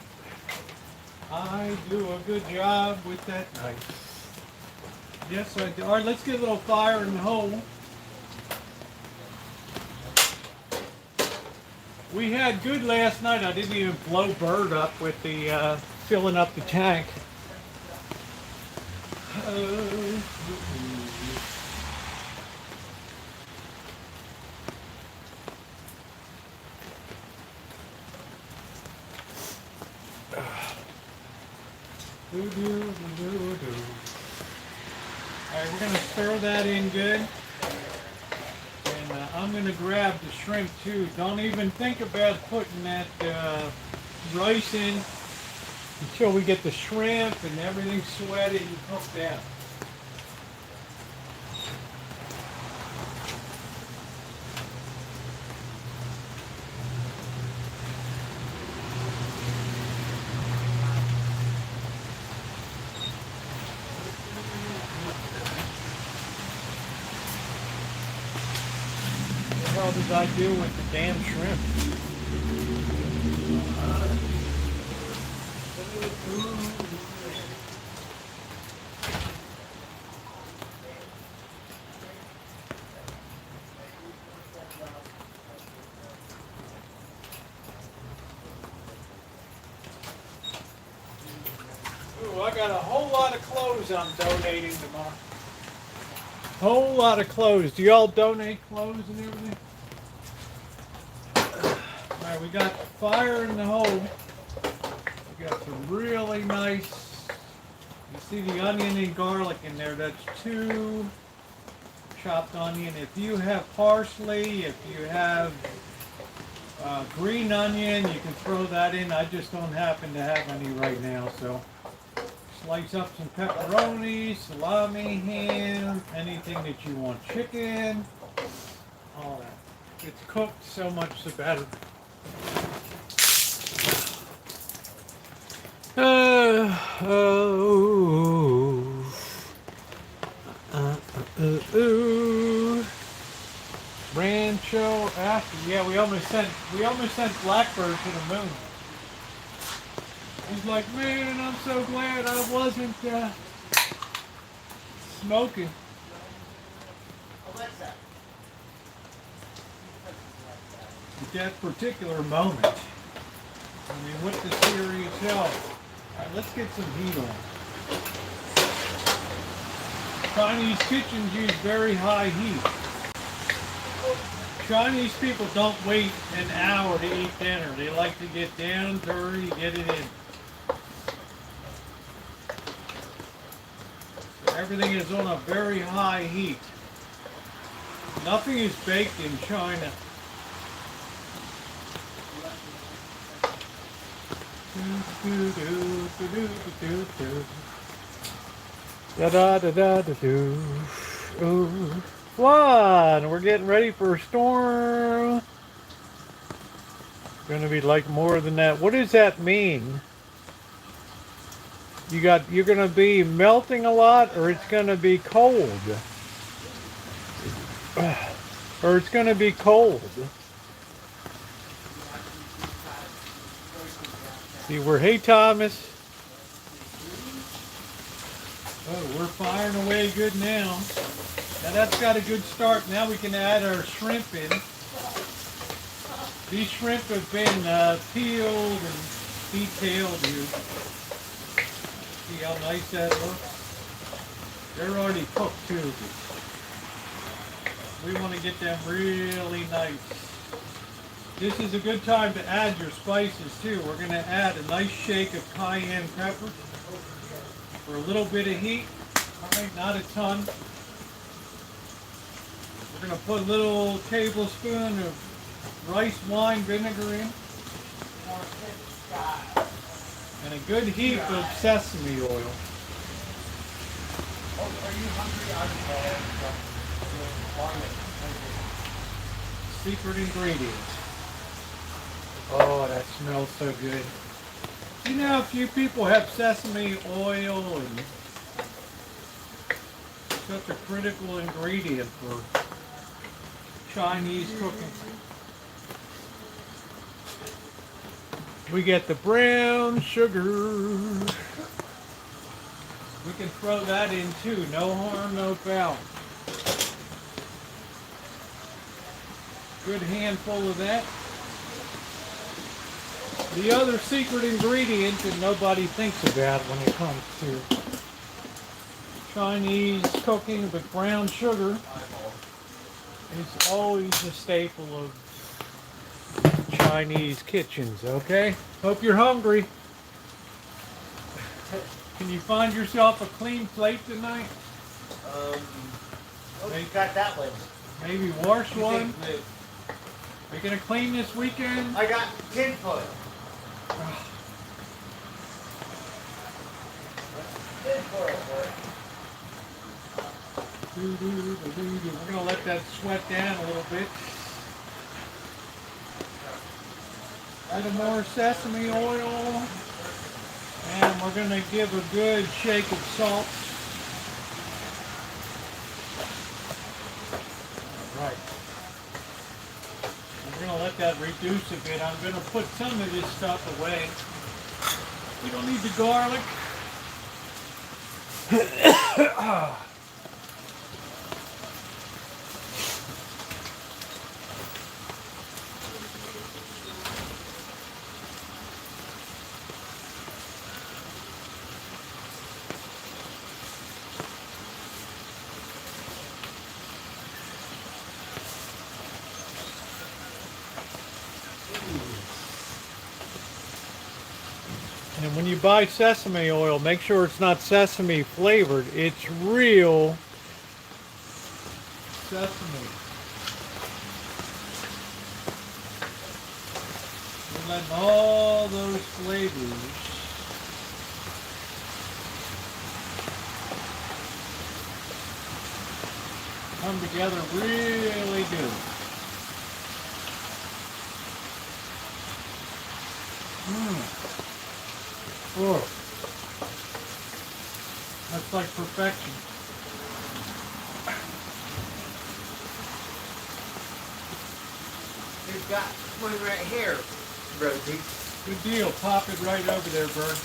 I do a good job with that knife. Yes, I do. All right, let's get a little fire in the hole. We had good last night. I didn't even blow Bird up with the filling up the tank. Alright, we're going to stir that in good. And I'm going to grab the shrimp too. Don't even think about putting that rice in until we get the shrimp and everything sweated and cooked out. What the hell did I do with the damn shrimp? Ooh, I got a whole lot of clothes I'm donating tomorrow. Whole lot of clothes. Do y'all donate clothes and everything? Alright, we got fire in the hole. We got some really nice, you see the onion and garlic in there. That's 2 chopped onion. If you have parsley, if you have green onion, you can throw that in. I just don't happen to have any right now, so slice up some pepperoni, salami, ham, anything that you want. Chicken, all that. It's cooked, so much the better. Rancho after, yeah, we almost sent Blackbird to the moon. He's like, man, I'm so glad I wasn't smoking. Alexa. At that particular moment. I mean, what the serious health. Alright, let's get some heat on. Chinese kitchens use very high heat. Chinese people don't wait an hour to eat dinner. They like to get down, dirty, get it in. So everything is on a very high heat. Nothing is baked in China. Da da da da da do. Ooh. One. We're getting ready for a storm. Gonna be like more than that. What does that mean? You're gonna be melting a lot, or it's gonna be cold, or it's gonna be cold. See, hey Thomas. Oh, we're firing away good now. Now that's got a good start. Now we can add our shrimp in. These shrimp have been peeled and detailed here. See how nice that looks? They're already cooked too. We want to get them really nice. This is a good time to add your spices too. We're going to add a nice shake of cayenne pepper for a little bit of heat. All right, not a ton. We're going to put a little tablespoon of rice wine vinegar in. And a good heap of sesame oil. Oh, are you hungry? Secret ingredient. Oh, that smells so good. You know, a few people have sesame oil, and such a critical ingredient for Chinese cooking. We get the brown sugar. We can throw that in too. No harm, no foul. Good handful of that. The other secret ingredient that nobody thinks about when it comes to Chinese cooking with brown sugar is always a staple of Chinese kitchens, okay? Hope you're hungry. Can you find yourself a clean plate tonight? Oh, you got that one. Maybe wash You one? think blue. Are you gonna clean this weekend? I got 10 foot. 10 foot. We're gonna let that sweat down a little bit. A little more sesame oil. And we're gonna give a good shake of salt. All right. We're gonna let that reduce a bit. I'm gonna put some of this stuff away. We don't need the garlic. And when you buy sesame oil, make sure it's not sesame flavored. It's real sesame. We're letting all those flavors come together really good. Oh, that's like perfection. You've got one right here, Rosie. Good deal. Pop it right over there, Bert.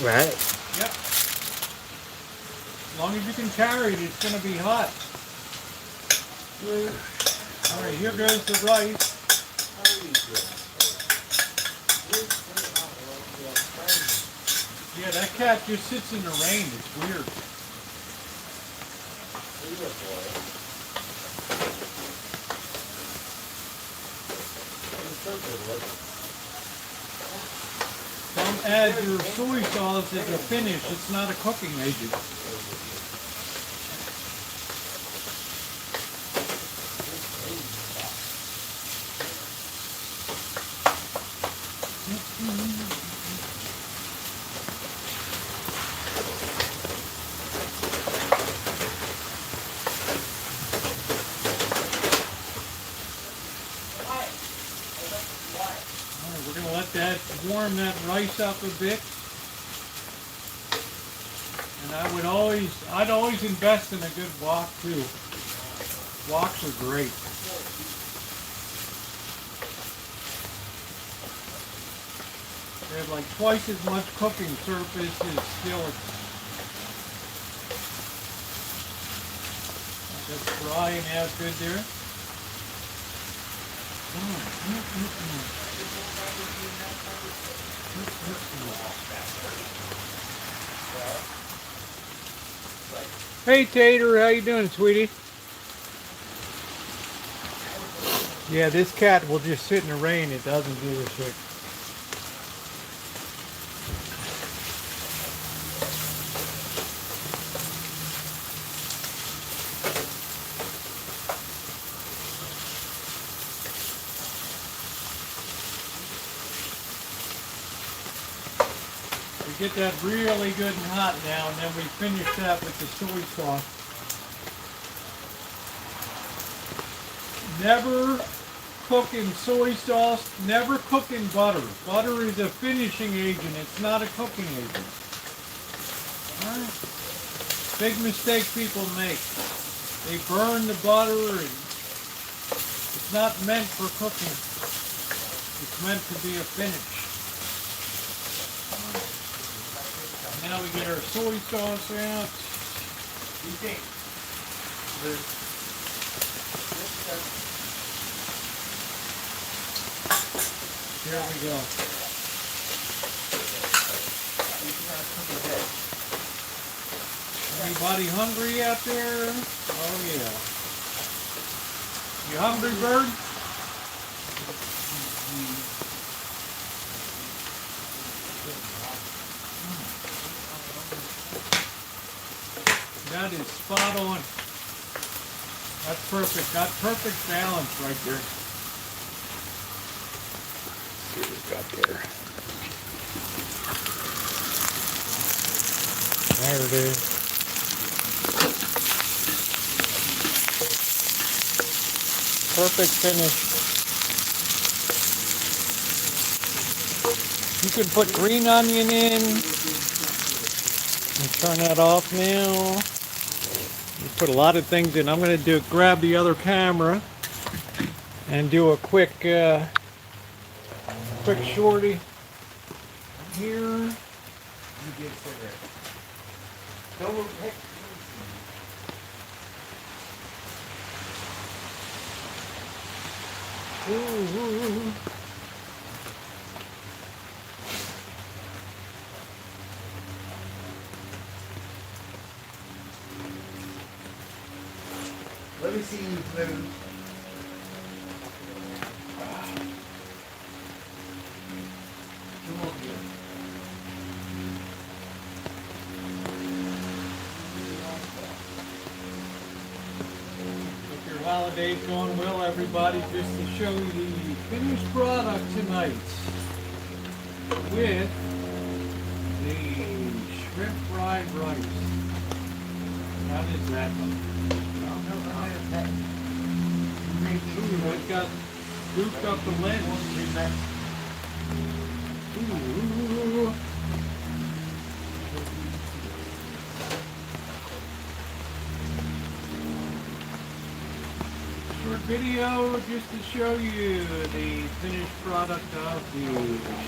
Right. Yep. As long as you can carry it, it's going to be hot. All right, here goes the rice. Yeah, that cat just sits in the rain. It's weird. Don't add your soy sauce as a finish. It's not a cooking agent. We're going to let that warm that rice up a bit. And I'd always invest in a good wok too. Woks are great. They have like twice as much cooking surface as skillets. That's drying out good there. Hey Tater, how you doing, sweetie? Yeah, this cat will just sit in the rain. It doesn't give a shit. Get that really good and hot now, and then we finish that with the soy sauce. Never cook in soy sauce, never cook in butter. Butter is a finishing agent, it's not a cooking agent. All right. Big mistake people make. They burn the butter, and it's not meant for cooking. It's meant to be a finish. Now we get our soy sauce out. You think? Here we go. Anybody hungry out there? Oh yeah. You hungry, bird? That is spot on. That's perfect. Got perfect balance right there. Let's see what we've got there. There it is. Perfect finish. You can put green onion in. And turn that off now. You put a lot of things in. I'm going to grab the other camera and do a quick shorty here. You get cigarette. Don't pick. Ooh. Let me see you move. Come on here. Hope your holiday's going well, everybody. Just to show you the finished product tonight with the shrimp fried rice. How is that? Ooh, it got goofed up the lens. Ooh. Short video just to show you the finished product of the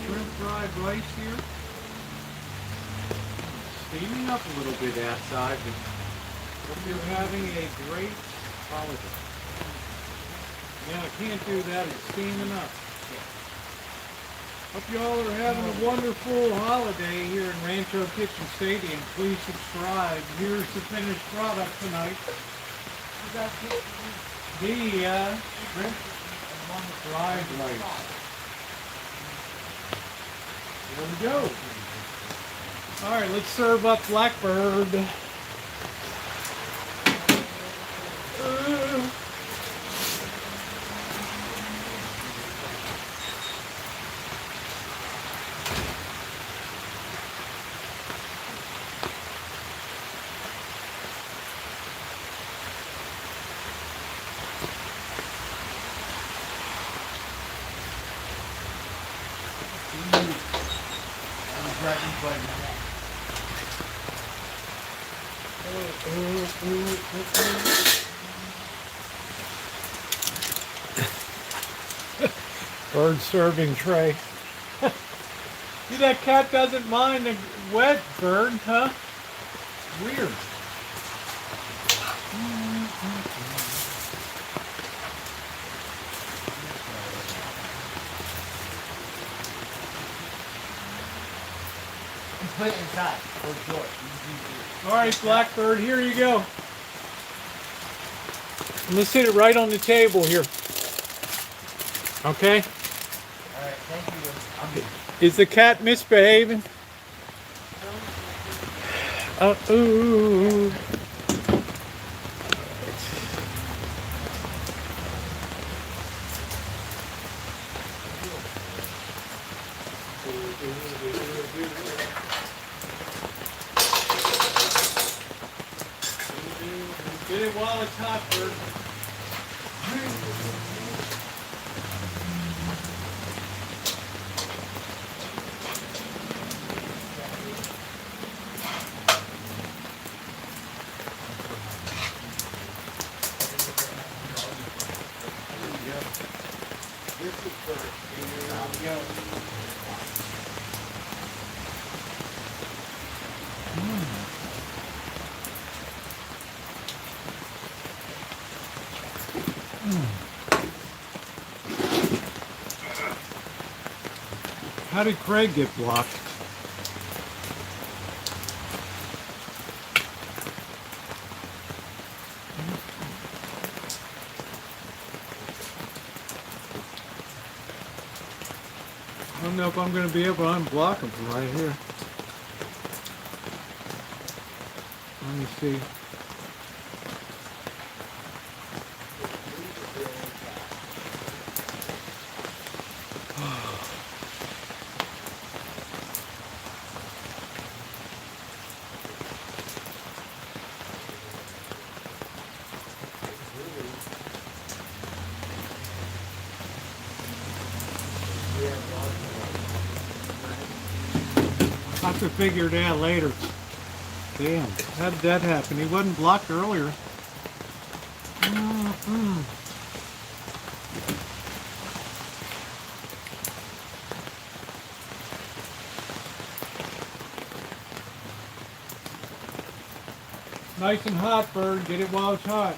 shrimp fried rice here. Steaming up a little bit outside, but hope you're having a great holiday. Yeah, I can't do that, it's steaming up. Hope y'all are having a wonderful holiday here in Rancho Kitchen Stadium. Please subscribe. Here's the finished product tonight. The shrimp fried rice. There we go. All right, let's serve up Blackbird. Bird serving tray. See, that cat doesn't mind a wet bird, huh? Weird. Put it inside. For sure. All right, Blackbird, here you go. I'm gonna sit it right on the table here. Okay? All right, thank you. Is the cat misbehaving? Ooh. Get it while it's hot, Bird. This is for How did Craig get blocked? I don't know if I'm going to be able to unblock him from right here. Let me see. I'll have to figure it out later. Damn, how did that happen? He wasn't blocked earlier. Nice and hot, Bird. Get it while it's hot.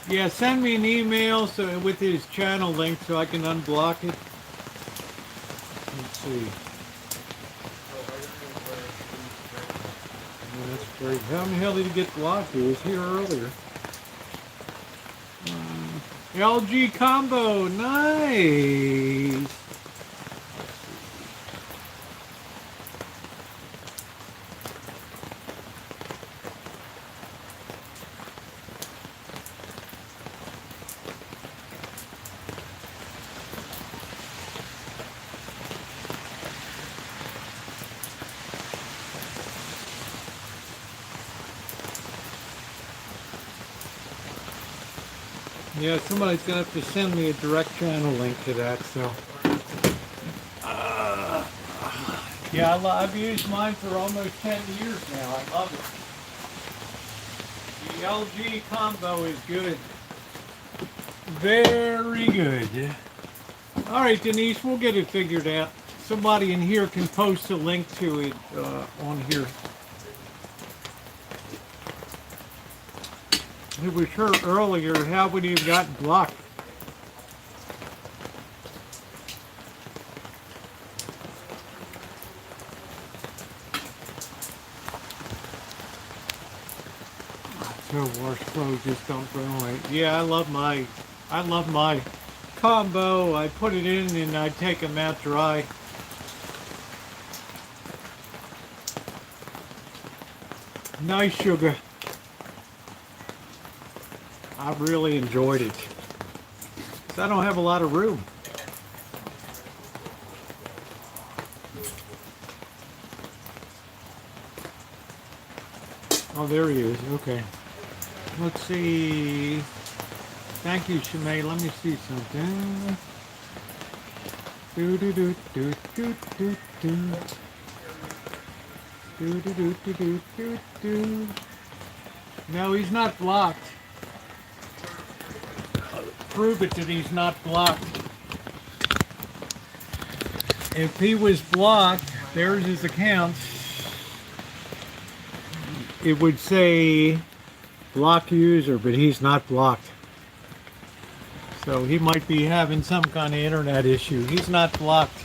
Yeah, send me an email with his channel link so I can unblock it. Let's see. Oh, that's great. How in the hell did he get blocked? He was here earlier. LG combo, nice. Yeah, somebody's gonna have to send me a direct channel link to that. So, yeah, I've used mine for almost 10 years now. I love it. The LG combo is good, very good. All right, Denise, we'll get it figured out. Somebody in here can post a link to it on here. It was her earlier. How would he have gotten blocked? So wash clothes just don't burn away. Yeah, I love my combo. I put it in and I take them out dry. Nice sugar. I really enjoyed it. 'Cause I don't have a lot of room. Oh, there he is. Okay. Let's see. Thank you, Shimei. Let me see something. Do do do do do do do. Do do do do do do do. No, he's not blocked. Prove it that he's not blocked. If he was blocked, there's his account. It would say block user, but he's not blocked. So he might be having some kind of internet issue. He's not blocked.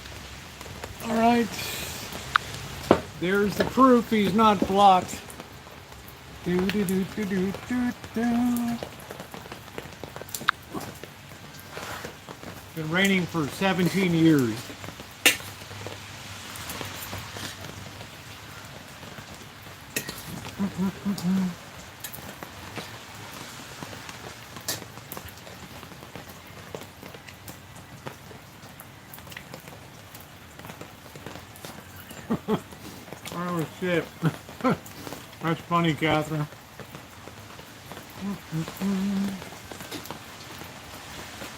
All right. There's the proof he's not blocked. Do do do do do do do. Been raining for 17 years. Oh shit. That's funny, Catherine.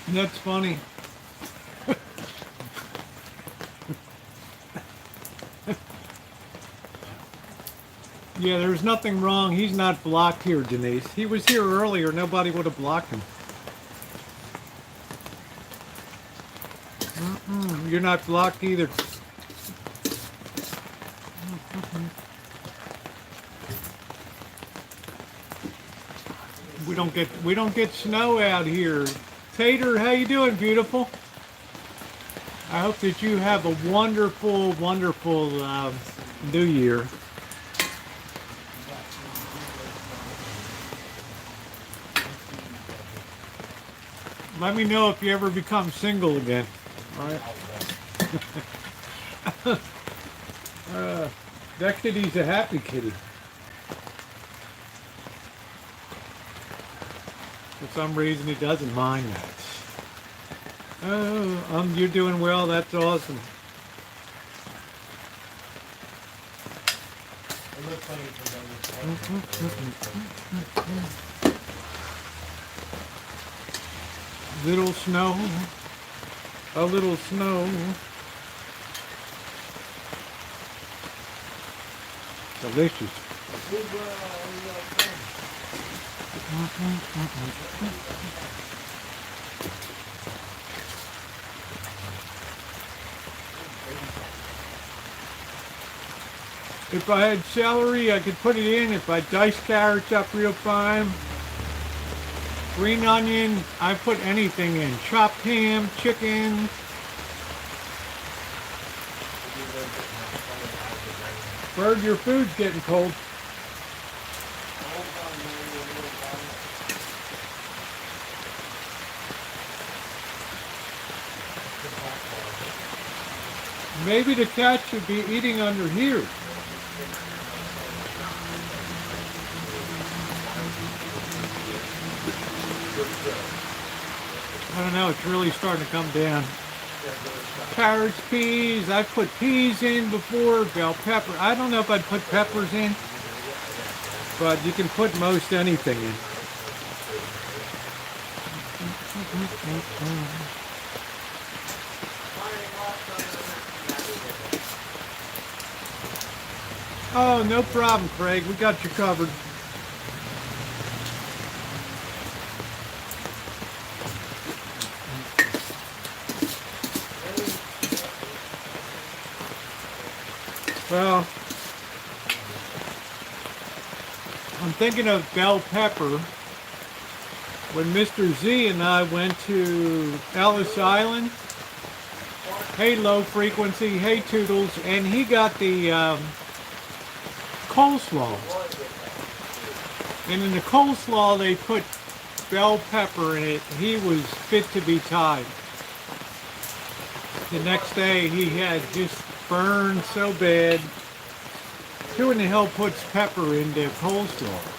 That's funny. Yeah, there's nothing wrong. He's not blocked here, Denise. He was here earlier. Nobody would have blocked him. You're not blocked either. We don't get snow out here. Tater, how you doing, beautiful? I hope that you have a wonderful, wonderful New Year. Let me know if you ever become single again. All right. That kitty's a happy kitty. For some reason, he doesn't mind that. Oh, you're doing well. That's awesome. Little snow. A little snow. Delicious. If I had celery, I could put it in. If I diced carrots up real fine, green onion, I put anything in. Chopped ham, chicken. Bird, your food's getting cold. Maybe the cat should be eating under here. I don't know, it's really starting to come down. Carrots, peas, I've put peas in before, bell pepper. I don't know if I'd put peppers in, but you can put most anything in. Oh, no problem, Craig. We got you covered. Well, I'm thinking of bell pepper. When Mr. Z and I went to Ellis Island, hey Low Frequency, hey Toodles, and he got the coleslaw. And in the coleslaw they put bell pepper in it. He was fit to be tied. The next day he had just burned so bad. Who in the hell puts pepper into coleslaw?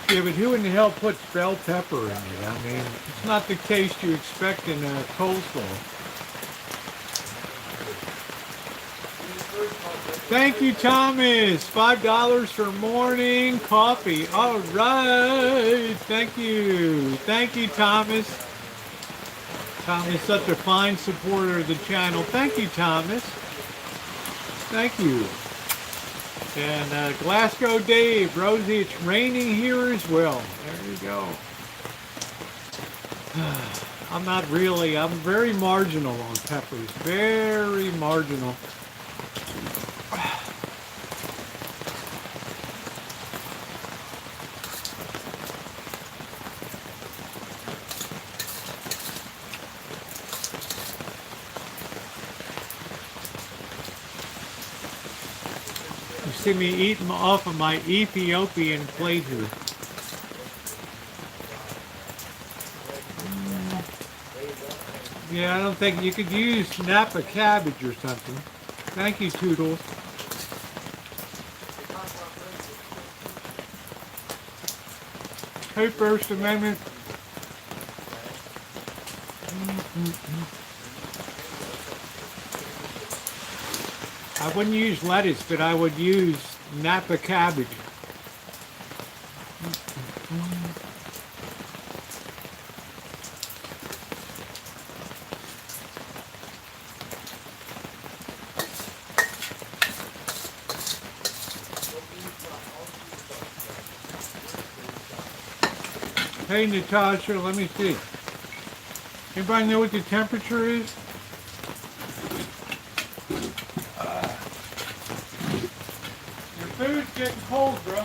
Yeah, but who in the hell puts bell pepper in it? I mean, it's not the taste you expect in a coleslaw. Thank you, Thomas. $5 for morning coffee. All right. Thank you. Thank you, Thomas. Thomas, such a fine supporter of the channel. Thank you, Thomas. Thank you. And Glasgow Dave, Rosie, it's raining here as well. There you go. I'm very marginal on peppers. Very marginal. See me eating off of my Ethiopian plate here. Yeah, I don't think you could use Napa cabbage or something. Thank you, Toodles. Hey, First Amendment. I wouldn't use lettuce, but I would use Napa cabbage. Hey, Natasha, let me see. Anybody know what the temperature is? Your food's getting cold, bro. I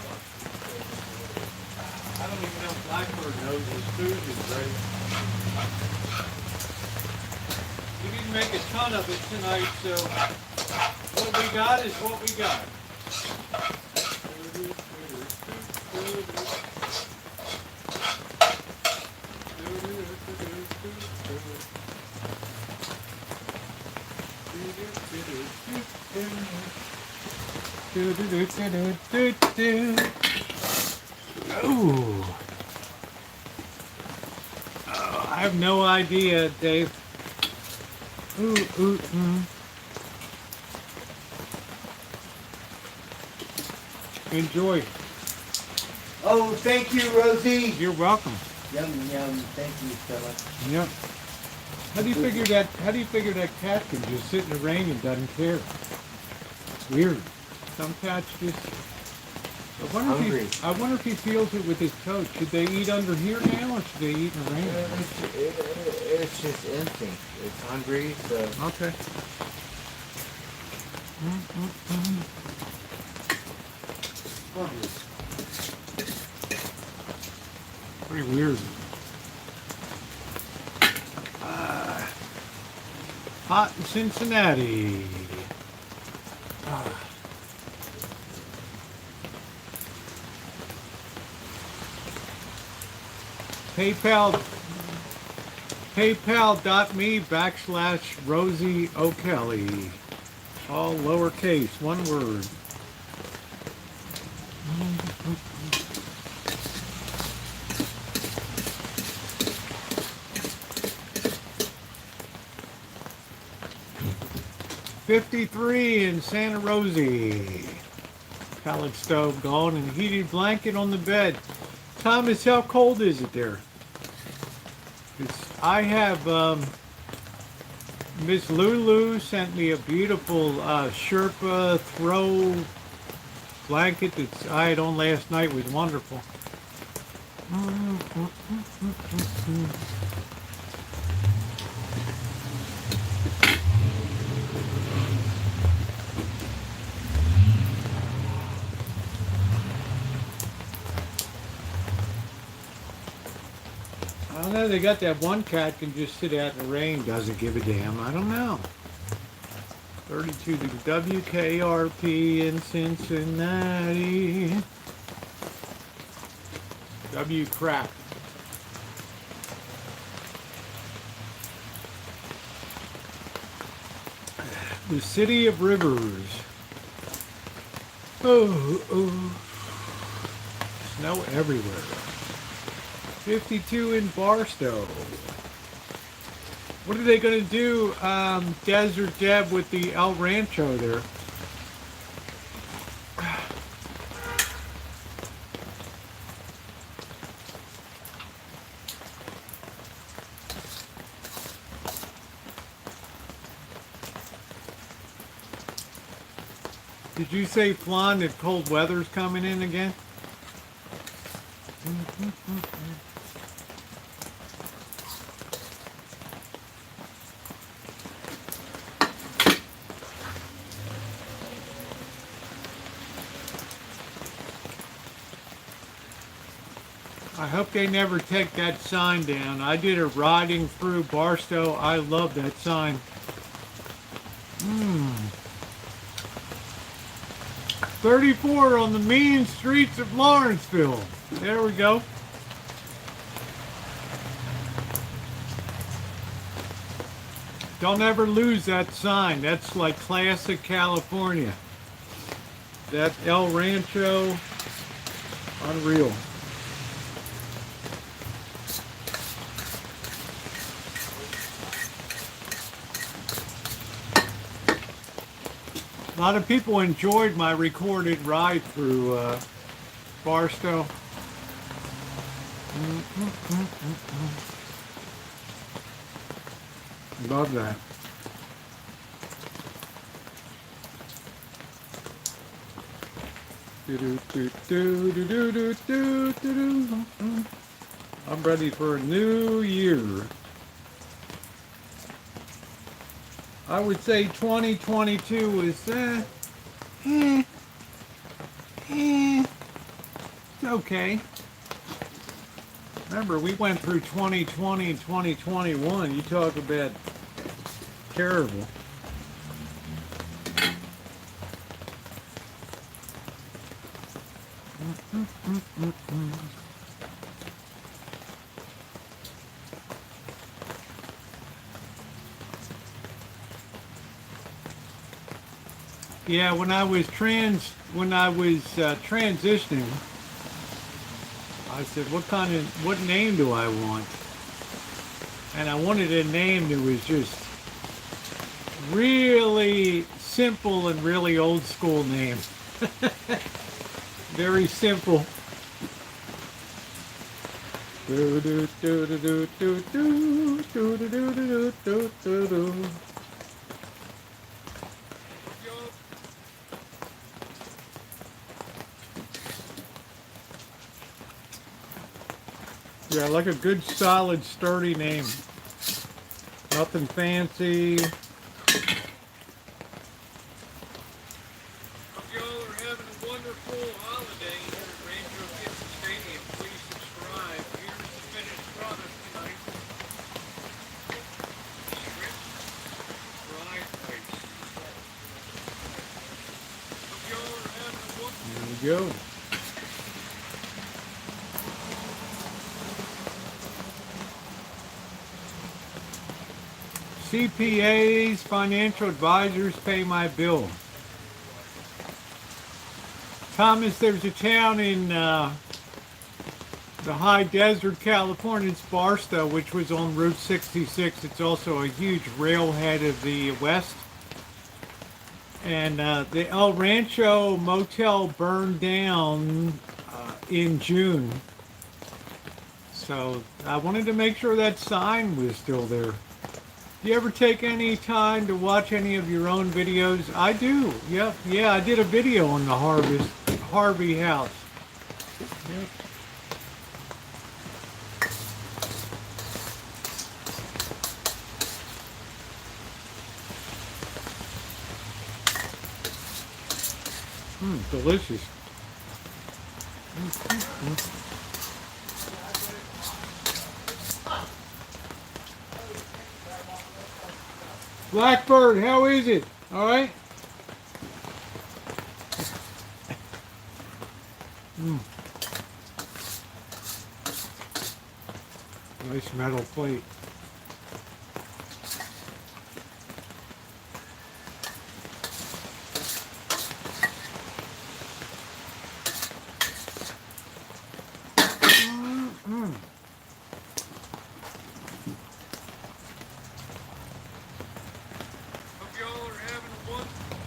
don't even know if Blackbird knows his food is ready. We didn't make a ton of it tonight, so what we got is what we got. Ooh. Oh, I have no idea, Dave. Ooh. Enjoy. Oh, thank you, Rosie. You're welcome. Yum, yum. Thank you, fella. Yep. How do you figure that cat can just sit in the rain and doesn't care? Weird. Some cats just. I wonder if he feels it with his coat. Should they eat under here now, or should they eat in the rain? It's just instinct. It's hungry, so. Okay. Pretty weird. Hot in Cincinnati. PayPal.me/Rosie O'Kelly. All lowercase, one word. '53 in Santa Rosa. Pellet stove gone and heated blanket on the bed. Thomas, how cold is it there? I have Miss Lulu sent me a beautiful Sherpa throw blanket that I had on last night. It was wonderful. I don't know, they got that one cat can just sit out in the rain, doesn't give a damn. I don't know. 32 to WKRP in Cincinnati. W crap. The city of rivers. Oh. Snow everywhere. 52 in Barstow. What are they going to do, Desert Deb, with the El Rancho there? Did you say, Flan, that cold weather's coming in again? I hope they never take that sign down. I did a riding through Barstow. I love that sign. 34 on the mean streets of Lawrenceville. There we go. Don't ever lose that sign. That's like classic California. That El Rancho, unreal. A lot of people enjoyed my recorded ride through Barstow. Love that. I'm ready for a new year. I would say 2022 is it's okay. Remember, we went through 2020 and 2021. You talk about terrible. Yeah, when I was transitioning, I said, what name do I want? And I wanted a name that was just really simple and really old school name. Very simple. Do do do do do do do do do do do do do. Yeah, I like a good, solid, sturdy name. Nothing fancy. Hope y'all are having a wonderful holiday here at Rancho Kitchen Stadium. Please subscribe. Here's the finished product tonight. Shrimp fried rice. Hope y'all are having a wonderful There we go. CPAs, financial advisors pay my bill. Thomas, there's a town in the high desert, California. It's Barstow, which was on Route 66. It's also a huge railhead of the West. And the El Rancho Motel burned down in June. So I wanted to make sure that sign was still there. Do you ever take any time to watch any of your own videos? I do. Yep. Yeah, I did a video on the Harvey house. Yep. Delicious. Blackbird, how is it? All right? Nice metal plate. Hope y'all are having a wonderful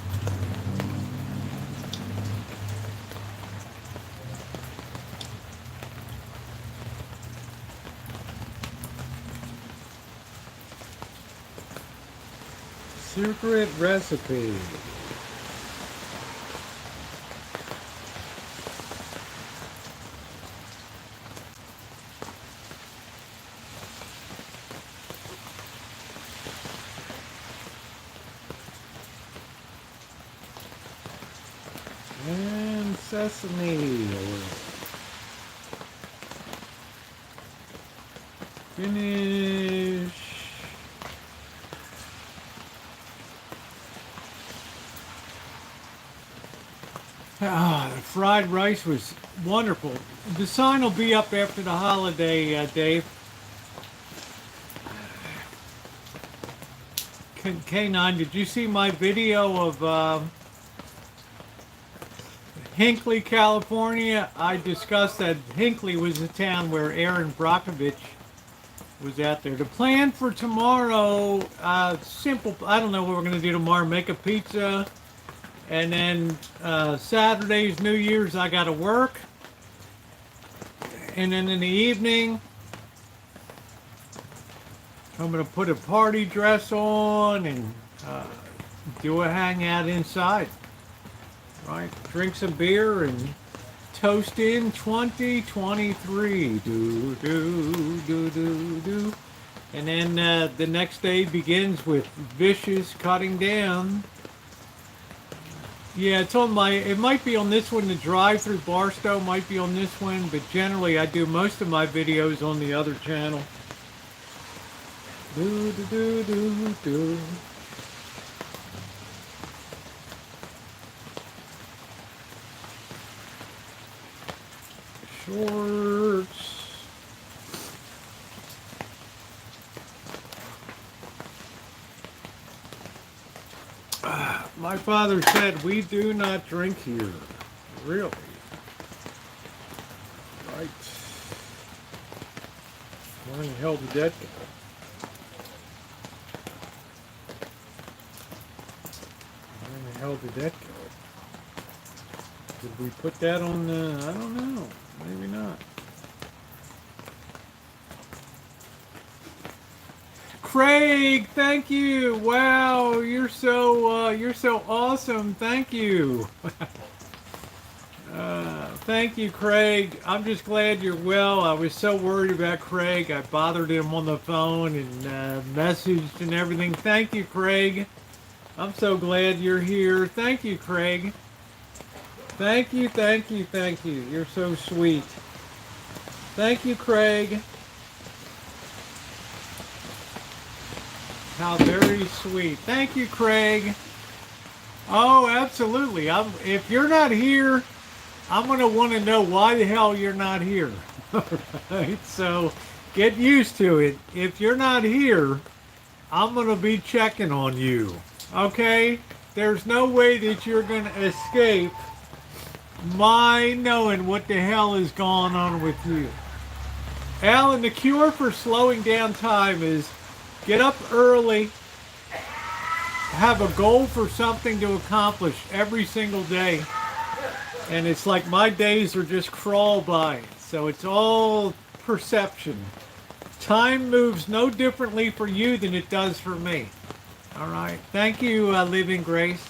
Secret recipe. And sesame oil. Finish. Ah, the fried rice was wonderful. The sign will be up after the holiday, Dave. K9, did you see my video of Hinckley, California? I discussed that Hinckley was the town where Aaron Brockovich was out there. The plan for tomorrow, simple. I don't know what we're going to do tomorrow. Make a pizza. And then Saturday's New Year's, I got to work. And then in the evening, I'm going to put a party dress on and do a hangout inside. Right? Drink some beer and toast in 2023. Do, do, do, do, do. And then the next day begins with vicious cutting down. Yeah, it's on my, it might be on this one, the drive-through Barstow might be on this one, but generally I do most of my videos on the other channel. Do, do, do, do, do. Shorts. My father said we do not drink here. Really? Right. Where in the hell did that go? Where in the hell did that go? Did we put that on the, I don't know. Maybe not. Craig, thank you. Wow, you're so awesome. Thank you. Thank you, Craig. I'm just glad you're well. I was so worried about Craig. I bothered him on the phone and messaged and everything. Thank you, Craig. I'm so glad you're here. Thank you, Craig. Thank you, thank you, thank you. You're so sweet. Thank you, Craig. How very sweet. Thank you, Craig. Oh, absolutely. If you're not here, I'm going to want to know why the hell you're not here. Right? So get used to it. If you're not here, I'm going to be checking on you. Okay? There's no way that you're going to escape my knowing what the hell is going on with you. Alan, the cure for slowing down time is get up early, have a goal for something to accomplish every single day. And it's like my days are just crawl by. So it's all perception. Time moves no differently for you than it does for me. All right. Thank you, Living Grace.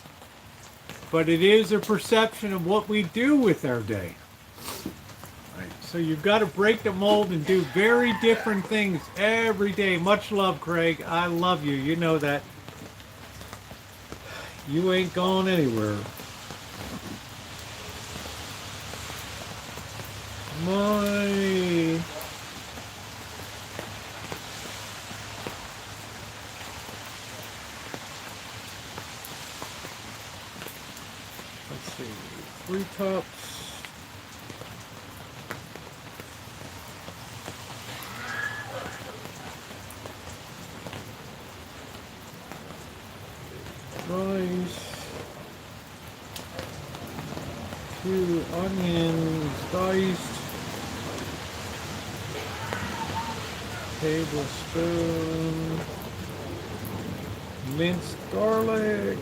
But it is a perception of what we do with our day. So you've got to break the mold and do very different things every day. Much love, Craig. I love you. You know that. You ain't going anywhere. Let's see. 3 cups. Rice, 2 onions diced, tablespoon minced garlic,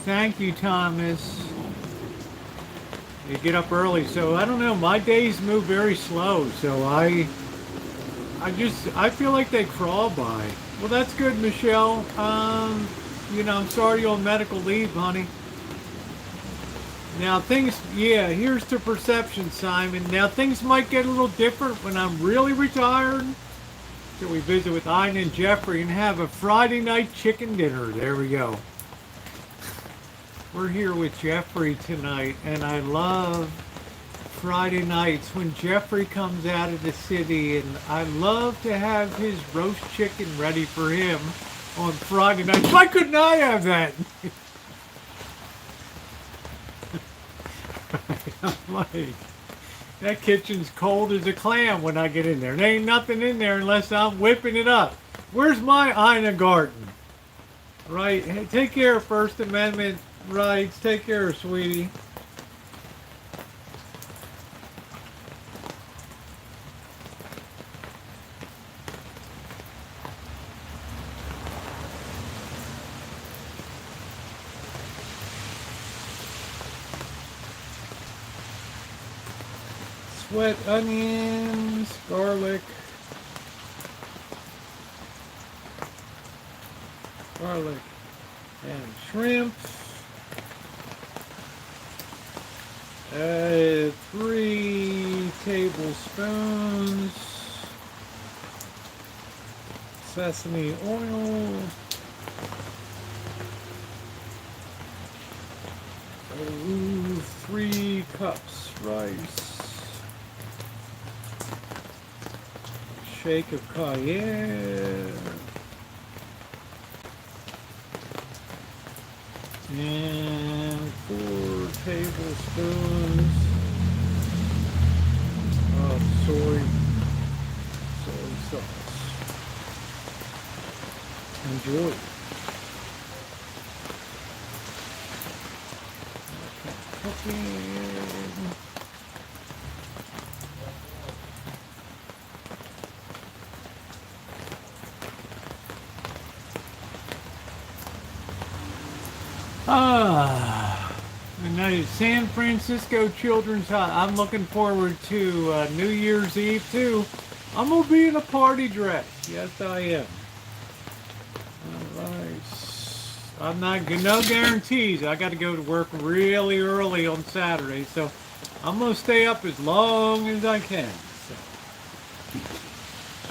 thank you, Thomas. You get up early, so I don't know, my days move very slow, so I feel like they crawl by. Well, that's good, Michelle. You know, I'm sorry you're on medical leave, honey. Now things, yeah, here's the perception, Simon. Now things might get a little different when I'm really retired. So we visit with Ina and Jeffrey and have a Friday night chicken dinner. There we go. We're here with Jeffrey tonight, and I love Friday nights when Jeffrey comes out of the city, and I love to have his roast chicken ready for him on Friday night. Why couldn't I have that? I'm like, that kitchen's cold as a clam when I get in there. There ain't nothing in there unless I'm whipping it up. Where's my Ina Garten? Right, hey, take care of First Amendment rights. Take care, sweetie. Sweat onions, garlic. garlic and shrimp. 3 tablespoons sesame oil. 3 cups rice. Shake of cayenne. And 4 tablespoons of soy sauce. Enjoy. Cooking. And now San Francisco Children's I'm looking forward to New Year's Eve too. I'm gonna be in a party dress. Yes, I am. All right. I'm not no guarantees. I got to go to work really early on Saturday, so I'm gonna stay up as long as I can. So.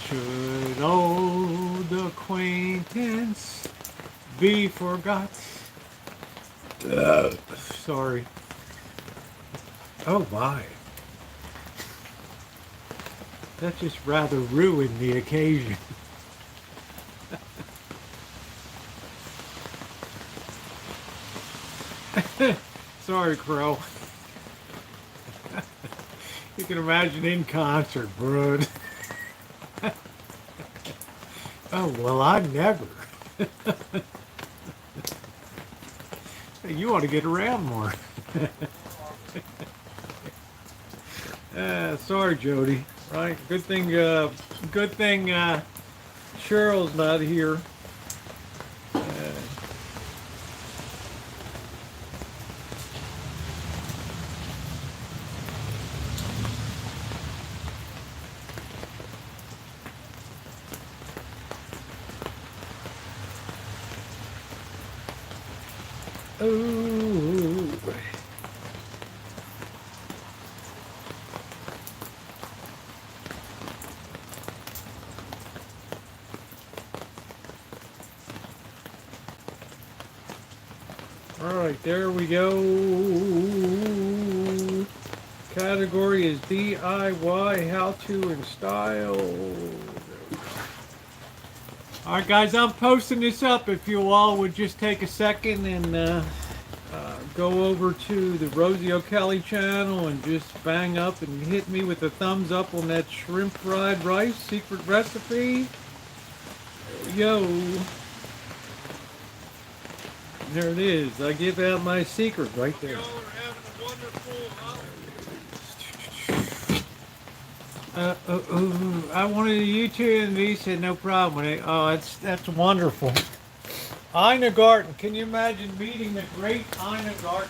Should old acquaintance be forgot? Sorry. Oh my. That just rather ruined the occasion. Sorry, Crow. You can imagine in concert, bud. Oh, well, I never. You ought to get around more. Sorry, Jody. Right? Good thing Cheryl's not here. Oh. All right, there we go. Category is DIY, how to and style. All right, guys, I'm posting this up. If you all would just take a second and go over to the Rosie O'Kelly channel and just bang up and hit me with a thumbs up on that shrimp fried rice secret recipe. Yo. There it is. I give out my secret right there. Y'all are having a wonderful holiday. I wanted you two, and V said no problem. Oh, that's wonderful. Ina Garten. Can you imagine meeting the great Ina Garten?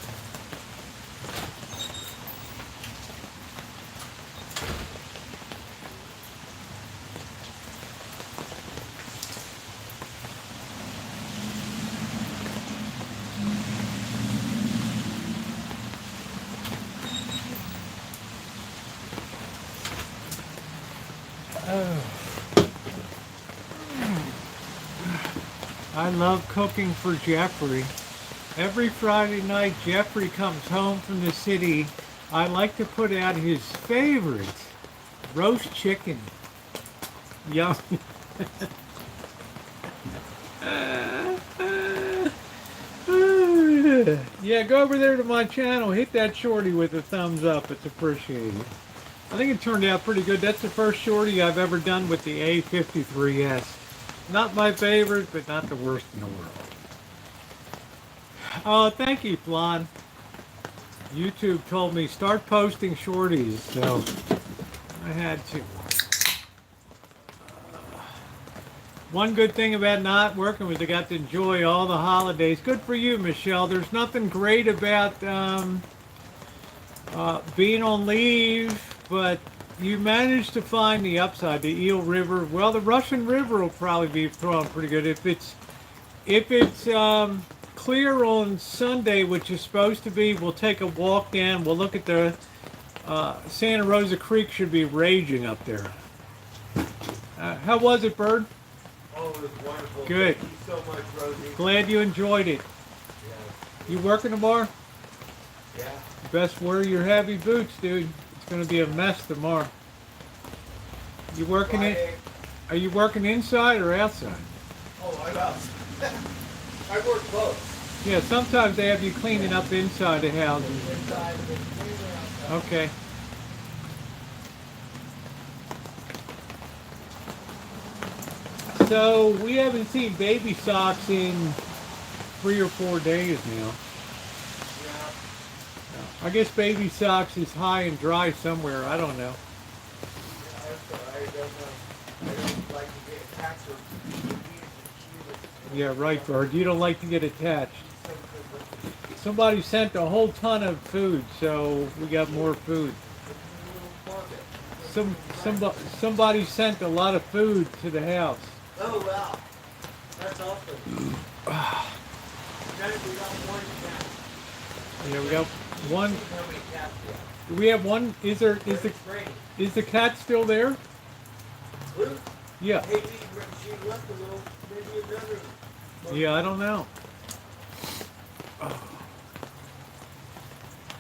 I love cooking for Jeffrey. Every Friday night Jeffrey comes home from the city, I like to put out his favorite, roast chicken. Yum. Yeah, go over there to my channel, hit that shorty with a thumbs up, it's appreciated. I think it turned out pretty good. That's the first shorty I've ever done with the A53S. Not my favorite, but not the worst in the world. Oh, thank you, Flan. YouTube told me start posting shorties, so I had to. One good thing about not working was I got to enjoy all the holidays. Good for you, Michelle. There's nothing great about being on leave, but you managed to find the upside. The Eel River, well, the Russian River will probably be throwing pretty good. If it's If it's clear on Sunday, which is supposed to be, we'll take a walk down. We'll look at the Santa Rosa Creek should be raging up there. How was it, Bird? Oh, it was wonderful. Good. Thank you so much, Rosie. Glad you enjoyed it. You working tomorrow? Yeah. Best wear your heavy boots, dude. It's gonna be a mess tomorrow. You working it? Friday. Are you working inside or outside? Oh, I know. I work both. Yeah, sometimes they have you cleaning up inside the houses. Inside and cleaning outside. Okay. So we haven't seen baby socks in 3 or 4 days now. Yeah. I guess baby socks is high and dry somewhere. I don't know. I don't like to get attached or Yeah, right, Bird. You don't like to get attached. Somebody sent a whole ton of food, so we got more food. Somebody sent a lot of food to the house. Oh, wow. That's awesome. Guys, we got one cat. Yeah, we got one. How many cats we have? Do we have one? Is the cat still there? Luke? Yeah. Hey, she left a little, maybe another. Yeah, I don't know.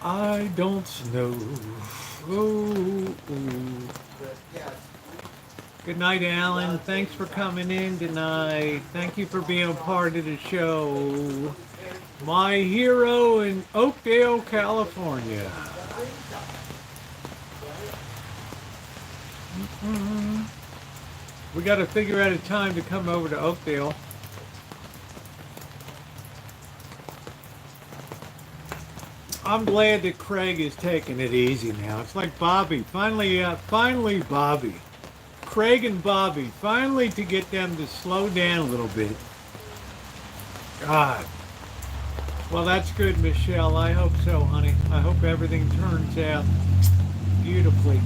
I don't know. Oh. But, yeah. Good night, Alan. Thanks for coming in tonight. Thank you for being a part of the show. My hero in Oakdale, California. We got to figure out a time to come over to Oakdale. I'm glad that Craig is taking it easy now. It's like Bobby. Finally, Bobby. Craig and Bobby. Finally to get them to slow down a little bit. God. Well, that's good, Michelle. I hope so, honey. I hope everything turns out beautifully.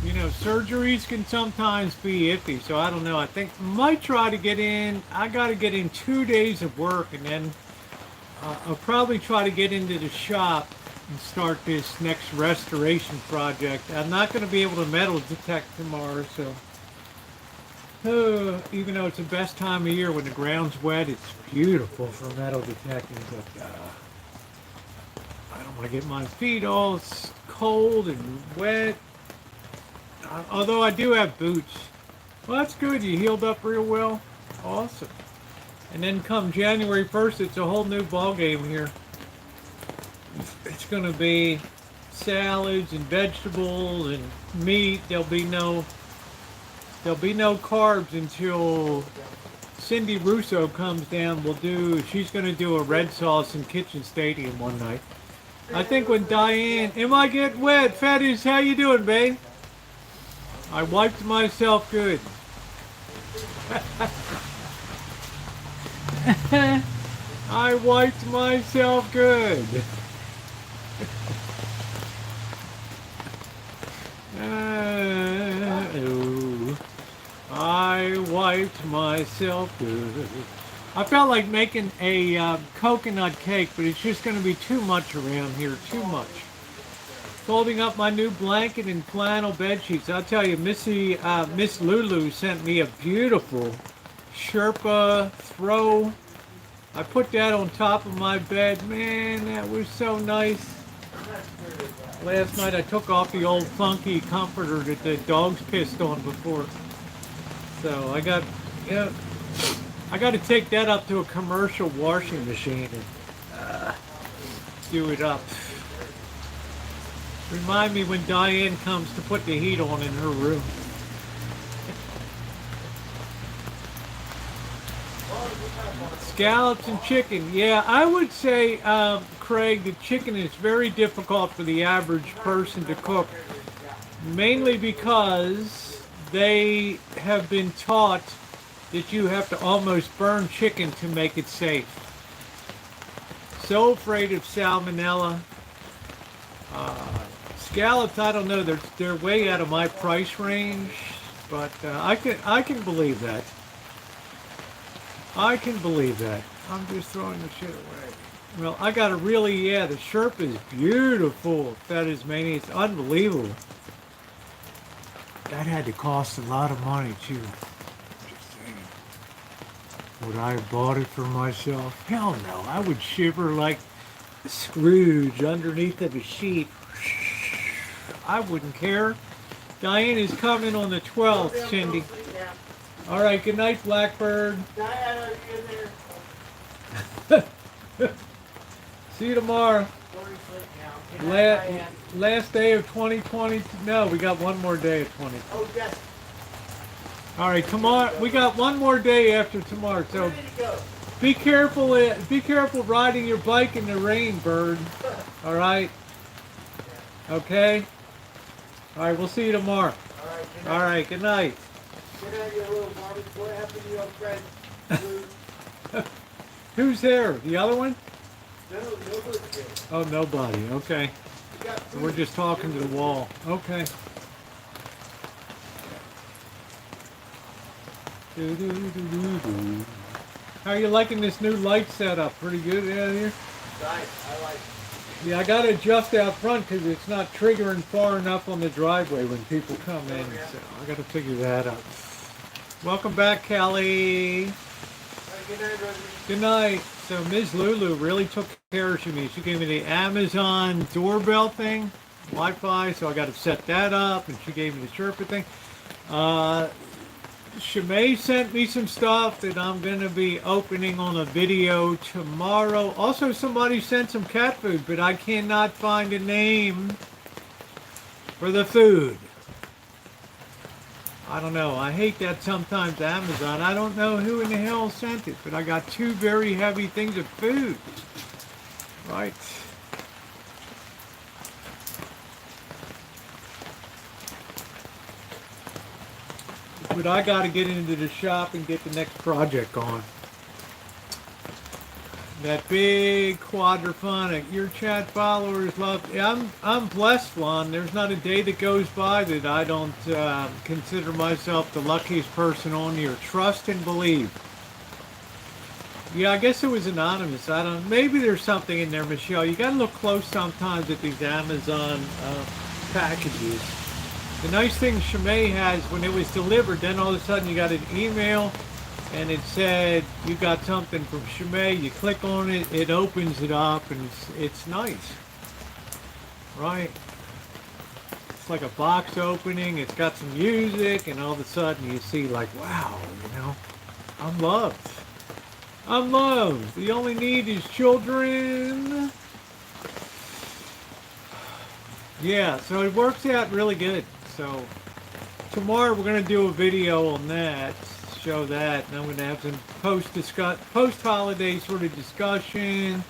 You know, surgeries can sometimes be iffy, so I don't know. I think I might try to get in. I got to get in 2 days of work, and then I'll probably try to get into the shop and start this next restoration project. I'm not going to be able to metal detect tomorrow, so even though it's the best time of year when the ground's wet, it's beautiful for metal detecting, but I don't want to get my feet all cold and wet. Although I do have boots. Well, that's good. You healed up real well. Awesome. And then come January 1st, it's a whole new ball game here. It's going to be salads and vegetables and meat. There'll be no carbs until Cindy Russo comes down. She's going to do a red sauce in Kitchen Stadium one night. I think when Diane, am I getting wet? Fatties, how you doing, babe? I wiped myself good. I wiped myself good. I wiped myself good. I felt like making a coconut cake, but it's just going to be too much around here, too much. Folding up my new blanket and flannel bed sheets. I'll tell you, Miss Lulu sent me a beautiful Sherpa throw. I put that on top of my bed. Man, that was so nice. Last night I took off the old funky comforter that the dogs pissed on before. So I got to take that up to a commercial washing machine and do it up. Remind me when Diane comes to put the heat on in her room. Scallops and chicken. Yeah, I would say, Craig, the chicken is very difficult for the average person to cook. Mainly because they have been taught that you have to almost burn chicken to make it safe. So afraid of salmonella. Scallops, I don't know. They're way out of my price range, but I can believe that. I can believe that. I'm just throwing the shit away. Well, I got a really, yeah, the Sherpa is beautiful. Fetish Mania, it's unbelievable. That had to cost a lot of money, too. Just saying. Would I have bought it for myself? Hell no. I would shiver like Scrooge underneath of a sheet. I wouldn't care. Diane is coming on the 12th, Cindy. All right, good night, Blackbird. Diana, are you in there? See you tomorrow. Sorry, sleep now. Good night, Diane. Last day of 2020. No, we got one more day of 2020. Oh, yes. All right, tomorrow we got one more day after tomorrow. So Ready to go. be careful. Be careful riding your bike in the rain, Bird. All right. Okay. All right. We'll see you tomorrow. All right, good night. All right. Good night. Good night, you little Barbie. What happened to your friend? Blue? Who's there? The other one? No, nobody's there. Oh, nobody. Okay. You got food. We're just talking to the wall. Okay. How are you liking this new light setup? Pretty good out here? Nice. I like it. Yeah, I got to adjust out front because it's not triggering far enough on the driveway when people come in. So I got to figure that out. Welcome back, Kelly. All right, good night, Rosie. Good night. So Ms. Lulu really took care of me. She gave me the Amazon doorbell thing, Wi-Fi, so I got to set that up, and she gave me the Sherpa thing. Shimei sent me some stuff that I'm going to be opening on a video tomorrow. Also, somebody sent some cat food, but I cannot find a name for the food. I don't know. I hate that sometimes Amazon. I don't know who in the hell sent it, but I got two very heavy things of food. Right. But I got to get into the shop and get the next project on. That big quadraphonic. Your chat followers love. Yeah, I'm blessed, Lon. There's not a day that goes by that I don't consider myself the luckiest person on here. Trust and believe. Yeah, I guess it was anonymous. I don't. Maybe there's something in there, Michelle. You got to look close sometimes at these Amazon packages. The nice thing Shimei has, when it was delivered, then all of a sudden you got an email and it said you got something from Shimei. You click on it, it opens it up, and it's nice, right? It's like a box opening. It's got some music, and all of a sudden you see like, wow, you know, I'm loved. I'm loved. The only need is children. Yeah, so it works out really good. So tomorrow we're going to do a video on that, show that, and I'm going to have some post-holiday sort of discussion.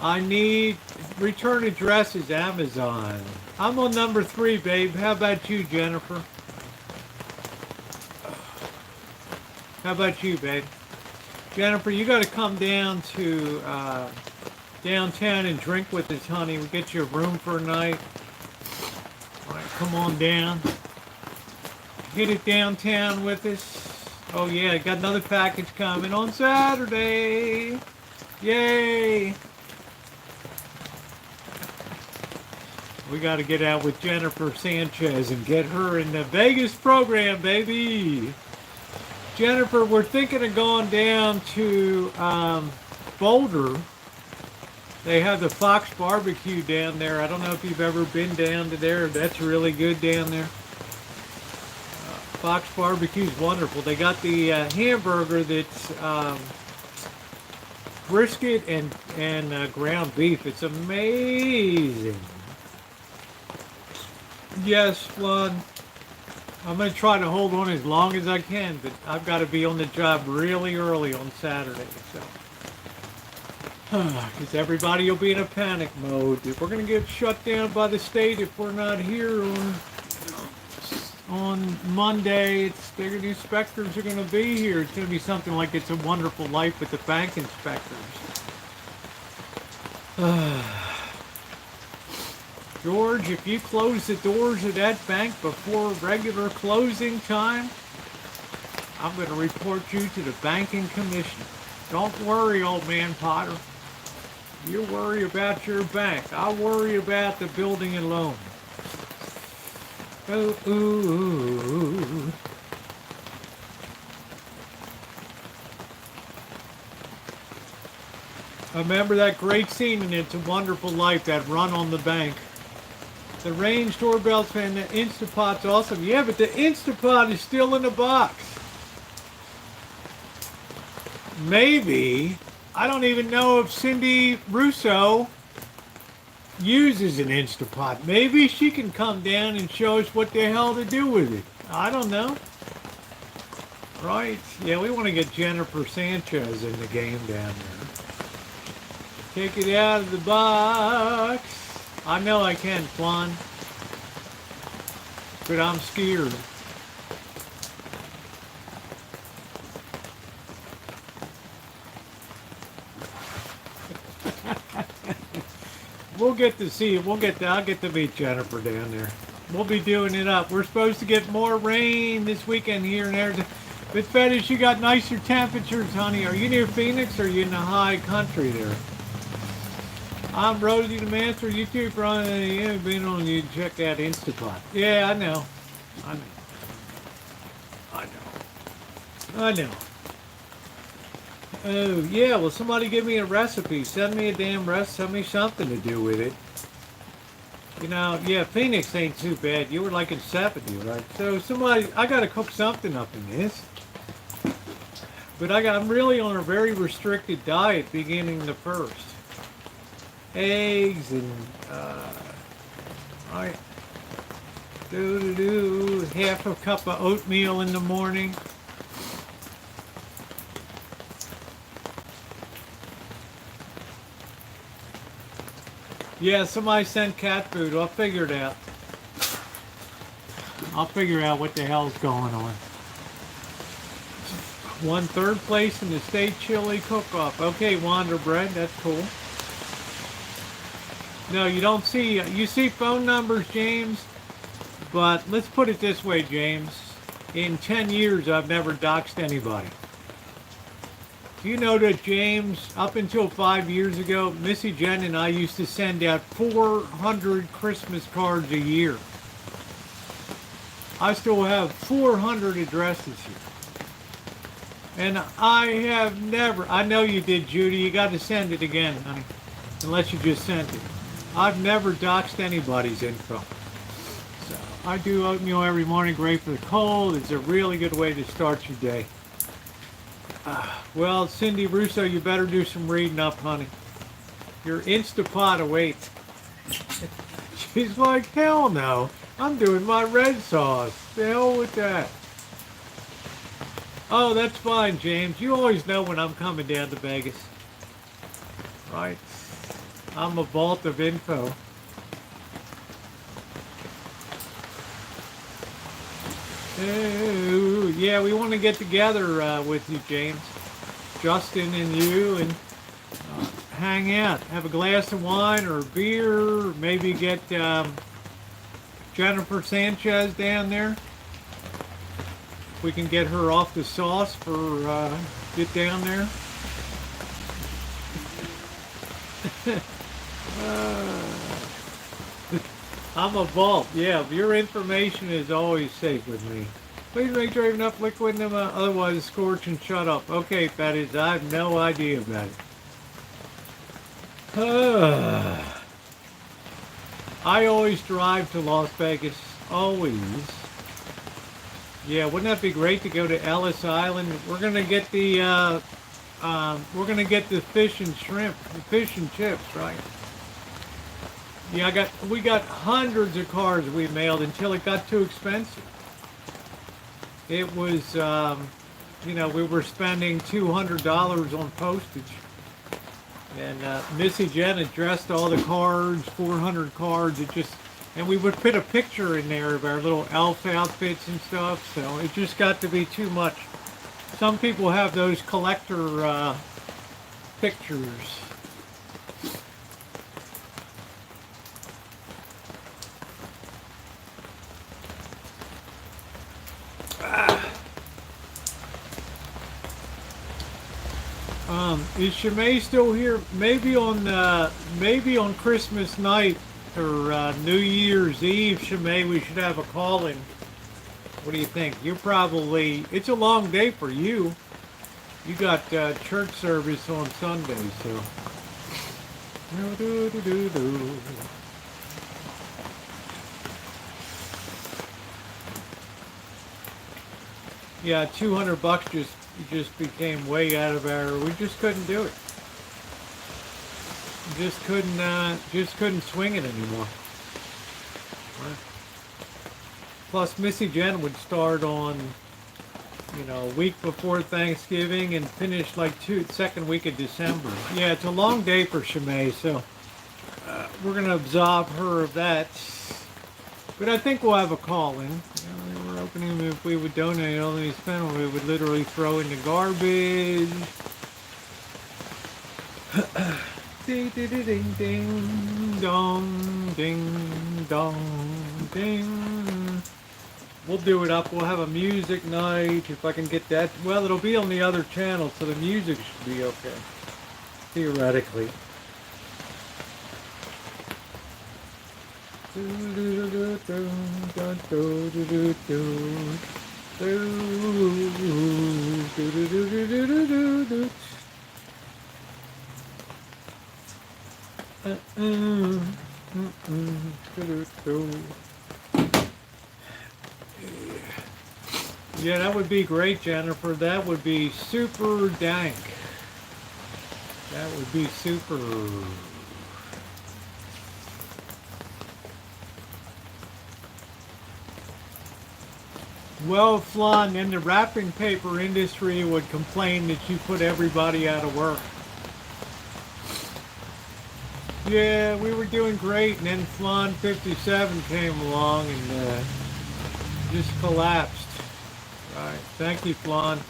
I need return address is Amazon. I'm on number 3, babe. How about you, Jennifer? How about you, babe? Jennifer, you got to come down to downtown and drink with us, honey. We'll get you a room for a night. All right, come on down. Hit it downtown with us. Oh yeah, got another package coming on Saturday. Yay! We got to get out with Jennifer Sanchez and get her in the Vegas program, baby. Jennifer, we're thinking of going down to Boulder. They have the Fox Barbecue down there. I don't know if you've ever been down to there. That's really good down there. Fox Barbecue is wonderful. They got the hamburger that's brisket and ground beef. It's amazing. Yes, Flood. I'm going to try to hold on as long as I can, but I've got to be on the job really early on Saturday. So. Because everybody will be in a panic mode. If we're going to get shut down by the state if we're not here on Monday, the inspectors are going to be here. It's going to be something like It's a Wonderful Life with the bank inspectors. George, if you close the doors of that bank before regular closing time, I'm going to report you to the banking commissioner. Don't worry, old man Potter. You worry about your bank. I'll worry about the building and loan. Ooh, ooh, ooh. I remember that great scene in It's a Wonderful Life, that run on the bank. The range doorbell's and the Instapot's awesome. Yeah, but the Instapot is still in the box. Maybe, I don't even know if Cindy Russo uses an Instapot. Maybe she can come down and show us what the hell to do with it. I don't know. Right? Yeah, we want to get Jennifer Sanchez in the game down there. Take it out of the box. I know I can, Flan. But I'm scared. We'll get to see it. I'll get to meet Jennifer down there. We'll be doing it up. We're supposed to get more rain this weekend here and there. But Betty, you got nicer temperatures, honey. Are you near Phoenix or are you in the high country there? I'm Rosie the Master. YouTube, Brian. Yeah, been on you. Check out Instapot. Yeah, I know. I know. Oh, yeah. Well, somebody give me a recipe. Send me a damn recipe. Send me something to do with it. You know, yeah, Phoenix ain't too bad. You were like in 70, right? So I got to cook something up in this. But I'm really on a very restricted diet beginning the 1st. Eggs and right, half a cup of oatmeal in the morning. Yeah, somebody sent cat food. I'll figure it out. I'll figure out what the hell's going on. Won 3rd place in the state chili cook-off. Okay, Wander Bread, that's cool. No, you don't see, you see phone numbers, James, but let's put it this way, James. In 10 years, I've never doxed anybody. Do you know that, James, up until 5 years ago, Missy Jen and I used to send out 400 Christmas cards a year. I still have 400 addresses here. And I have never, I know you did, Judy, you got to send it again, honey, unless you just sent it. I've never doxed anybody's info. So I do oatmeal every morning, great for the cold. It's a really good way to start your day. Well, Cindy Russo, you better do some reading up, honey. Your Instapot awaits. She's like, hell no. I'm doing my red sauce. The hell with that. Oh, that's fine, James. You always know when I'm coming down to Vegas. Right? I'm a vault of info. Oh, yeah, we want to get together with you, James. Justin and you, and hang out. Have a glass of wine or beer. Or maybe get Jennifer Sanchez down there. We can get her off the sauce for get down there. I'm a vault. Yeah, your information is always safe with me. Please make sure you have enough liquid in them, otherwise scorch and shut up. Okay, fatties, I have no idea about it. I always drive to Las Vegas. Always. Yeah, wouldn't that be great to go to Ellis Island? We're gonna get the fish and shrimp, the fish and chips, right? Yeah, we got hundreds of cards we mailed until it got too expensive. It was, we were spending $200 on postage. And Missy Jen addressed all the cards, 400 cards. And we would put a picture in there of our little elf outfits and stuff. So it just got to be too much. Some people have those collector pictures. Is Shimei still here? Maybe on Christmas night or New Year's Eve, Shimei, we should have a call-in. What do you think? It's a long day for you. You got church service on Sunday, so. Yeah, $200 just became way out of our. We just couldn't do it. Just couldn't swing it anymore. Right. Plus, Missy Jen would start on, a week before Thanksgiving and finish like second week of December. Yeah, it's a long day for Shimei, so we're gonna absolve her of that. But I think we'll have a call in. We're opening if we would donate all these spent, we would literally throw in the garbage. Ding ding ding ding dong ding dong ding. We'll do it up. We'll have a music night if I can get that. Well, it'll be on the other channel, so the music should be okay. Theoretically. Yeah, that would be great, Jennifer. That would be super dank. That would be super. Well, Flan, in the wrapping paper industry would complain that you put everybody out of work. Yeah, we were doing great, and then Flan 57 came along and just collapsed. Right, thank you, Flan.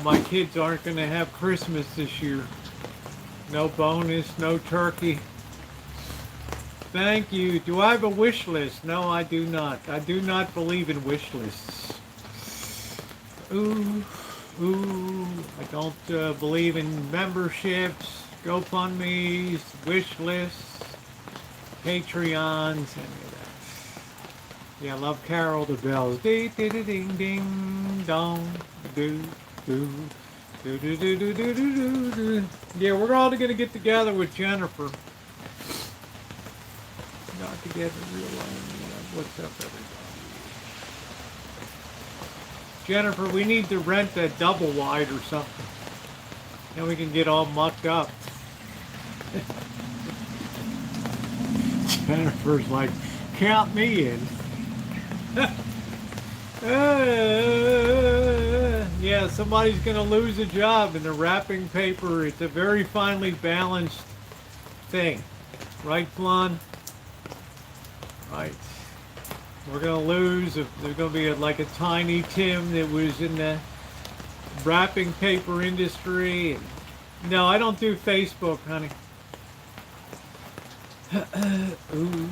My kids aren't going to have Christmas this year. No bonus, no turkey. Thank you. Do I have a wish list? No, I do not. I do not believe in wish lists. Ooh. I don't believe in memberships, GoFundMes, wish lists, Patreons, any of that. Yeah, I love Carol the Bells. Ding, ding, ding, ding, dong, do, do, do, do, do, do, do, do, do. Yeah, we're all going to get together with Jennifer. Not together real life. What's up, everybody? Jennifer, we need to rent that double wide or something. Then we can get all mucked up. Jennifer's like, count me in. Yeah, somebody's going to lose a job in the wrapping paper. It's a very finely balanced thing. Right, Flan? Right. We're going to lose. If there's going to be like a Tiny Tim that was in the wrapping paper industry. No, I don't do Facebook, honey. Ooh.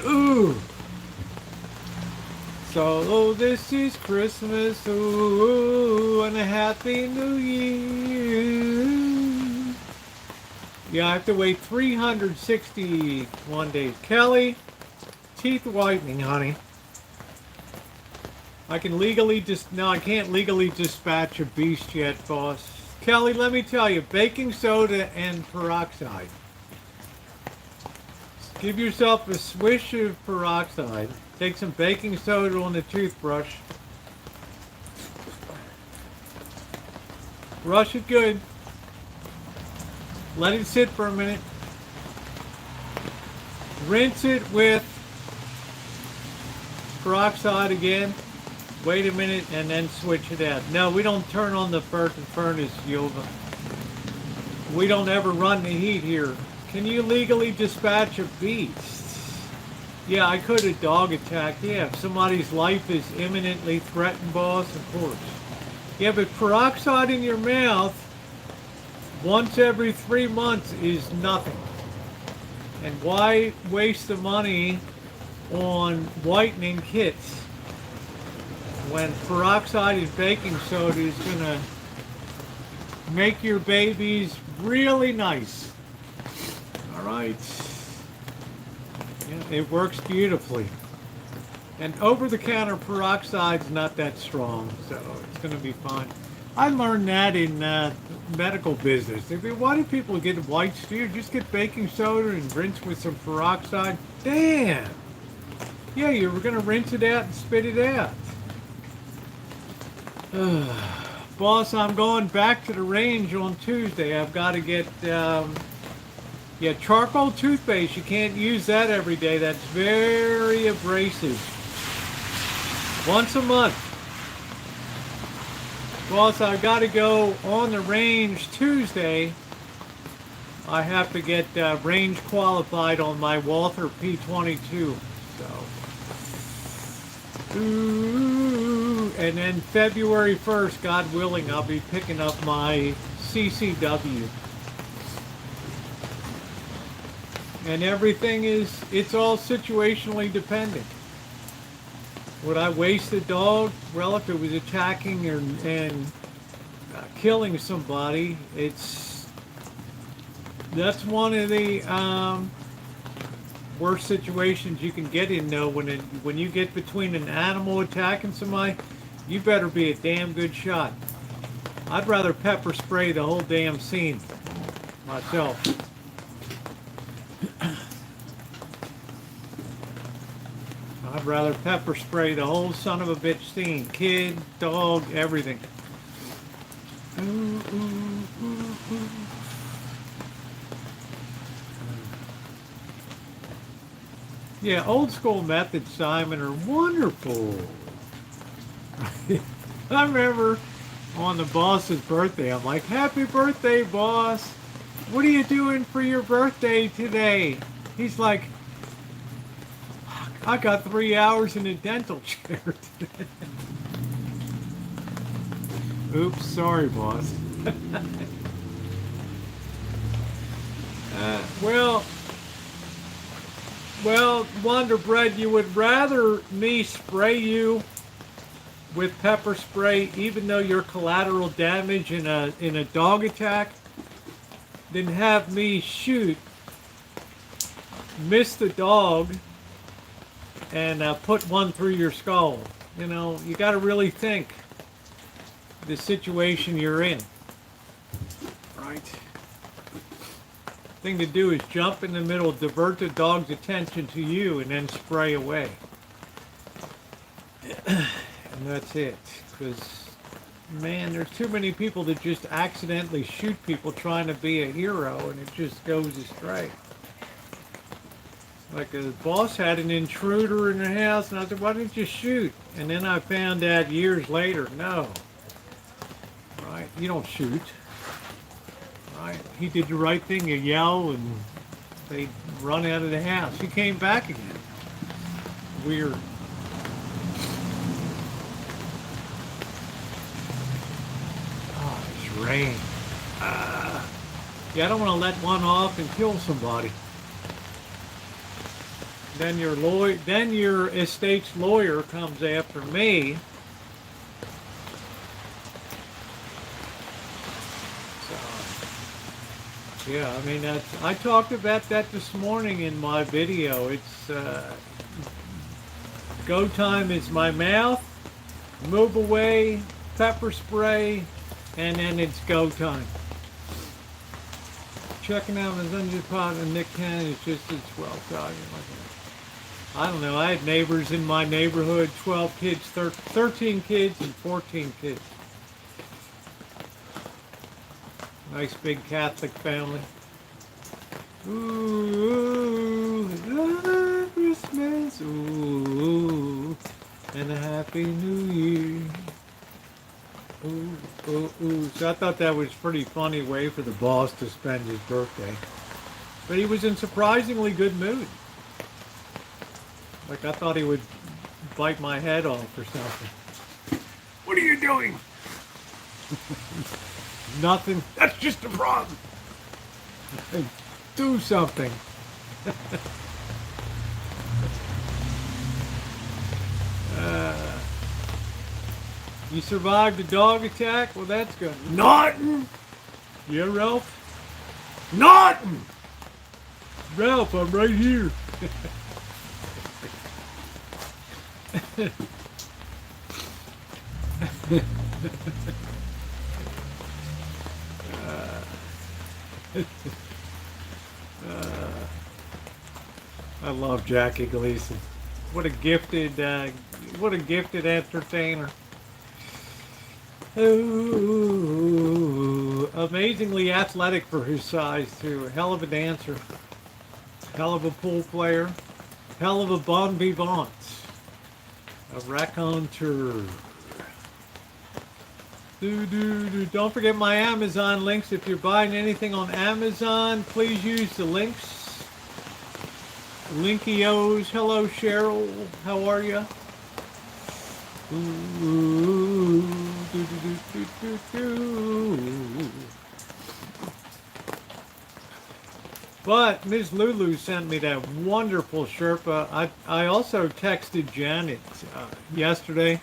Ooh. So this is Christmas, ooh, and a Happy New Year. Yeah, I have to wait 361 days. Kelly, teeth whitening, honey. I can legally no, I can't legally dispatch a beast yet, boss. Kelly, let me tell you, baking soda and peroxide. Give yourself a swish of peroxide. Take some baking soda on the toothbrush. Brush it good. Let it sit for a minute. Rinse it with peroxide again. Wait a minute and then switch it out. No, we don't turn on the furnace, Yuva. We don't ever run the heat here. Can you legally dispatch a beast? Yeah, I could a dog attack. Yeah, if somebody's life is imminently threatened, boss, of course. Yeah, but peroxide in your mouth once every 3 months is nothing. And why waste the money on whitening kits when peroxide and baking soda is gonna make your babies really nice. All right. Yeah, it works beautifully. And over-the-counter peroxide's not that strong, so it's going to be fine. I learned that in medical business. Why do people get white stew? Just get baking soda and rinse with some peroxide. Damn. Yeah, you were going to rinse it out and spit it out. Boss, I'm going back to the range on Tuesday. I've got to get, charcoal toothpaste. You can't use that every day. That's very abrasive. Once a month. Boss, I've got to go on the range Tuesday. I have to get range qualified on my Walther P22. So, ooh, and then February 1st, God willing, I'll be picking up my CCW. And everything it's all situationally dependent. Would I waste a dog? Well, if it was attacking and killing somebody, that's one of the worst situations you can get in. Though, when you get between an animal attacking somebody, you better be a damn good shot. I'd rather pepper spray the whole damn scene myself. I'd rather pepper spray the whole son of a bitch scene. Kid, dog, everything. Ooh, ooh, ooh, ooh. Yeah, old school methods, Simon, are wonderful. I remember on the boss's birthday, I'm like, happy birthday, boss. What are you doing for your birthday today? He's like, I got 3 hours in a dental chair today. Oops, sorry, boss. Well, Wonder Bread, you would rather me spray you with pepper spray, even though you're collateral damage in a dog attack, than have me shoot, miss the dog, and put one through your skull. You know, you got to really think the situation you're in. Right? Thing to do is jump in the middle, divert the dog's attention to you, and then spray away. And that's it. Because, man, there's too many people that just accidentally shoot people trying to be a hero, and it just goes astray. Like a boss had an intruder in the house, and I said, why didn't you shoot? And then I found out years later, no. Right? You don't shoot. Right? He did the right thing. You yell, and they run out of the house. He came back again. Weird. Oh, it's rain. Yeah, I don't want to let one off and kill somebody. Then your estate's lawyer comes after me. So, yeah, I mean, I talked about that this morning in my video. It's go time is my mouth, move away, pepper spray, and then it's go time. Checking out my Dungeon Pod and Nick Cannon is just as well talking like that. I don't know, I had neighbors in my neighborhood, 12 kids, 13 kids, and 14 kids. Nice big Catholic family. Ooh, Christmas, ooh, and a Happy New Year. Ooh, ooh, ooh. So I thought that was a pretty funny way for the boss to spend his birthday. But he was in surprisingly good mood. Like, I thought he would bite my head off or something. What are you doing? Nothing. That's just a problem. Do something. You survived a dog attack? Well, that's good. Norton! Yeah, Ralph? Norton! Ralph, I'm right here. I love Jackie Gleason. What a gifted entertainer. Ooh, amazingly athletic for his size too. Hell of a dancer. Hell of a pool player. Hell of a bon vivant. A raconteur. Don't forget my Amazon links. If you're buying anything on Amazon, please use the links. Linkios. Hello, Cheryl. How are you? But Ms. Lulu sent me that wonderful Sherpa. I also texted Janet yesterday.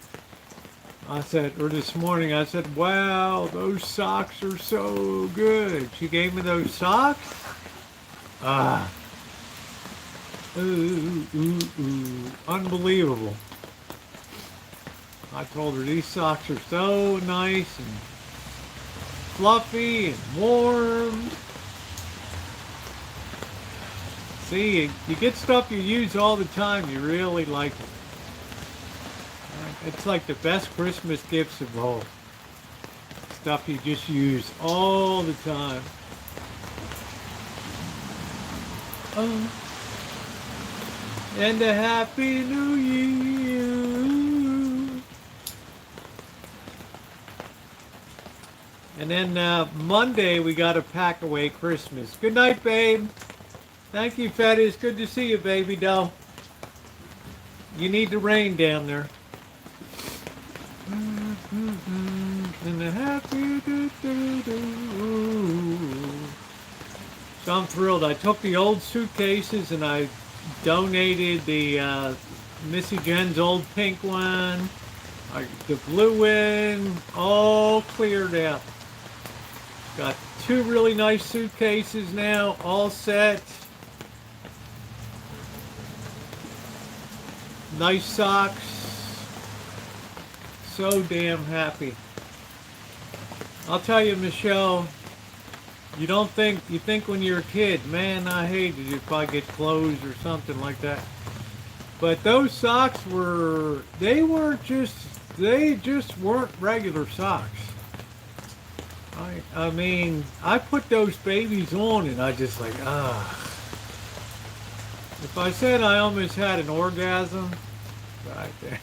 I said, or this morning, I said, wow, those socks are so good. She gave me those socks. Unbelievable. I told her these socks are so nice and fluffy and warm. See, you get stuff you use all the time, you really like it. It's like the best Christmas gifts of all. Stuff you just use all the time. Oh. And a Happy New Year. And then Monday we got to pack away Christmas. Good night, babe. Thank you, Fettis. Good to see you, baby doll. You need the rain down there. And a happy So I'm thrilled. I took the old suitcases and I donated the Missy Jen's old pink one, the blue one, all cleared out. Got 2 really nice suitcases now, all set. Nice socks. So damn happy. I'll tell you, Michelle, you think when you're a kid, man, I hated it if I get clothes or something like that. But those socks they just weren't regular socks. I mean, I put those babies on and I just like, If I said I almost had an orgasm, right there.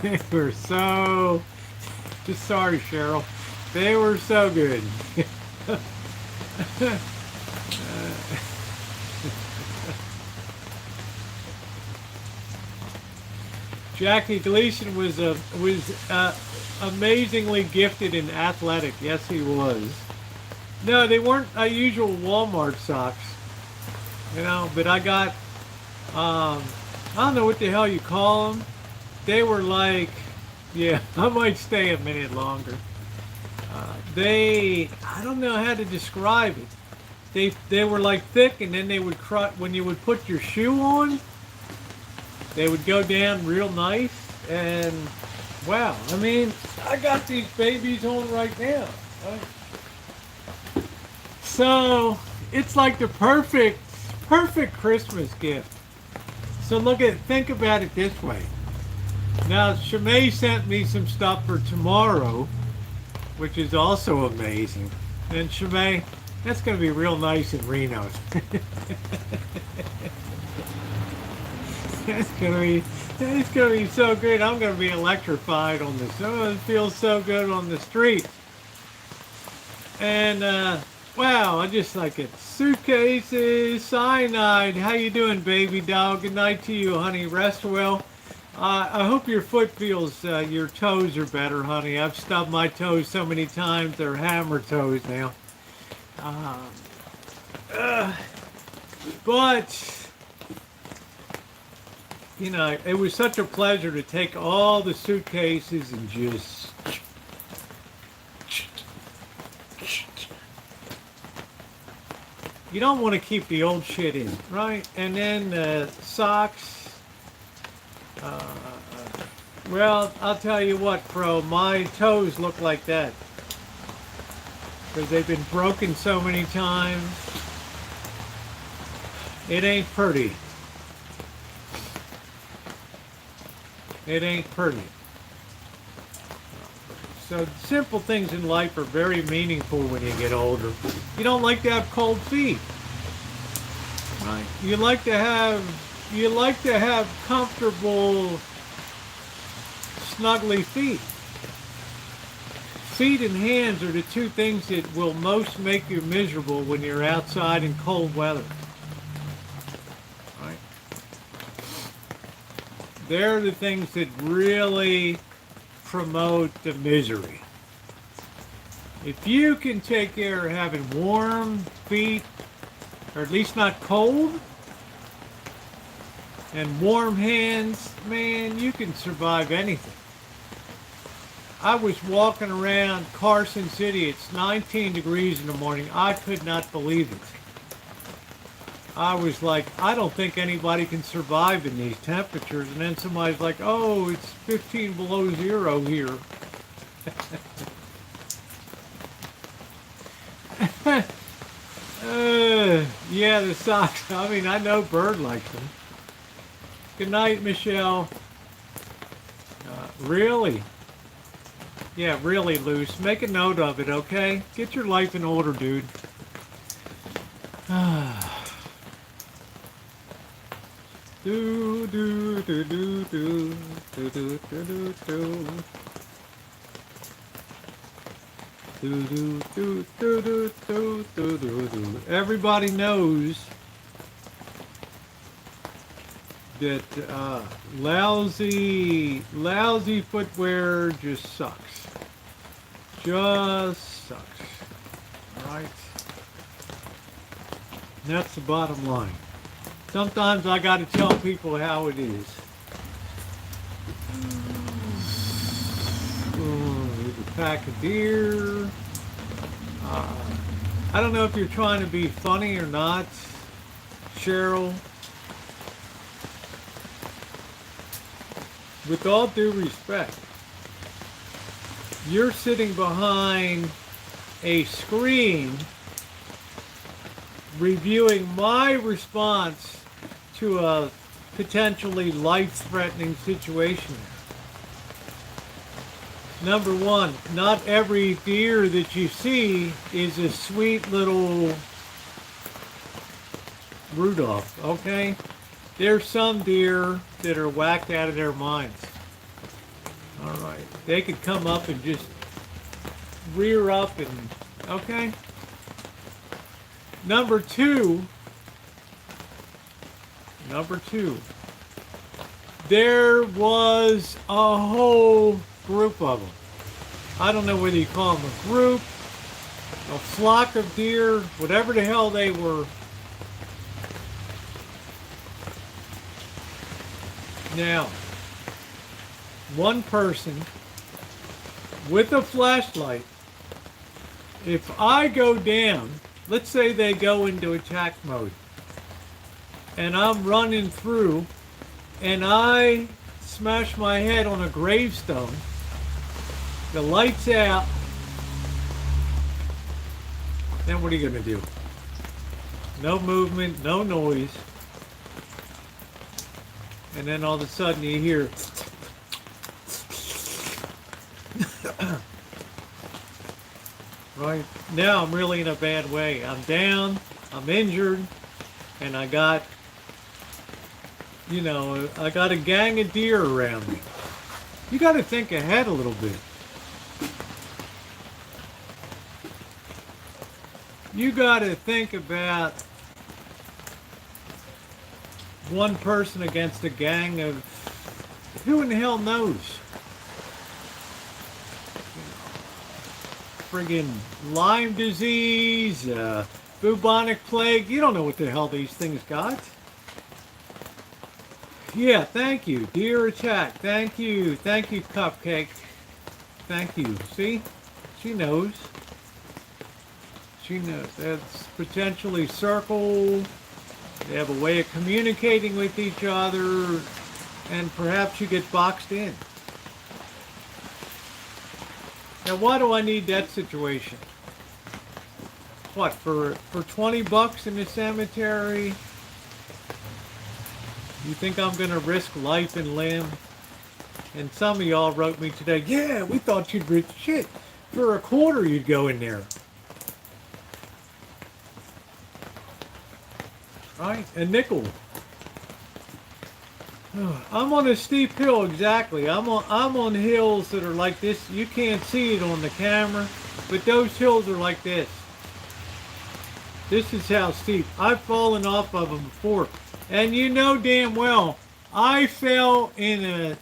They were so, just sorry, Cheryl. They were so good. Jackie Gleason was amazingly gifted in athletic. Yes, he was. No, they weren't usual Walmart socks, but I got, I don't know what the hell you call them. They were like, yeah, I might stay a minute longer. I don't know how to describe it. They were like thick, and then they would when you would put your shoe on, they would go down real nice. And wow, I mean, I got these babies on right now. So it's like the perfect Christmas gift. So think about it this way. Now, Shimei sent me some stuff for tomorrow, which is also amazing. And Shimei, that's going to be real nice in Reno. It's going to be so good. I'm going to be electrified on this. Oh, it feels so good on the street. And, wow, I just like it. Suitcases, cyanide. How you doing, baby doll? Good night to you, honey. Rest well. I hope your foot feels, your toes are better, honey. I've stubbed my toes so many times, they're hammer toes now. But, you know, it was such a pleasure to take all the suitcases and just you don't want to keep the old shit in, right? And then socks. Well, I'll tell you what, bro, my toes look like that because they've been broken so many times. It ain't pretty. It ain't pretty. So simple things in life are very meaningful when you get older. You don't like to have cold feet, right? You like to have comfortable, snuggly feet. Feet and hands are the two things that will most make you miserable when you're outside in cold weather. Right? They're the things that really promote the misery. If you can take care of having warm feet, or at least not cold, and warm hands, man, you can survive anything. I was walking around Carson City, it's 19 degrees in the morning. I could not believe it. I was like, I don't think anybody can survive in these temperatures. And then somebody's like, oh, it's 15 below zero here. Yeah, the socks. I mean, I know Bird likes them. Good night, Michelle. Really? Yeah, really, Luce. Make a note of it, okay? Get your life in order, dude. Do do do do do do do do do do do do do do do do do do. Everybody knows that lousy footwear just sucks. Just sucks. Right? And that's the bottom line. Sometimes I got to tell people how it is. Here's a pack of deer. I don't know if you're trying to be funny or not, Cheryl. With all due respect, you're sitting behind a screen reviewing my response to a potentially life-threatening situation. Number one, not every deer that you see is a sweet little Rudolph, okay? There's some deer that are whacked out of their minds. All right, they could come up and just rear up and, okay? Number two, there was a whole group of them. I don't know whether you call them a group, a flock of deer, whatever the hell they were. Now, one person with a flashlight, if I go down, let's say they go into attack mode, and I'm running through, and I smash my head on a gravestone, the light's out, then what are you going to do? No movement, no noise, and then all of a sudden you hear right now I'm really in a bad way. I'm down, I'm injured, and I got a gang of deer around me. You got to think ahead a little bit. You got to think about one person against a gang of who in the hell knows? Friggin' Lyme disease, Bubonic plague. You don't know what the hell these things got. Yeah, thank you. Deer attack. Thank you. Thank you, Cupcake. Thank you. See? She knows. She knows. That's potentially circle. They have a way of communicating with each other. And perhaps you get boxed in. Now, why do I need that situation? What, for 20 bucks in the cemetery? You think I'm going to risk life and limb? And some of y'all wrote me today, yeah, we thought you'd risk shit. For a quarter, you'd go in there. Right? A nickel. I'm on a steep hill, exactly. I'm on hills that are like this. You can't see it on the camera, but those hills are like this. This is how steep. I've fallen off of them before. And you know damn well, I fell in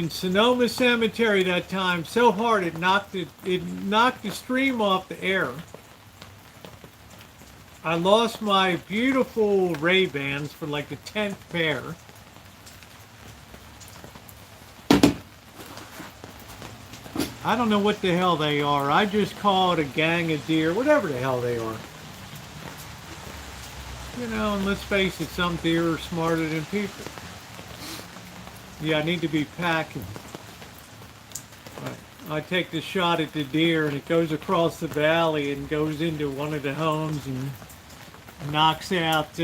Sonoma Cemetery that time so hard it knocked the stream off the air. I lost my beautiful Ray-Bans for like the 10th pair. I don't know what the hell they are. I just call it a gang of deer, whatever the hell they are. You know, and let's face it, some deer are smarter than people. Yeah, I need to be packing. I take the shot at the deer and it goes across the valley and goes into one of the homes and knocks out,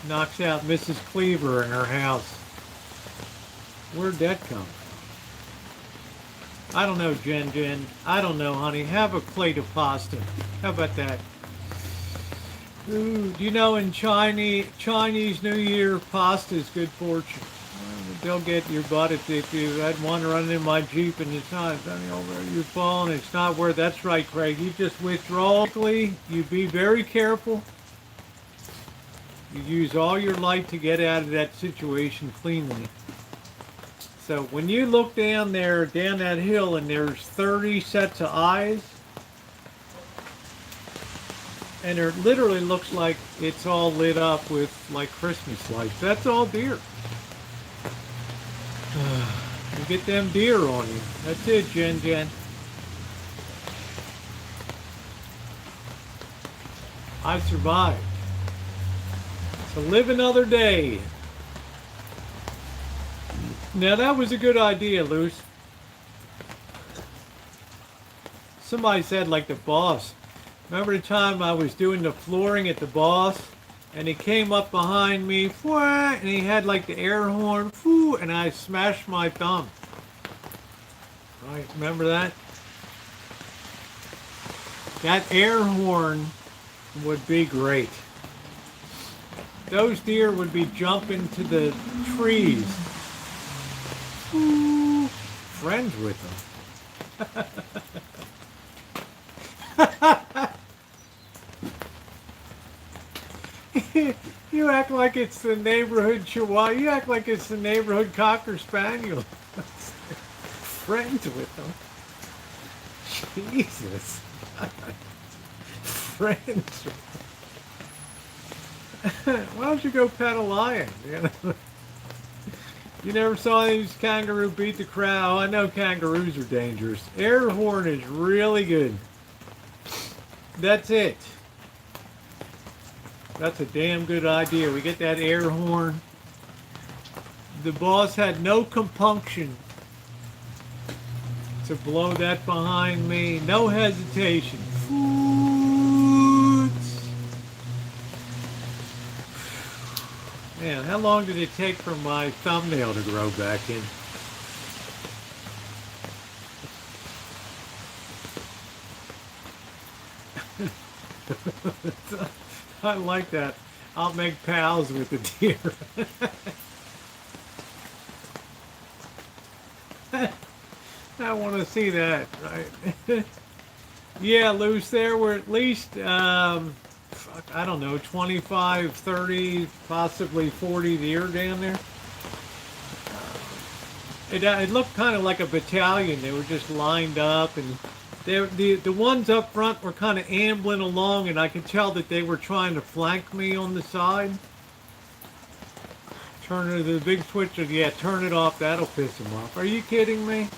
knocks out Mrs. Cleaver in her house. Where'd that come from? I don't know, Jen. I don't know, honey. Have a plate of pasta. How about that? Ooh, do you know in Chinese New Year, pasta is good fortune. They'll get your butt if you had one running in my Jeep and it's not, you're falling, it's not where, that's right, Craig. You just withdraw. You be very careful. You use all your light to get out of that situation cleanly. So when you look down there, down that hill, and there's 30 sets of eyes, and it literally looks like it's all lit up with like Christmas lights. That's all deer. You get them deer on you. That's it, Jen. I survived. So live another day. Now that was a good idea, Luce. Somebody said like the boss. Remember the time I was doing the flooring at the boss? And he came up behind me, and he had like the air horn, and I smashed my thumb. Right, remember that? That air horn would be great. Those deer would be jumping to the trees. Ooh, friends with them. You act like it's the neighborhood Chihuahua. You act like it's the neighborhood Cocker Spaniel. Friends with them. Jesus. Friends. Why don't you go pet a lion? You never saw these kangaroo beat the crowd. I know kangaroos are dangerous. Air horn is really good. That's it. That's a damn good idea. We get that air horn. The boss had no compunction to blow that behind me. No hesitation. Man, how long did it take for my thumbnail to grow back in? I like that. I'll make pals with the deer. I want to see that, right? Yeah, Luce, there were at least, I don't know, 25, 30, possibly 40 deer down there. It looked kind of like a battalion. They were just lined up, and the ones up front were kind of ambling along, and I could tell that they were trying to flank me on the side. Turn it the big switch. Yeah, turn it off. That'll piss him off. Are you kidding me?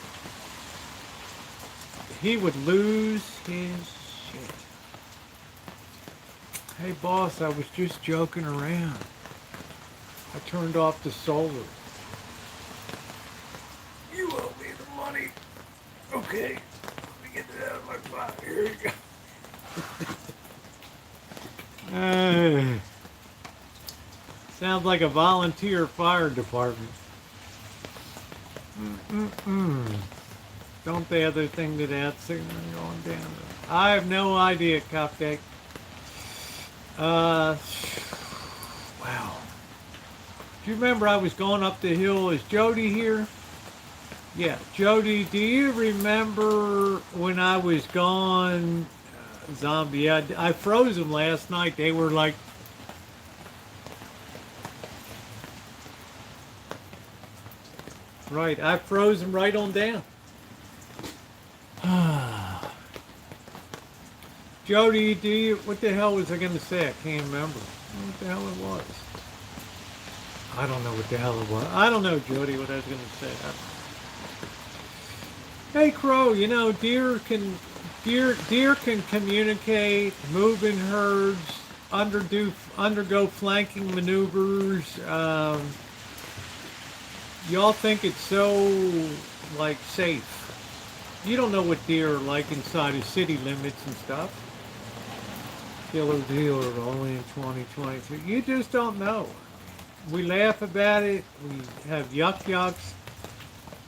He would lose his shit. Hey boss, I was just joking around. I turned off the solar. You owe me the money. Okay. Let me get it out of my pocket. Here you go. Sounds like a volunteer fire department. Don't the other thing to that signal going down? I have no idea, Cupcake. Wow. Do you remember I was going up the hill? Is Jody here? Yeah, Jody, do you remember when I was gone? Zombie, yeah, I froze them last night. They were like... Right, I froze them right on down. Jody, do you... What the hell was I going to say? I can't remember. What the hell it was. I don't know what the hell it was. I don't know, Jody, what I was going to say. Hey, Crow, you know, deer can communicate, move in herds, undergo flanking maneuvers. Y'all think it's so, like, safe. You don't know what deer are like inside of city limits and stuff. Killer dealer only in 2022. You just don't know. We laugh about it. We have yucks.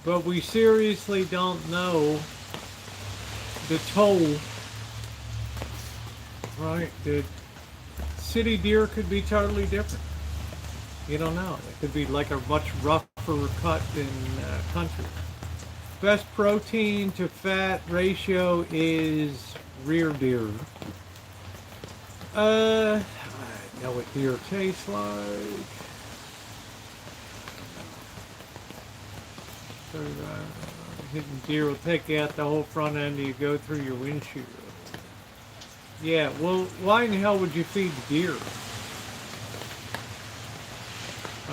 But we seriously don't know the toll. Right? The city deer could be totally different. You don't know. It could be like a much rougher cut in country. Best protein to fat ratio is rear deer. I know what deer tastes like. So, hitting deer will take out the whole front end and you go through your windshield. Yeah, well, why in the hell would you feed the deer?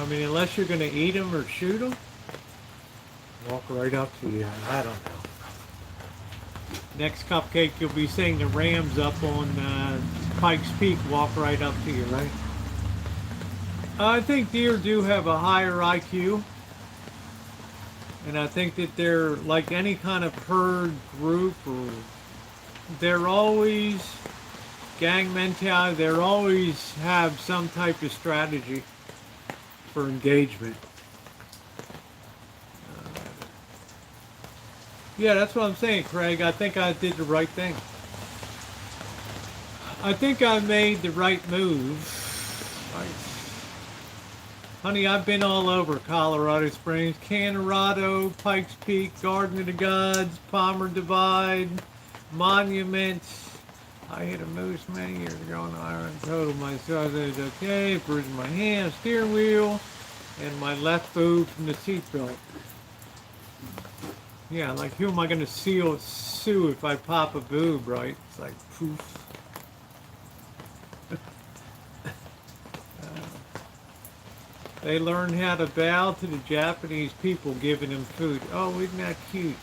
I mean, unless you're going to eat them or shoot them? Walk right up to you. I don't know. Next Cupcake, you'll be seeing the Rams up on Pikes Peak walk right up to you, right? I think deer do have a higher IQ. And I think that they're like any kind of herd group, or they're always gang mentality. They're always have some type of strategy for engagement. Yeah, that's what I'm saying, Craig. I think I did the right thing. I think I made the right move. Honey, I've been all over Colorado Springs, Colorado, Pikes Peak, Garden of the Gods, Palmer Divide, Monuments. I hit a moose many years ago on iron. Total my son is okay. Bruising my hand, steering wheel, and my left boob from the seatbelt. Yeah, like who am I going to sue if I pop a boob, right? It's like poof. They learned how to bow to the Japanese people giving them food. Oh, isn't that cute?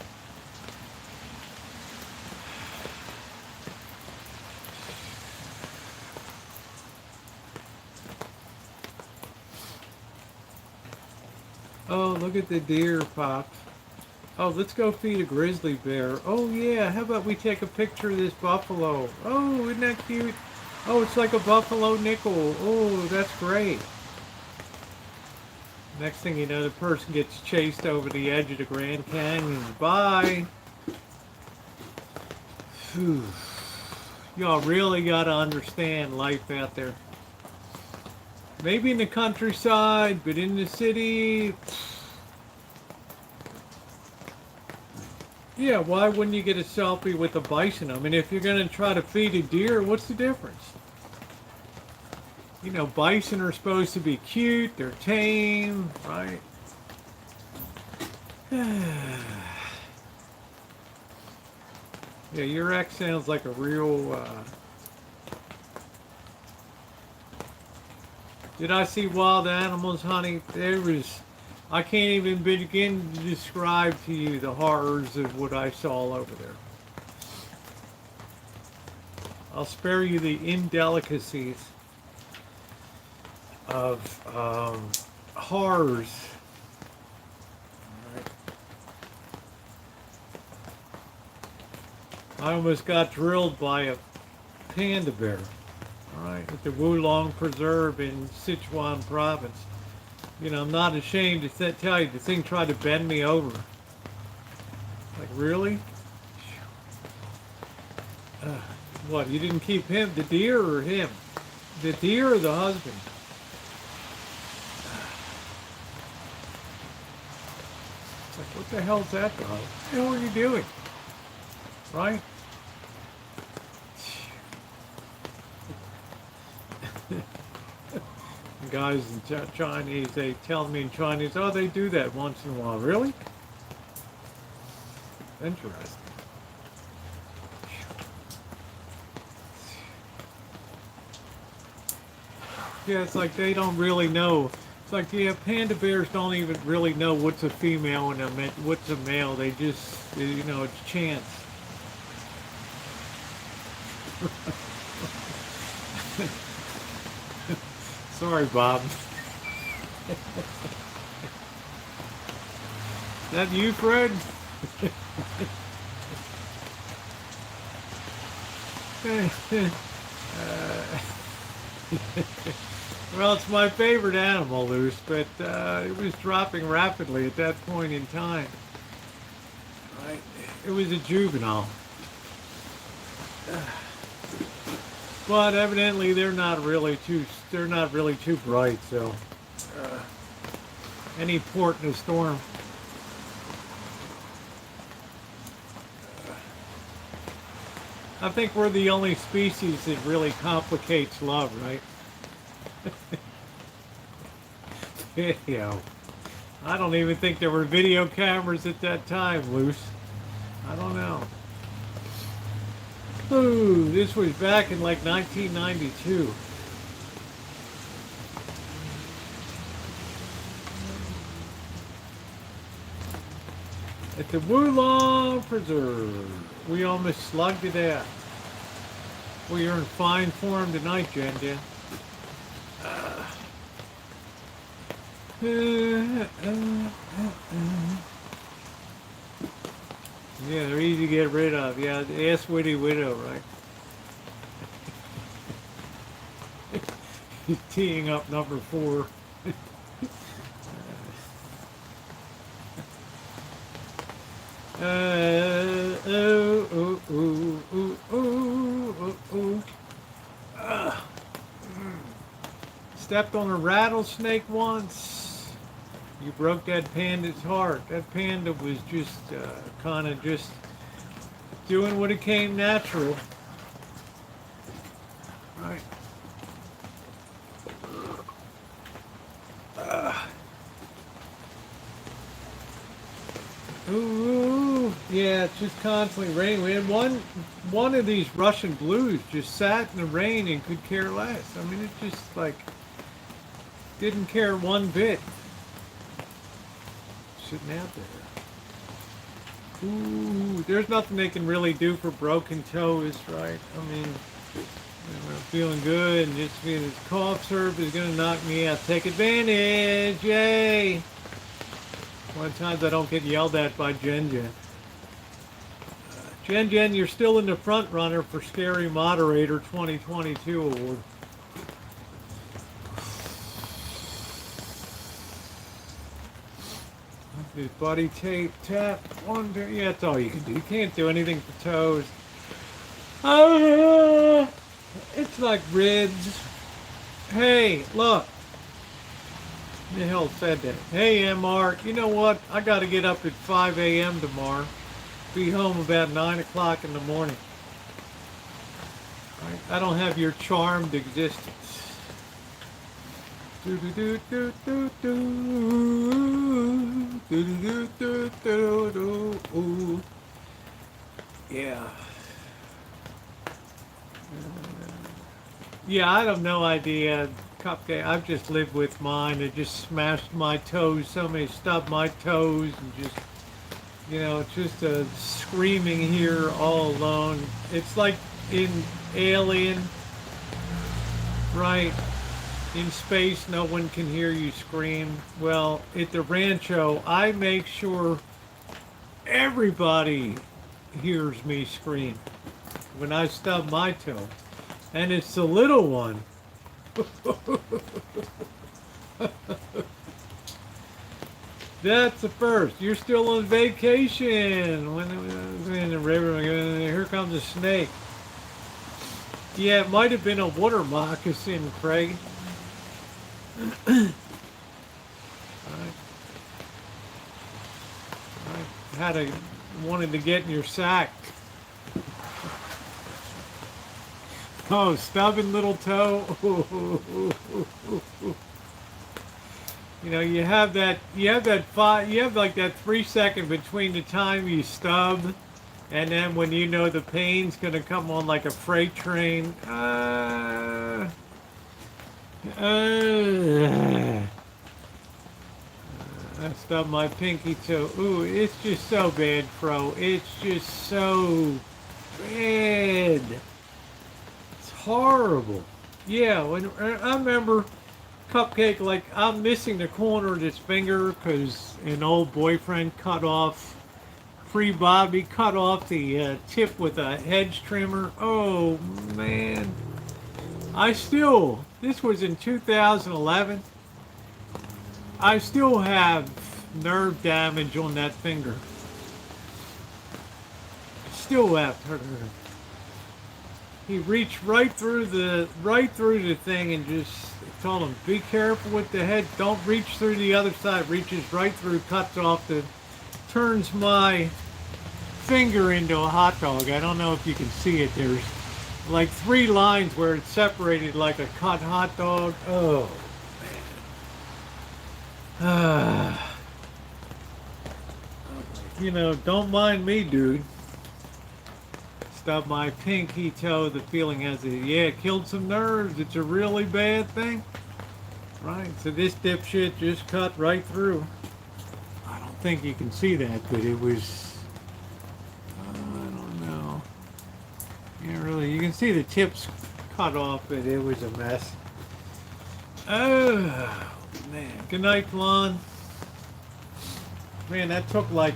Oh, look at the deer, Pops. Oh, let's go feed a grizzly bear. Oh, yeah, how about we take a picture of this buffalo? Oh, isn't that cute? Oh, it's like a buffalo nickel. Oh, that's great. Next thing you know, the person gets chased over the edge of the Grand Canyon. Bye. Whew. Y'all really got to understand life out there. Maybe in the countryside, but in the city... Yeah, why wouldn't you get a selfie with a bison? I mean, if you're going to try to feed a deer, what's the difference? You know, bison are supposed to be cute, they're tame, right? Yeah, your ex sounds like a real. Did I see wild animals, honey? There was. I can't even begin to describe to you the horrors of what I saw over there. I'll spare you the indelicacies of horrors. I almost got drilled by a panda bear, all right, at the Wulong Preserve in Sichuan province. You know, I'm not ashamed to tell you, the thing tried to bend me over. Like, really? What, you didn't keep him, the deer or him? The deer or the husband? It's like, what the hell's that, dog? What the hell are you doing? Right? Guys in Chinese, they tell me in Chinese, oh, they do that once in a while. Really? Interesting. Yeah, it's like they don't really know. It's like, yeah, panda bears don't even really know what's a female and what's a male. They just, you know, it's chance. Sorry, Bob. That you, Fred? Well, it's my favorite animal, Luce, but it was dropping rapidly at that point in time. Right? It was a juvenile. But evidently they're not really too bright, so any port in a storm. I think we're the only species that really complicates love, right? Video. I don't even think there were video cameras at that time, Luce. I don't know. Ooh, this was back in like 1992. At the Wulong Preserve. We almost slugged it out. We are in fine form tonight, Jen Jen. Yeah, they're easy to get rid of. Yeah, the ass witty widow, right? He's teeing up number 4. Stepped on a rattlesnake once. You broke that panda's heart. That panda was just kind of just doing what it came natural. Right. Ooh, yeah, it's just constantly raining. We had one of these Russian blues just sat in the rain and could care less. I mean, it just like didn't care one bit. Sitting out there. Ooh, there's nothing they can really do for broken toes, right? I mean, I'm feeling good, and just being this cough syrup is gonna knock me out. Take advantage, yay! One of the times I don't get yelled at by Jen Jen. Jen Jen, you're still in the front runner for Scary Moderator 2022 award. This buddy tape tap one day. Yeah, that's all you can do. You can't do anything for toes. It's like ribs. Hey, look. Who the hell said that? Hey, MR, you know what? I got to get up at 5 a.m. tomorrow. Be home about 9 o'clock in the morning. I don't have your charmed existence. Do do do do do do Do-do-do-do-do-do-do. Yeah. Yeah, I have no idea. Cupcake. I've just lived with mine. It just smashed my toes. So many stubbed my toes and just, just a screaming here all alone. It's like in Alien, right? In space, no one can hear you scream. Well, at the Rancho, I make sure everybody hears me scream when I stub my toe. And it's the little one. That's the first. You're still on vacation. When in the river, here comes a snake. Yeah, it might have been a water moccasin, Craig. I wanted to get in your sack. Oh, stubborn little toe. You have like that 3 second between the time you stub and then when you know the pain's gonna come on like a freight train. I stubbed my pinky toe. Ooh, it's just so bad, Fro. It's just so bad. Horrible. Yeah, when I remember Cupcake, like I'm missing the corner of this finger because an old boyfriend cut off, free Bobby cut off the tip with a hedge trimmer. Oh man. This was in 2011. I still have nerve damage on that finger. Still have He reached right through the thing and just told him, "Be careful with the head. Don't reach through the other side." Reaches right through, cuts off turns my finger into a hot dog. I don't know if you can see it. There's like 3 lines where it's separated like a cut hot dog. Oh man. Don't mind me, dude. Stubbed my pinky toe. The feeling it killed some nerves. It's a really bad thing. Right, so this dipshit just cut right through. I don't think you can see that, but it was, I don't know. Yeah, really, you can see the tips cut off, but it was a mess. Oh, man. Good night, Lon. Man, that took like,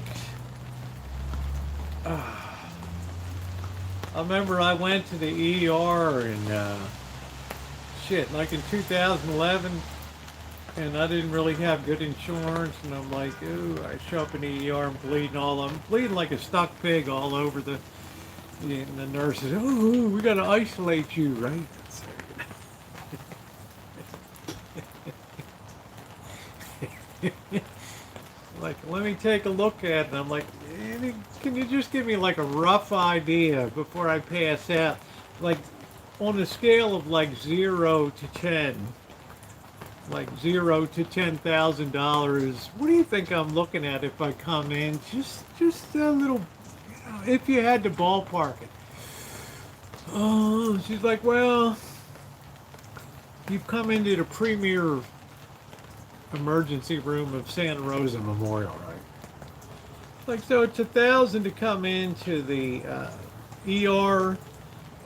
I remember I went to the ER and like in 2011, and I didn't really have good insurance, and I'm like, ooh, I show up in the ER and bleeding I'm bleeding like a stuck pig all over and the nurses, ooh, we gotta isolate you, right? Like, let me take a look at it. And I'm like, can you just give me like a rough idea before I pass out? Like, on a scale of like 0 to 10, like 0 to $10,000, what do you think I'm looking at if I come in? Just a little, if you had to ballpark it. Oh, she's like, well, you've come into the premier emergency room of Santa Rosa Memorial, right? Like, so it's $1,000 to come into the ER,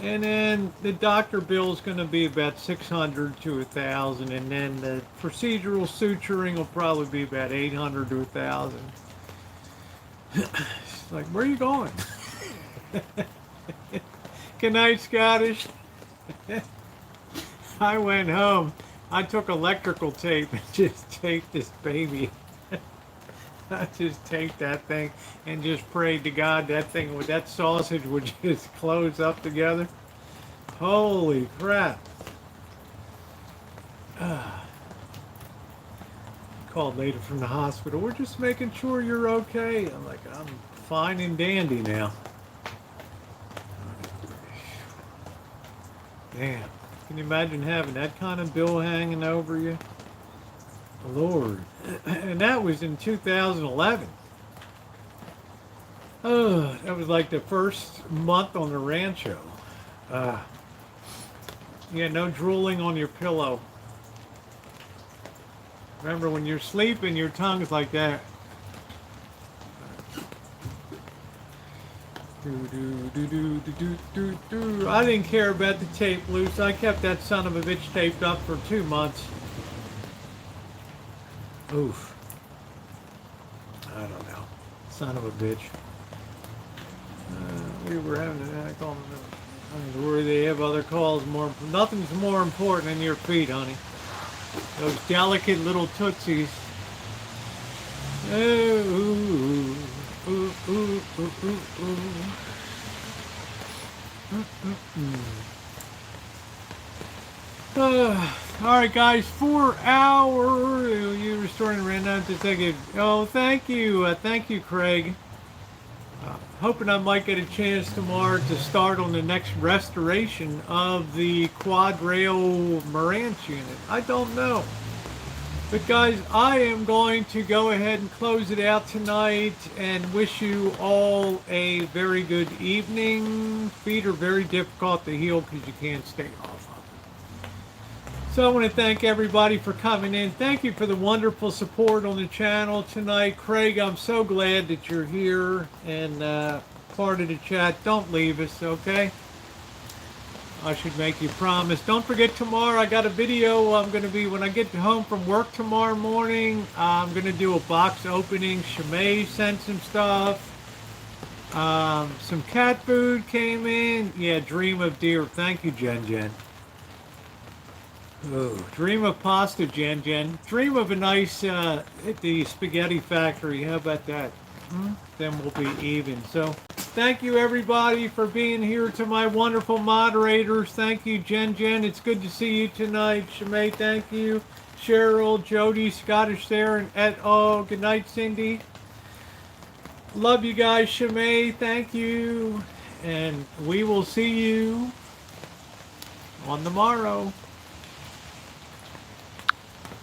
and then the doctor bill is going to be about $600 to $1,000, and then the procedural suturing will probably be about $800 to $1,000. She's like, where are you going? Good night, Scottish. I went home. I took electrical tape and just taped this baby. I just taped that thing and just prayed to God that sausage would just close up together. Holy crap. Called later from the hospital. We're just making sure you're okay. I'm like, I'm fine and dandy now. Damn. Can you imagine having that kind of bill hanging over you? Lord. And that was in 2011. Oh, that was like the first month on the rancho. Uh, yeah, no drooling on your pillow. Remember, when you're sleeping, your tongue's like that. I didn't care about the tape loose. I kept that son of a bitch taped up for 2 months. Oof. I don't know. Son of a bitch. We were having a call. I was worried they have other calls. Nothing's more important than your feet, honey. Those delicate little tootsies. Ooh, ooh, ooh, ooh, ooh, ooh, ooh. All right, guys. 4 hour. You restoring Random to take it. Oh, thank you, Craig. Hoping I might get a chance tomorrow to start on the next restoration of the quad rail Marantz unit. I don't know. But guys, I am going to go ahead and close it out tonight and wish you all a very good evening. Feet are very difficult to heal because you can't stay off of them. So I want to thank everybody for coming in. Thank you for the wonderful support on the channel tonight. Craig, I'm so glad that you're here and part of the chat. Don't leave us, okay? I should make you promise. Don't forget tomorrow I got a video. I'm going to be, when I get home from work tomorrow morning, I'm going to do a box opening. Shimei sent some stuff. Some cat food came in. Yeah, Dream of Deer. Thank you, Jen. Oh, dream of pasta, Jen. Dream of a nice, at the spaghetti factory. How about that? Then we'll be even. So, thank you everybody for being here. To my wonderful moderators, thank you, Jen. It's good to see you tonight. Shimei, thank you. Cheryl, Jody, Scottish there, and et al. Good night, Cindy. Love you guys. Shimei, thank you. And we will see you on the morrow.